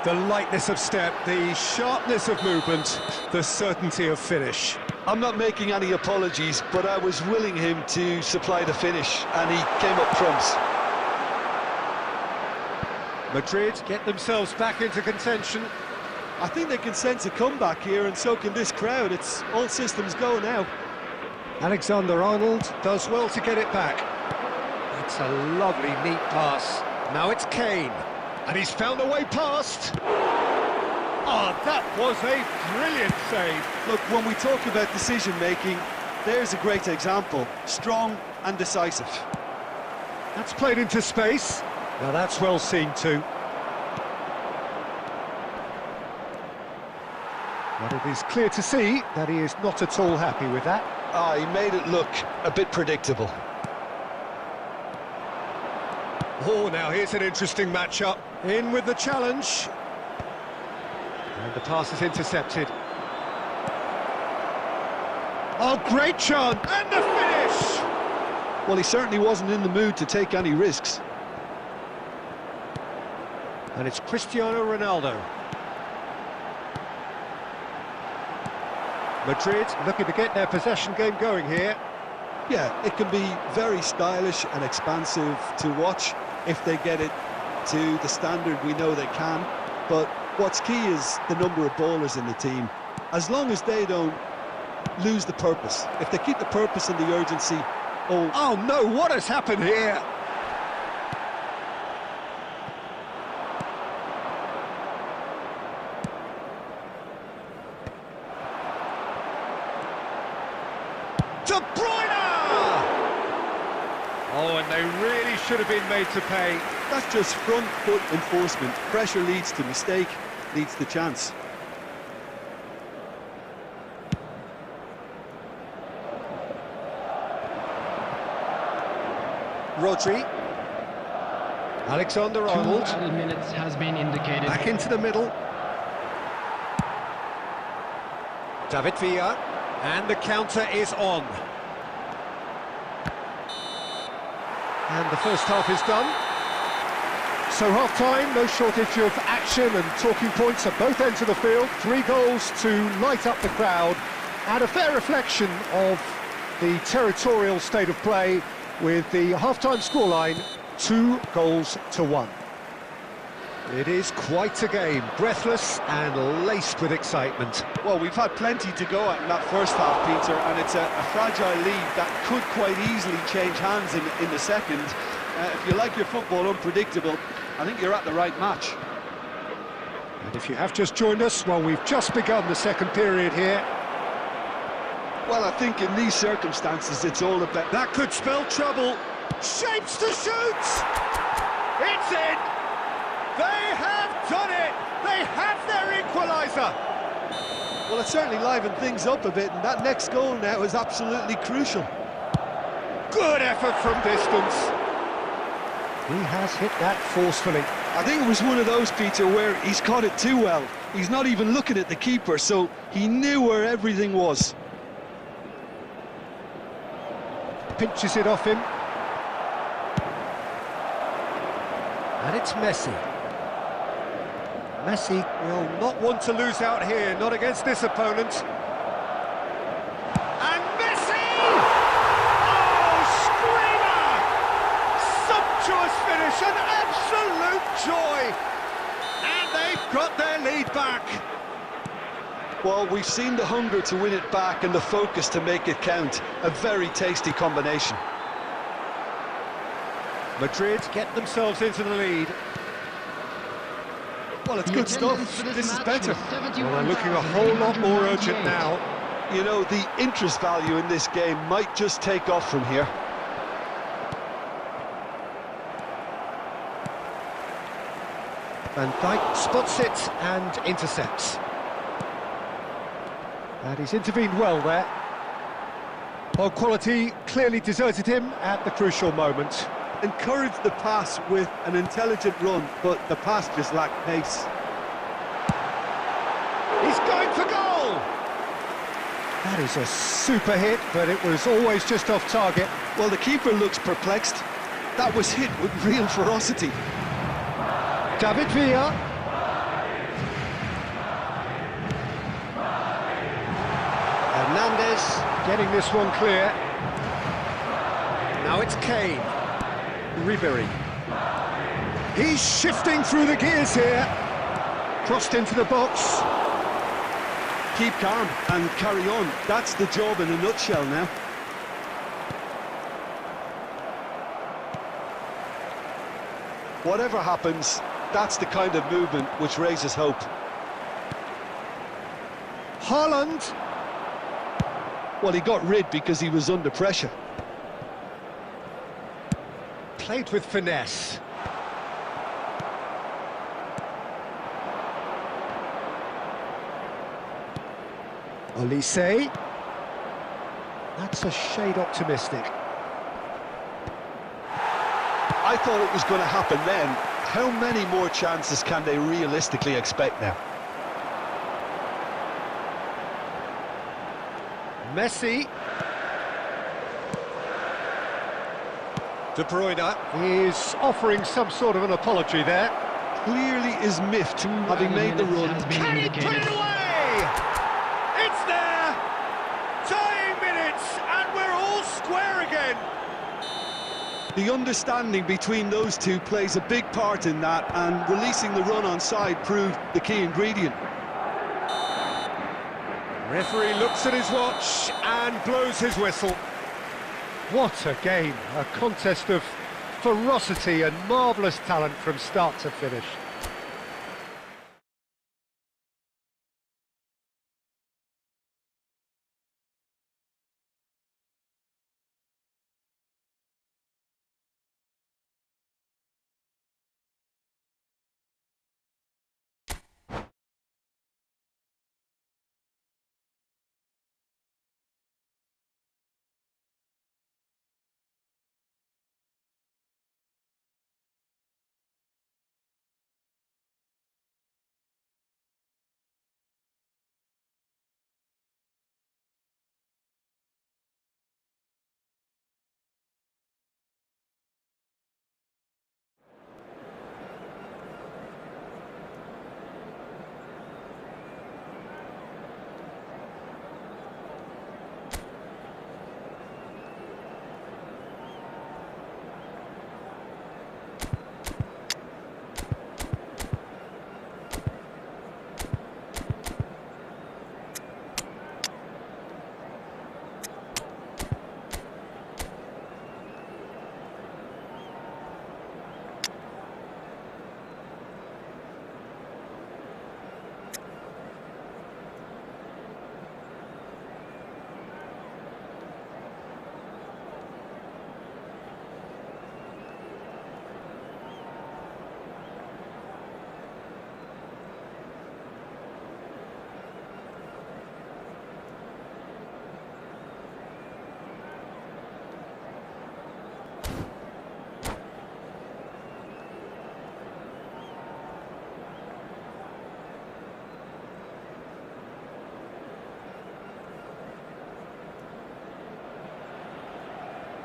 The lightness of step, the sharpness of movement, the certainty of finish. I'm not making any apologies, but I was willing him to supply the finish, and he came up trumps. Madrid get themselves back into contention. I think they can sense a comeback here, and so can this crowd. It's all systems go now. Alexander-Arnold does well to get it back. That's a lovely, neat pass. Now it's Kane, and he's found a way past. Oh, that was a brilliant save. Look, when we talk about decision-making, there's a great example. Strong and decisive. That's played into space. Now that's well seen too. But it is clear to see that he is not at all happy with that. Ah, he made it look a bit predictable. Oh, now here's an interesting matchup. In with the challenge. And the pass is intercepted. Oh, great chance! And the finish! Well, he certainly wasn't in the mood to take any risks. And it's Cristiano Ronaldo. Madrid looking to get their possession game going here. Yeah, it can be very stylish and expansive to watch if they get it to the standard we know they can. But what's key is the number of ballers in the team. As long as they don't lose the purpose, if they keep the purpose and the urgency... Oh no, what has happened here? De Bruyne! Oh, and they really should have been made to pay. That's just front foot enforcement. Pressure leads to mistake, leads to chance. Rodri. Alexander-Arnold. 2 minutes has been indicated. Back into the middle. David Villa. And the counter is on. And the first half is done. So half-time, no shortage of action and talking points at both ends of the field. 3 goals to light up the crowd. And a fair reflection of the territorial state of play with the half-time scoreline, 2-1. It is quite a game, breathless and laced with excitement. Well, we've had plenty to go at in that first half, Peter, and it's a fragile lead that could quite easily change hands in the second. If you like your football unpredictable, I think you're at the right match. And if you have just joined us, well, we've just begun the second period here. Well, I think in these circumstances, it's all about... That could spell trouble. Shapes to shoot! It's in! They have done it! They have their equaliser! Well, it certainly livened things up a bit, and that next goal now is absolutely crucial. Good effort from distance. He has hit that forcefully. I think it was one of those, Peter, where he's caught it too well. He's not even looking at the keeper, so he knew where everything was. Pinches it off him. And it's Messi. Messi will not want to lose out here, not against this opponent. And Messi! Oh, screamer! Sumptuous finish, an absolute joy! And they've got their lead back. Well, we've seen the hunger to win it back and the focus to make it count. A very tasty combination. Madrid get themselves into the lead. Well, it's good stuff. This is better. Well, they're looking a whole lot more urgent now. You know, the interest value in this game might just take off from here. Van Dijk spots it and intercepts. And he's intervened well there. Well, quality clearly deserted him at the crucial moment. Encouraged the pass with an intelligent run, but the pass just lacked pace. He's going for goal! That is a super hit, but it was always just off target. Well, the keeper looks perplexed. That was hit with real ferocity. David Villa. Hernandez getting this one clear. Now it's Kane. Ribery. He's shifting through the gears here. Crossed into the box. Keep calm and carry on. That's the job in a nutshell now. Whatever happens, that's the kind of movement which raises hope. Haaland. Well, he got rid because he was under pressure. Played with finesse. Olise. That's a shade optimistic. I thought it was going to happen then. How many more chances can they realistically expect now? Messi. De Bruyne is offering some sort of an apology there. Clearly is miffed, having made the run. Can he put it away? It's there! Tying minutes, and we're all square again. The understanding between those two plays a big part in that, and releasing the run on side proved the key ingredient. Referee looks at his watch and blows his whistle. What a game, a contest of ferocity and marvellous talent from start to finish.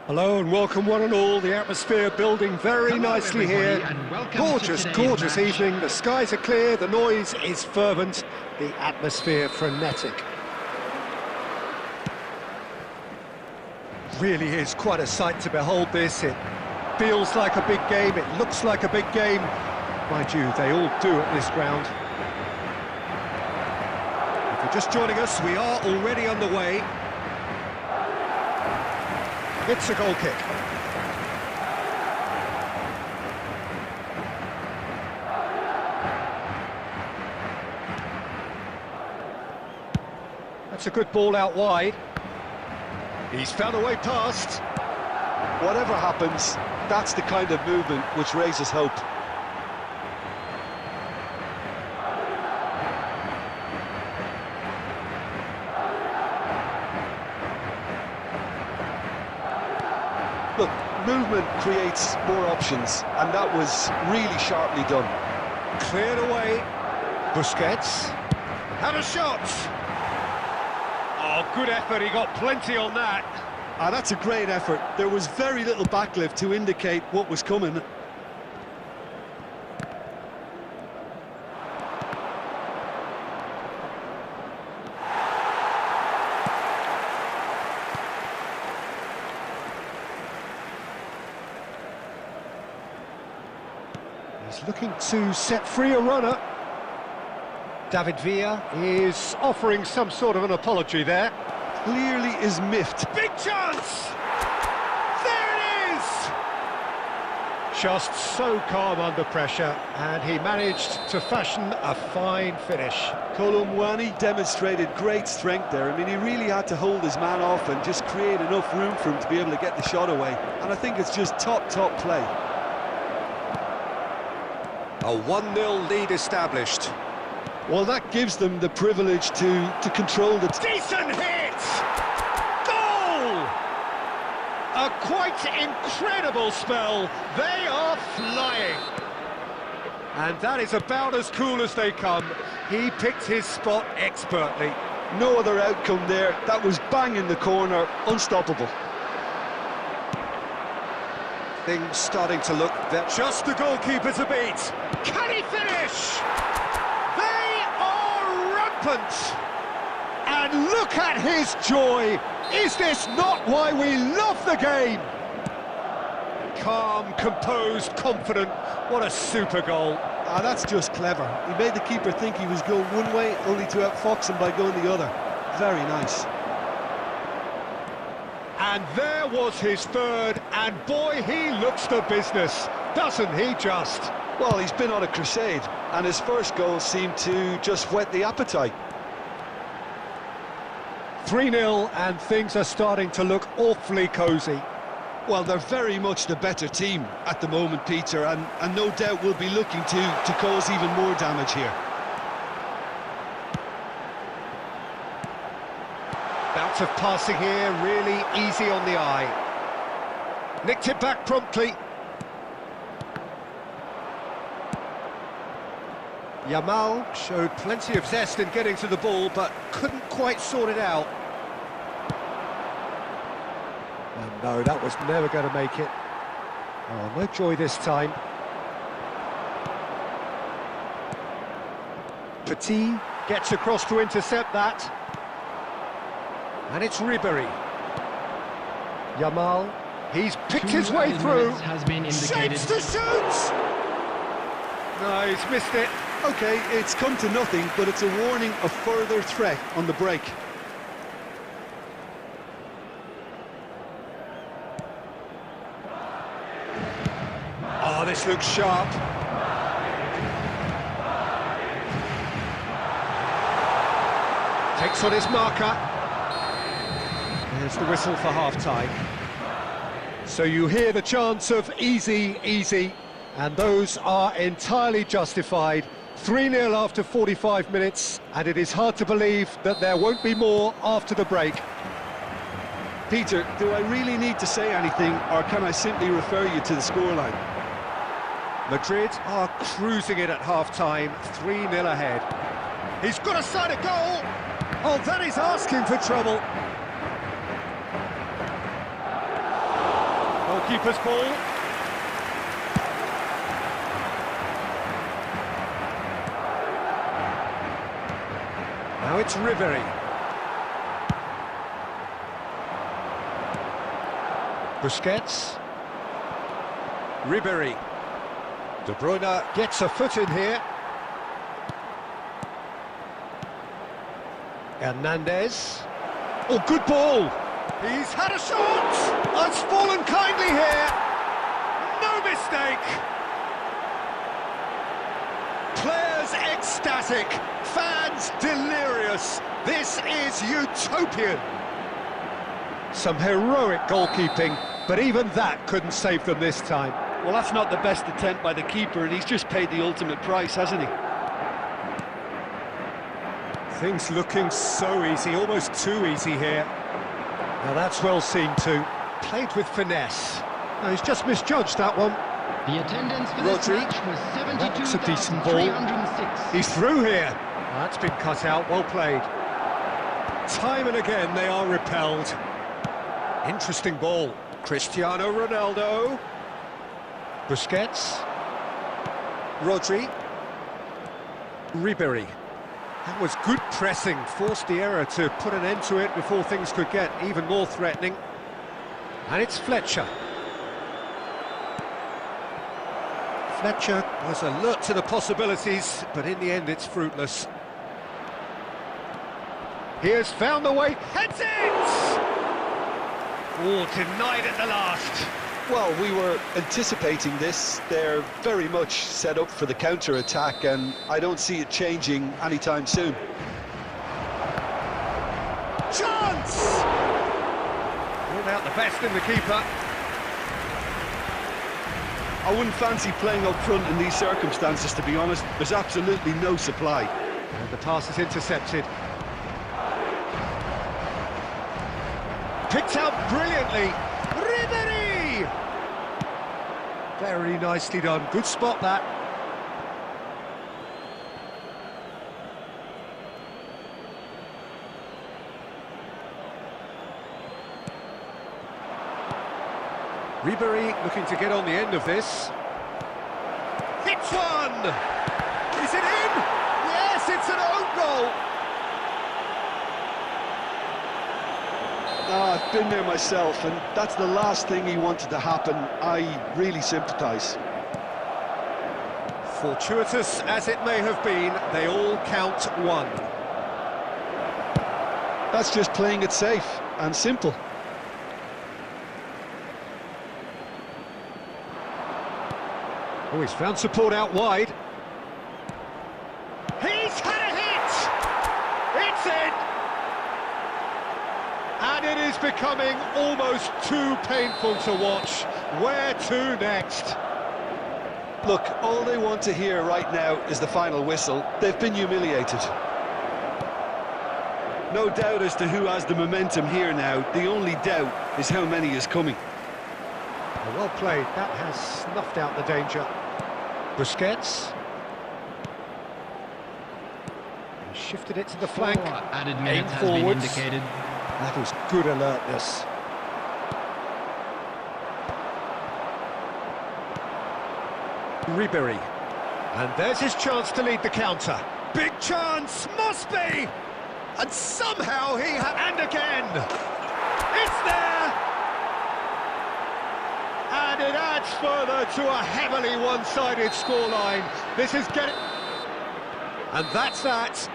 Hello and welcome one and all. The atmosphere building very nicely here. Gorgeous, gorgeous evening. The skies are clear, the noise is fervent, the atmosphere frenetic. Really is quite a sight to behold this. It feels like a big game, it looks like a big game. Mind you, they all do at this ground. If you're just joining us, we are already underway. It's a goal kick. That's a good ball out wide. He's found a way past. Whatever happens, that's the kind of movement which raises hope. Look, movement creates more options, and that was really sharply done. Cleared away. Busquets. Had a shot. Oh, good effort. He got plenty on that. That's a great effort. There was very little backlift to indicate what was coming. He's looking to set free a runner. David Villa is offering some sort of an apology there. Clearly is miffed. Big chance! There it is! Just so calm under pressure, and he managed to fashion a fine finish. Colomwani demonstrated great strength there. I mean, he really had to hold his man off and just create enough room for him to be able to get the shot away. And I think it's just top play. A 1-0 lead established. Well, that gives them the privilege to control the... Decent hit! Goal! A quite incredible spell. They are flying. And that is about as cool as they come. He picked his spot expertly. No other outcome there. That was bang in the corner, unstoppable. Things starting to look that just the goalkeeper to beat. Can he finish? They are rampant. And look at his joy. Is this not why we love the game? Calm, composed, confident. What a super goal. That's just clever. He made the keeper think he was going one way, only to outfox him by going the other. Very nice. And there was his third, and boy, he looks the business, doesn't he just? Well, he's been on a crusade, and his first goal seemed to just whet the appetite. 3-0, and things are starting to look awfully cosy. Well, they're very much the better team at the moment, Peter, and no doubt will be looking to cause even more damage here. Bout of passing here, really easy on the eye. Nicked it back promptly. Yamal showed plenty of zest in getting to the ball, but couldn't quite sort it out. And no, that was never going to make it. Oh, no joy this time. Petit gets across to intercept that. And it's Ribéry. Yamal, he's picked his way through. Has been indicated. Shapes to shoot! No, he's missed it. OK, it's come to nothing, but it's a warning of further threat on the break. Oh, this looks sharp. Takes on his marker. There's the whistle for half-time. So you hear the chants of easy, easy, and those are entirely justified. 3-0 after 45 minutes, and it is hard to believe that there won't be more after the break. Peter, do I really need to say anything, or can I simply refer you to the scoreline? Madrid are cruising it at half-time, 3-0 ahead. He's got a side of goal! Oh, that is asking for trouble. goalkeeper's ball. Now it's Ribery. Busquets. Ribery. De Bruyne gets a foot in here. Hernandez. Oh, good ball. He's had a shot. Oh, it's fallen kindly here. No mistake. Players ecstatic. Fans delirious. This is utopian. Some heroic goalkeeping, but even that couldn't save them this time. Well, that's not the best attempt by the keeper, and he's just paid the ultimate price, hasn't he? Things looking so easy, almost too easy here. Now that's well seen too. Played with finesse. No, he's just misjudged that one. The attendance for this Rodri. match was That's a decent ball. 72,306. He's through here. That's been cut out, well played. Time and again they are repelled. Interesting ball. Cristiano Ronaldo. Busquets. Rodri. Ribery. That was good pressing, forced the error to put an end to it before things could get even more threatening. And it's Fletcher. Fletcher was alert to the possibilities, but in the end it's fruitless. He has found the way, heads it! Oh, denied at the last. Well, we were anticipating this. They're very much set up for the counter-attack, and I don't see it changing anytime soon. Chance! Ruled out the best in the keeper. I wouldn't fancy playing up front in these circumstances, to be honest. There's absolutely no supply. And the pass is intercepted. Picked out brilliantly. Ribery! Very nicely done. Good spot, that. Ribery looking to get on the end of this. Hits one! Is it in? Yes, it's an own goal! I've been there myself, and that's the last thing he wanted to happen. I really sympathise. Fortuitous as it may have been, they all count one. That's just playing it safe and simple. Oh, he's found support out wide. He's had a hit! It's in! And it is becoming almost too painful to watch. Where to next? Look, all they want to hear right now is the final whistle. They've been humiliated. No doubt as to who has the momentum here now. The only doubt is how many is coming. Well played. That has snuffed out the danger. Busquets. He shifted it to the flank. Added Aim minutes has been forwards. indicated. That was good alertness. Ribery. And there's his chance to lead the counter. Big chance! Must be! And somehow he and again! It's there! And it adds further to a heavily one-sided scoreline. This is getting... And that's that.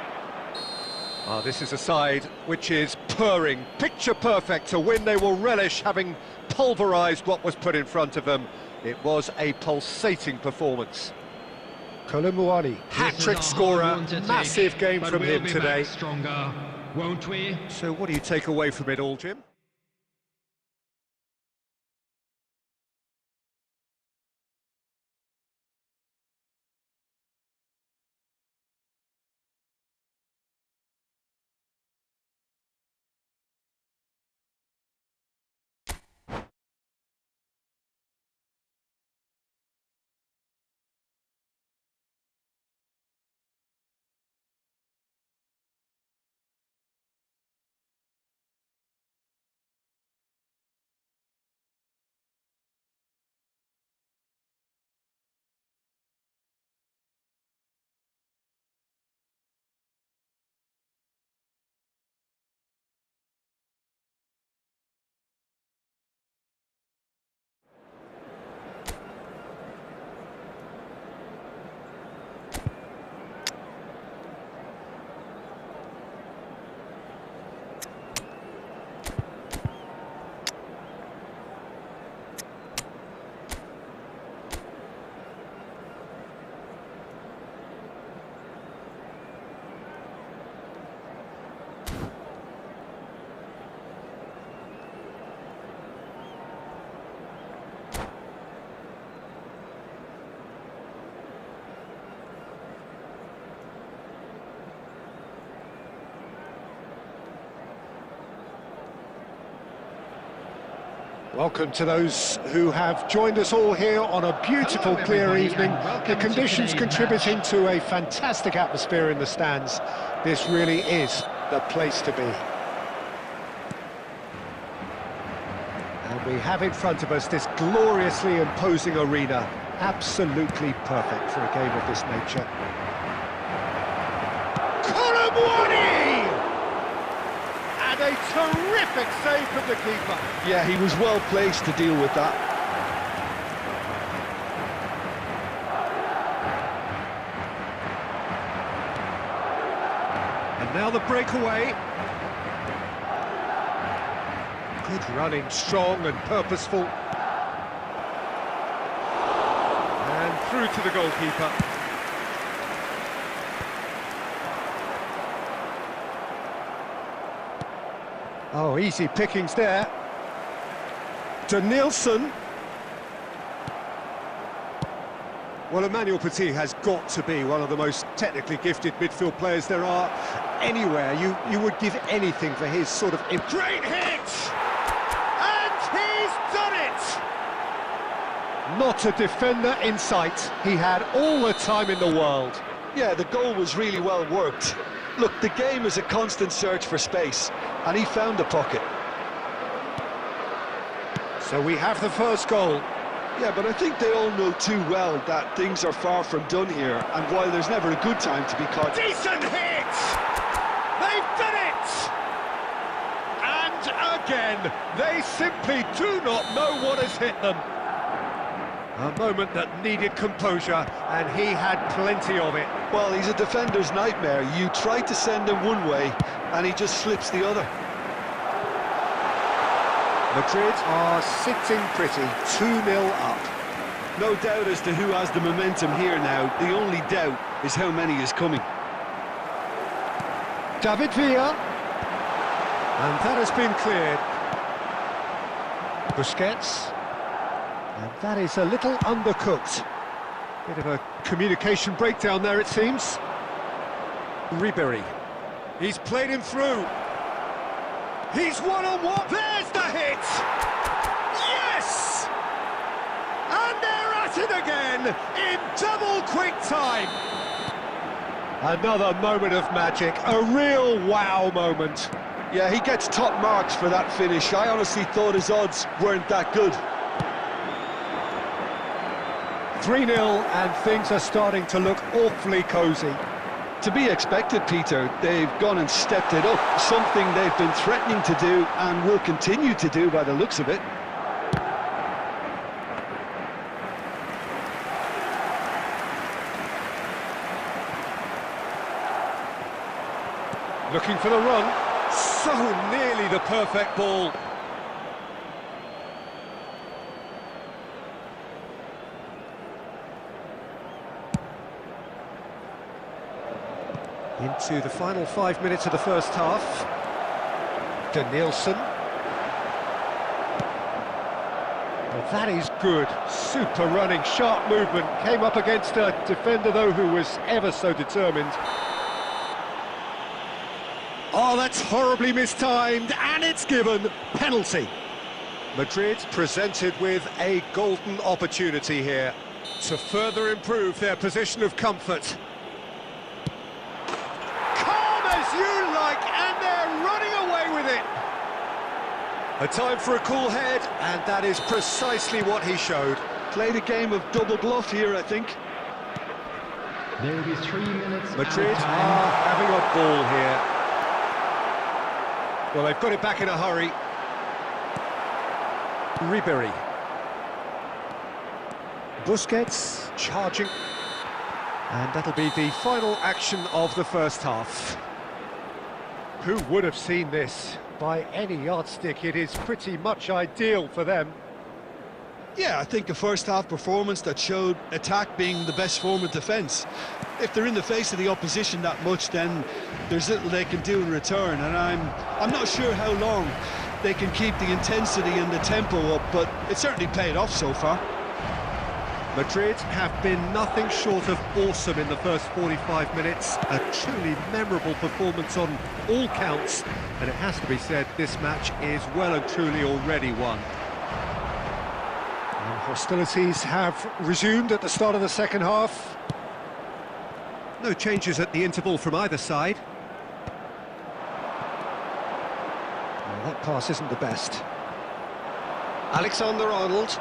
Ah, this is a side which is purring, picture perfect to win. They will relish having pulverised what was put in front of them. It was a pulsating performance. Kolomuani, hat-trick scorer, massive game from him today. Stronger, won't we? So what do you take away from it all, Jim? Welcome to those who have joined us all here on a beautiful, clear evening. The conditions contributing to a fantastic atmosphere in the stands. This really is the place to be. And we have in front of us this gloriously imposing arena. Absolutely perfect for a game of this nature. And a terrific save from the keeper. Yeah, he was well placed to deal with that. And now the breakaway. Good running, strong and purposeful. And through to the goalkeeper. Oh, easy pickings there. To Nielsen. Well, Emmanuel Petit has got to be one of the most technically gifted midfield players there are anywhere. You would give anything for his sort of... Great hit! And he's done it! Not a defender in sight. He had all the time in the world. Yeah, the goal was really well worked. Look, the game is a constant search for space, and he found the pocket. So we have the first goal. Yeah, but I think they all know too well that things are far from done here, and while there's never a good time to be caught... Decent hit! They've done it! And again, they simply do not know what has hit them. A moment that needed composure, and he had plenty of it. Well, he's a defender's nightmare. You try to send him one way, and he just slips the other. Madrid are sitting pretty, 2-0 up. No doubt as to who has the momentum here now. The only doubt is how many is coming. David Villa. And that has been cleared. Busquets. And that is a little undercooked. Bit of a communication breakdown there, it seems. Ribery. He's played him through. He's one-on-one. There's the hit! Yes! And they're at it again in double quick time. Another moment of magic, a real wow moment. Yeah, he gets top marks for that finish. I honestly thought his odds weren't that good. 3-0, and things are starting to look awfully cosy. To be expected, Peter. They've gone and stepped it up, something they've been threatening to do and will continue to do by the looks of it. Looking for the run, so nearly the perfect ball. Into the final 5 minutes of the first half. De Nielsen. Well, that is good. Super running, sharp movement. Came up against a defender, though, who was ever so determined. Oh, that's horribly mistimed, and it's given. Penalty. Madrid presented with a golden opportunity here to further improve their position of comfort. You like, and they're running away with it. A time for a cool head, and that is precisely what he showed. Played a game of double bluff here, I think. There will be 3 minutes. Madrid are having a ball here. Well, they've got it back in a hurry. Ribery. Busquets charging. And that'll be the final action of the first half. Who would have seen this? By any yardstick, it is pretty much ideal for them. Yeah, I think a first-half performance that showed attack being the best form of defence. If they're in the face of the opposition that much, then there's little they can do in return, and I'm not sure how long they can keep the intensity and the tempo up, but it certainly paid off so far. Madrid have been nothing short of awesome in the first 45 minutes. A truly memorable performance on all counts, and it has to be said, this match is well and truly already won. Hostilities have resumed at the start of the second half. No changes at the interval from either side. Well, that pass isn't the best. Alexander-Arnold.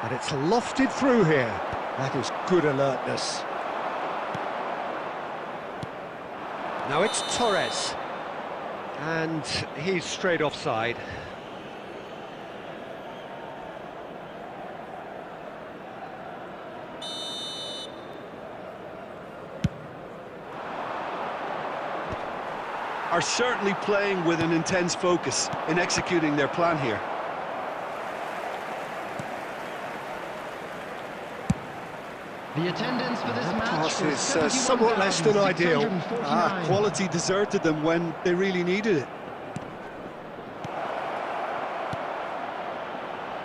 And it's lofted through here. That is good alertness. Now it's Torres. And he's straight offside. Are certainly playing with an intense focus in executing their plan here. The attendance for this match Pass was is somewhat less than ideal. 71,649. Quality deserted them when they really needed it.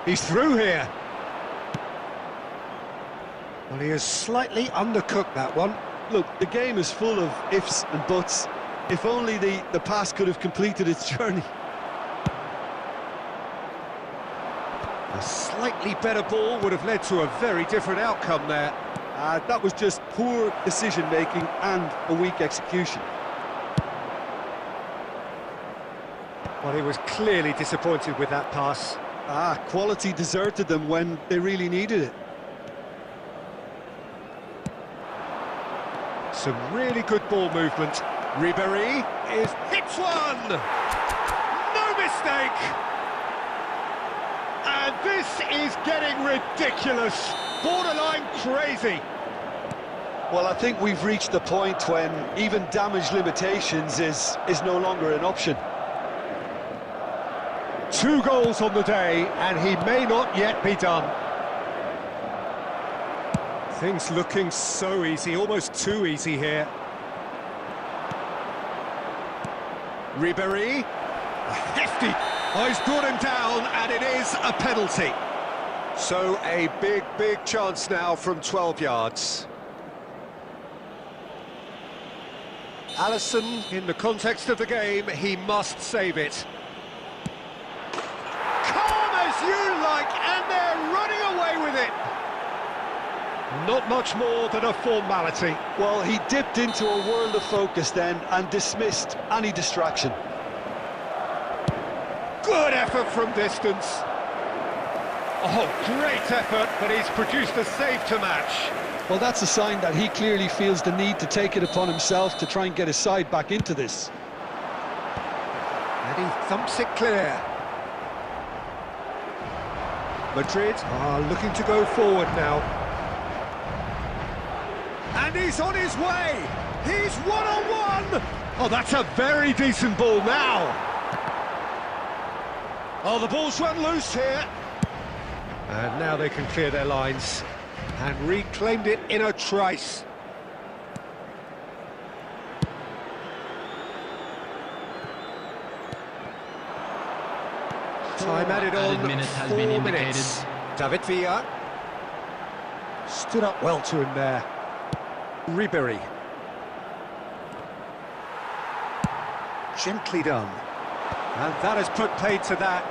He's through here. Well, he has slightly undercooked that one. Look, the game is full of ifs and buts. If only the pass could have completed its journey. A slightly better ball would have led to a very different outcome there. That was just poor decision-making and a weak execution. Well, he was clearly disappointed with that pass. Quality deserted them when they really needed it. Some really good ball movement. Ribéry hits one! No mistake! And this is getting ridiculous, borderline crazy. Well, I think we've reached the point when even damage limitations is no longer an option. 2 goals on the day, and he may not yet be done. Things looking so easy, almost too easy here. Ribéry, a hefty... Oh, he's brought him down, and it is a penalty. So a big chance now from 12 yards. Alisson, in the context of the game, he must save it. Calm as you like, and they're running away with it. Not much more than a formality. Well, he dipped into a world of focus then and dismissed any distraction. Good effort from distance. Oh, great effort, but he's produced a save to match. Well, that's a sign that he clearly feels the need to take it upon himself to try and get his side back into this. And he thumps it clear. Madrid are looking to go forward now. And he's on his way! He's one-on-one! Oh, that's a very decent ball now! Oh, the ball's run loose here. And now they can clear their lines. And reclaimed it in a trice. Time added on, minutes has 4 been minutes. indicated. David Villa. Stood up well to him there. Ribéry. Gently done. And that has put paid to that.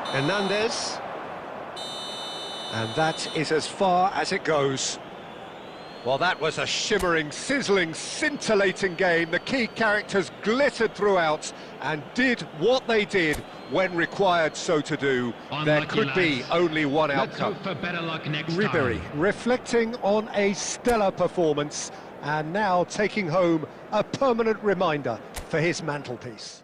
Hernandez. And that is as far as it goes. Well, that was a shimmering, sizzling, scintillating game. The key characters glittered throughout and did what they did when required so to do. There could be only one outcome. Let's hope for better luck next Ribéry time. reflecting on a stellar performance and now taking home a permanent reminder for his mantelpiece.